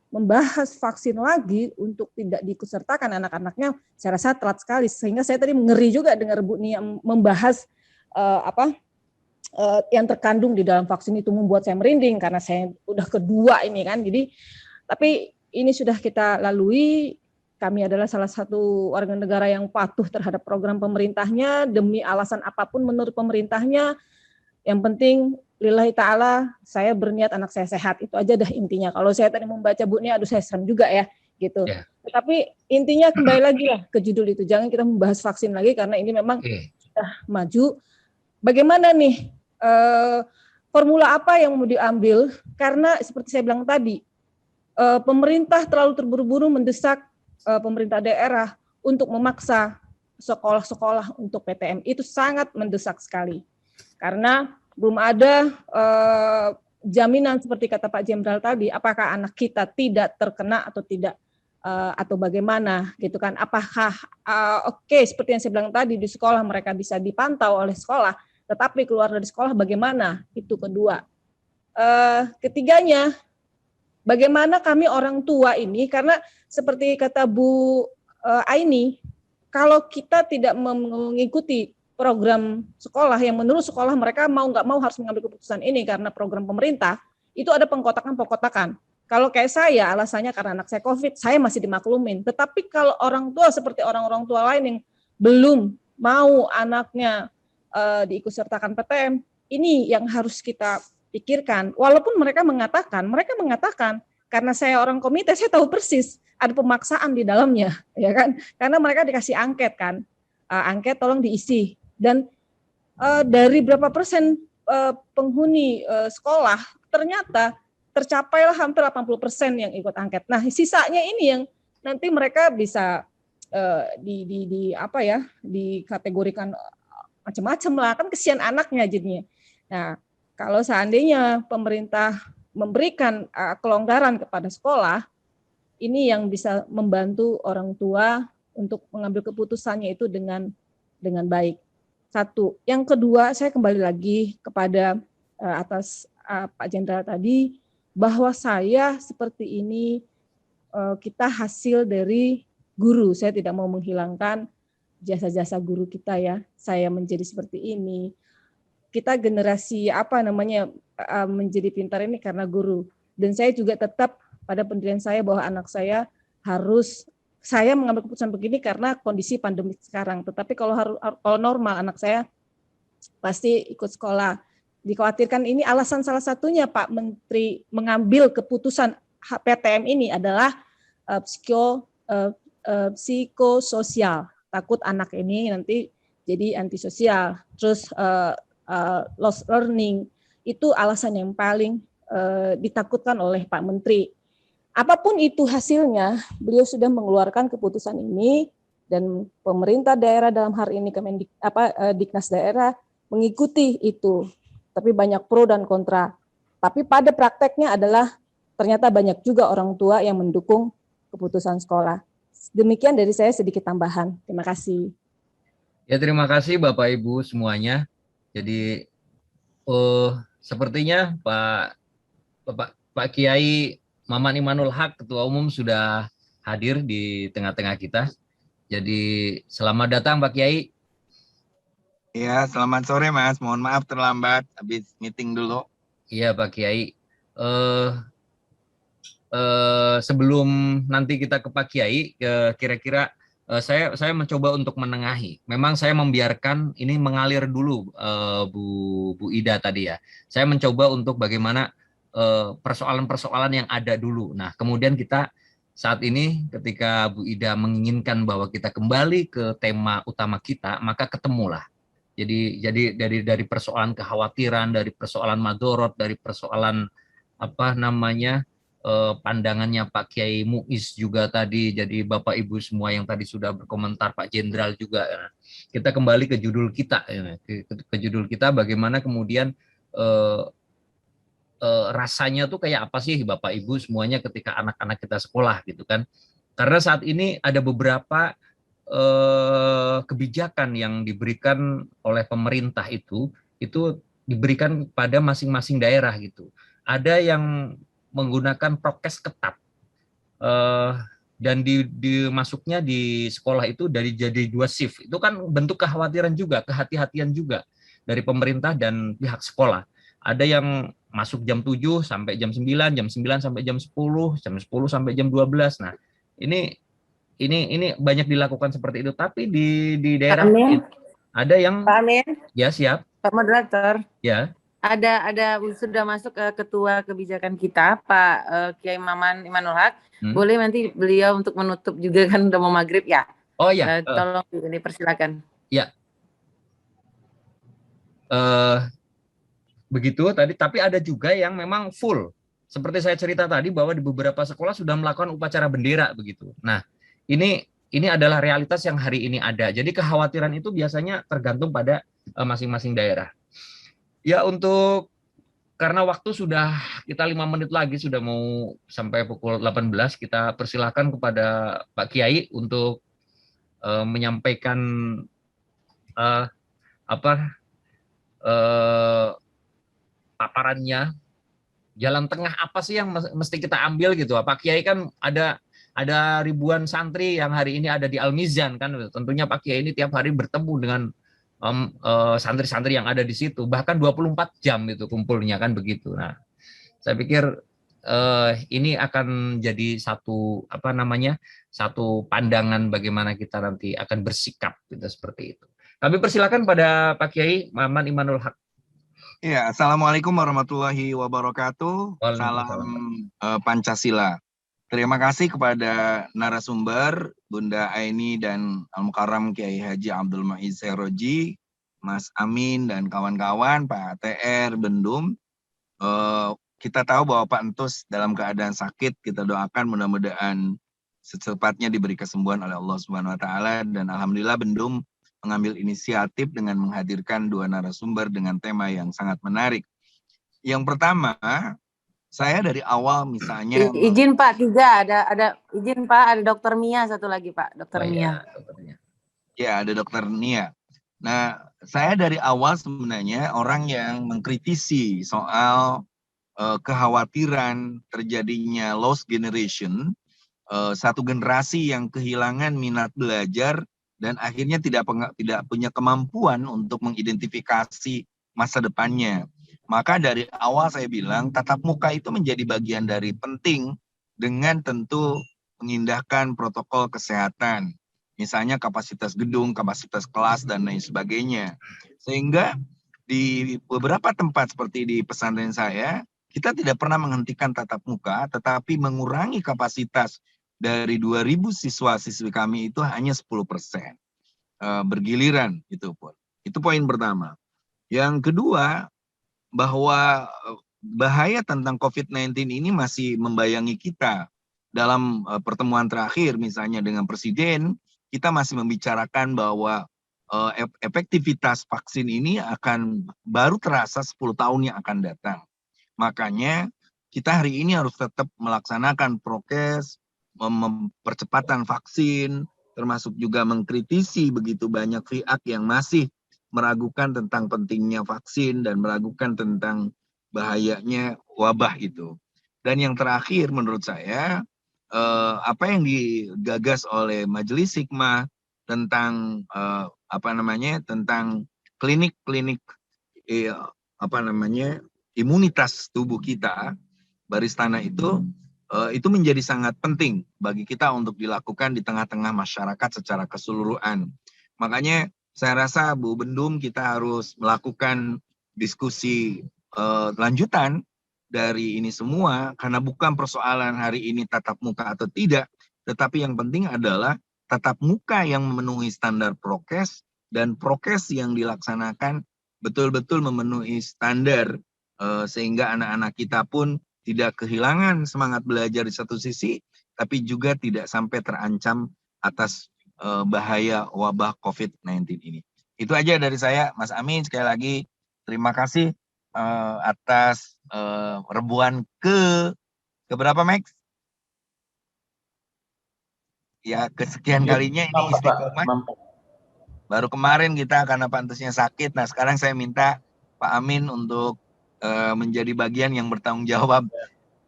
membahas vaksin lagi untuk tidak diikutsertakan anak-anaknya, saya rasa telat sekali. Sehingga saya tadi ngeri juga dengar Bu Nia membahas yang terkandung di dalam vaksin itu, membuat saya merinding karena saya udah kedua ini kan. Jadi tapi ini sudah kita lalui, kami adalah salah satu warga negara yang patuh terhadap program pemerintahnya demi alasan apapun menurut pemerintahnya. Yang penting lillahi ta'ala saya berniat anak saya sehat, itu aja dah intinya. Kalau saya tadi membaca Bu Nia, aduh saya serem juga ya gitu. Tetapi intinya kembali lagi lah ke judul itu, jangan kita membahas vaksin lagi karena ini memang sudah maju. Bagaimana nih formula apa yang mau diambil, karena seperti saya bilang tadi, pemerintah terlalu terburu-buru mendesak pemerintah daerah untuk memaksa sekolah-sekolah untuk PTM. Itu sangat mendesak sekali. Karena belum ada jaminan seperti kata Pak Jenderal tadi, apakah anak kita tidak terkena atau tidak, atau bagaimana gitu kan. Apakah seperti yang saya bilang tadi, di sekolah mereka bisa dipantau oleh sekolah, tetapi keluar dari sekolah bagaimana? Itu kedua. Ketiganya, bagaimana kami orang tua ini, karena seperti kata Bu Aini, kalau kita tidak mengikuti program sekolah yang menurut sekolah mereka mau nggak mau harus mengambil keputusan ini karena program pemerintah, itu ada pengkotakan. Kalau kayak saya, alasannya karena anak saya COVID, saya masih dimaklumin. Tetapi kalau orang tua seperti orang-orang tua lain yang belum mau anaknya diikutsertakan PTM, ini yang harus kita pikirkan. Walaupun mereka mengatakan karena saya orang komite, saya tahu persis ada pemaksaan di dalamnya, ya kan? Karena mereka dikasih angket kan, angket tolong diisi, dan dari berapa persen penghuni sekolah ternyata tercapailah hampir 80% yang ikut angket. Nah, sisanya ini yang nanti mereka bisa dikategorikan macam-macam lah, kan kesian anaknya jadinya. Nah, kalau seandainya pemerintah memberikan kelonggaran kepada sekolah, ini yang bisa membantu orang tua untuk mengambil keputusannya itu dengan baik. Satu. Yang kedua, saya kembali lagi kepada atas Pak Jenderal tadi, bahwa saya seperti ini kita hasil dari guru. Saya tidak mau menghilangkan jasa-jasa guru kita ya. Saya menjadi seperti ini. Kita generasi menjadi pintar ini karena guru. Dan saya juga tetap pada pendirian saya bahwa anak saya saya mengambil keputusan begini karena kondisi pandemi sekarang. Tetapi kalau normal anak saya pasti ikut sekolah. Dikhawatirkan ini alasan salah satunya Pak Menteri mengambil keputusan PTM ini adalah psikososial. Takut anak ini nanti jadi antisosial. Terus lost learning, itu alasan yang paling ditakutkan oleh Pak Menteri. Apapun itu hasilnya, beliau sudah mengeluarkan keputusan ini dan pemerintah daerah dalam hari ini Diknas daerah mengikuti itu. Tapi banyak pro dan kontra. Tapi pada prakteknya adalah ternyata banyak juga orang tua yang mendukung keputusan sekolah. Demikian dari saya sedikit tambahan. Terima kasih. Ya, terima kasih Bapak Ibu semuanya. Jadi sepertinya Pak Kiai Maman Imanul Haq, Ketua Umum, sudah hadir di tengah-tengah kita. Jadi selamat datang Pak Kiai. Ya, selamat sore Mas. Mohon maaf terlambat, habis meeting dulu. Iya Pak Kiai. Sebelum nanti kita ke Pak Kiai, kira-kira saya mencoba untuk menengahi. Memang saya membiarkan ini mengalir dulu, Bu Ida tadi ya. Saya mencoba untuk bagaimana persoalan-persoalan yang ada dulu. Nah, kemudian kita saat ini ketika Bu Ida menginginkan bahwa kita kembali ke tema utama kita, maka ketemulah. Jadi dari persoalan kekhawatiran, dari persoalan madorot, dari persoalan pandangannya Pak Kiai Muiz juga tadi, jadi Bapak Ibu semua yang tadi sudah berkomentar, Pak Jenderal juga. Kita kembali ke judul kita, ke judul kita bagaimana kemudian rasanya tuh kayak apa sih Bapak Ibu semuanya ketika anak-anak kita sekolah gitu kan. Karena saat ini ada beberapa kebijakan yang diberikan oleh pemerintah itu diberikan pada masing-masing daerah gitu. Ada yang menggunakan prokes ketat dan dimasuknya di sekolah itu jadi 2 shift. Itu kan bentuk kekhawatiran juga, kehati-hatian juga dari pemerintah dan pihak sekolah. Ada yang masuk jam 7 sampai jam 9, jam 9 sampai jam 10, jam 10 sampai jam 12. Nah, ini ini banyak dilakukan seperti itu, tapi di daerah Amin. ada yang Pak Amin, ya siap Pak Moderator. ya. Ada sudah masuk ke ketua kebijakan kita, Pak Kiai Maman Imanul Haq. Boleh nanti beliau untuk menutup juga kan udah mau maghrib ya. Oh ya. Tolong ini persilakan. Ya. Begitu tadi, tapi ada juga yang memang full. Seperti saya cerita tadi bahwa di beberapa sekolah sudah melakukan upacara bendera begitu. Nah, ini adalah realitas yang hari ini ada. Jadi kekhawatiran itu biasanya tergantung pada masing-masing daerah. Ya, karena waktu sudah kita 5 menit lagi sudah mau sampai pukul 18, kita persilahkan kepada Pak Kiai untuk menyampaikan paparannya, jalan tengah apa sih yang mesti kita ambil gitu. Pak Kiai kan ada ribuan santri yang hari ini ada di Al-Mizan kan, tentunya Pak Kiai ini tiap hari bertemu dengan santri-santri yang ada di situ, bahkan 24 jam itu kumpulnya kan begitu. Nah, saya pikir ini akan jadi satu satu pandangan bagaimana kita nanti akan bersikap gitu, seperti itu. Kami persilakan pada Pak Kiai Maman Imanul Haq. Ya, Assalamualaikum warahmatullahi wabarakatuh. Salam Pancasila. Terima kasih kepada narasumber Bunda Aini dan Al-Mukarram Kiai Haji Abdul Muiz Seroji, Mas Amin dan kawan-kawan, Pak TR Bendum. Kita tahu bahwa Pak Entus dalam keadaan sakit, kita doakan mudah-mudahan secepatnya diberi kesembuhan oleh Allah Subhanahu wa taala, dan alhamdulillah Bendum mengambil inisiatif dengan menghadirkan 2 narasumber dengan tema yang sangat menarik. Yang pertama, saya dari awal misalnya izin Pak, 3 ada izin Pak, ada Dokter Mia satu lagi Pak, Dokter Mia. Ya, ada Dokter Nia. Nah, saya dari awal sebenarnya orang yang mengkritisi soal kekhawatiran terjadinya lost generation, satu generasi yang kehilangan minat belajar dan akhirnya tidak punya kemampuan untuk mengidentifikasi masa depannya. Maka dari awal saya bilang tatap muka itu menjadi bagian dari penting, dengan tentu mengindahkan protokol kesehatan. Misalnya kapasitas gedung, kapasitas kelas, dan lain sebagainya. Sehingga di beberapa tempat seperti di pesantren saya, kita tidak pernah menghentikan tatap muka, tetapi mengurangi kapasitas dari 2.000 siswa-siswi kami itu hanya 10%. Bergiliran itu pun. Itu poin pertama. Yang kedua, bahwa bahaya tentang COVID-19 ini masih membayangi kita. Dalam pertemuan terakhir misalnya dengan Presiden, kita masih membicarakan bahwa efektivitas vaksin ini akan baru terasa 10 tahun yang akan datang. Makanya kita hari ini harus tetap melaksanakan prokes, percepatan vaksin, termasuk juga mengkritisi begitu banyak pihak yang masih meragukan tentang pentingnya vaksin dan meragukan tentang bahayanya wabah itu. Dan yang terakhir menurut saya, apa yang digagas oleh Majelis Hikmah tentang tentang klinik-klinik imunitas tubuh kita, Baristana itu menjadi sangat penting bagi kita untuk dilakukan di tengah-tengah masyarakat secara keseluruhan. Makanya saya rasa Bu Bendum kita harus melakukan diskusi lanjutan dari ini semua, karena bukan persoalan hari ini tatap muka atau tidak, tetapi yang penting adalah tatap muka yang memenuhi standar prokes dan prokes yang dilaksanakan betul-betul memenuhi standar, sehingga anak-anak kita pun tidak kehilangan semangat belajar di satu sisi, tapi juga tidak sampai terancam atas bahaya wabah COVID-19 ini. Itu aja dari saya, Mas Amin. Sekali lagi terima kasih atas rebuan ke berapa, Max? Ya, kesekian kalinya ini istiqomah. Baru kemarin kita karena pantasnya sakit. Nah, sekarang saya minta Pak Amin untuk menjadi bagian yang bertanggung jawab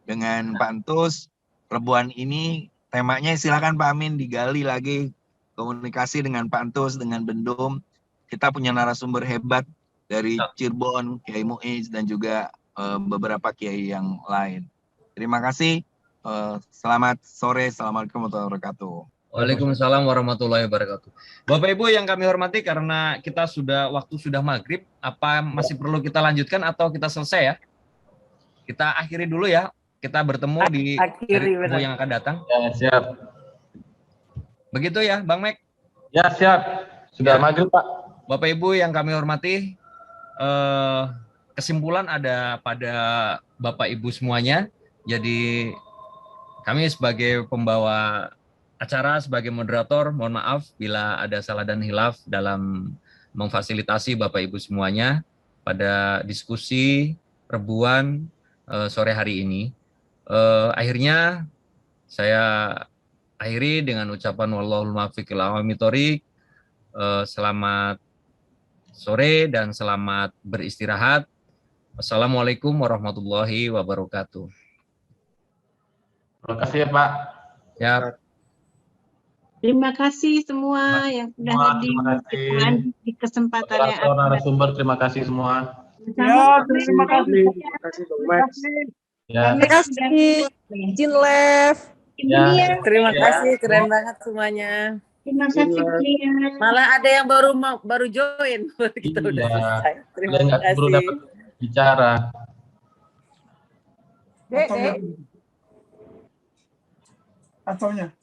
dengan Pak Antus. Rebuan ini temanya silakan Pak Amin digali lagi, komunikasi dengan Pak Antus, dengan Bendum. Kita punya narasumber hebat dari Cirebon, Kiai Muiz, dan juga beberapa kiai yang lain. Terima kasih. Selamat sore. Assalamualaikum warahmatullahi wabarakatuh. Waalaikumsalam warahmatullahi wabarakatuh. Bapak Ibu yang kami hormati, karena waktu sudah maghrib, apa masih perlu kita lanjutkan atau kita selesai ya? Kita akhiri dulu ya. Kita bertemu di hari Rabu yang akan datang. Ya, siap. Begitu ya, Bang Mek? Ya, siap. Sudah maghrib, Pak. Bapak Ibu yang kami hormati, kesimpulan ada pada Bapak Ibu semuanya. Jadi kami sebagai pembawa acara, sebagai moderator, mohon maaf bila ada salah dan hilaf dalam memfasilitasi Bapak Ibu semuanya pada diskusi Rebuan sore hari ini. Akhirnya saya akhiri dengan ucapan wallahul muwaffiq ila aqwamit thoriq. Selamat sore dan selamat beristirahat. Wassalamualaikum warahmatullahi wabarakatuh. Terima kasih ya, Pak. Ya. Terima kasih semua yang sudah hadir. Kita lanjut di kesempatan yang akan datang. Narasumber, terima kasih semua. Ya, terima kasih. Ya. Terima kasih. Jin Lev. Ya. Terima kasih, keren banget semuanya. Terima kasih. Malah ada yang baru join. Kita udah selesai. Terima kasih. Baru dapat bicara. Ataunya.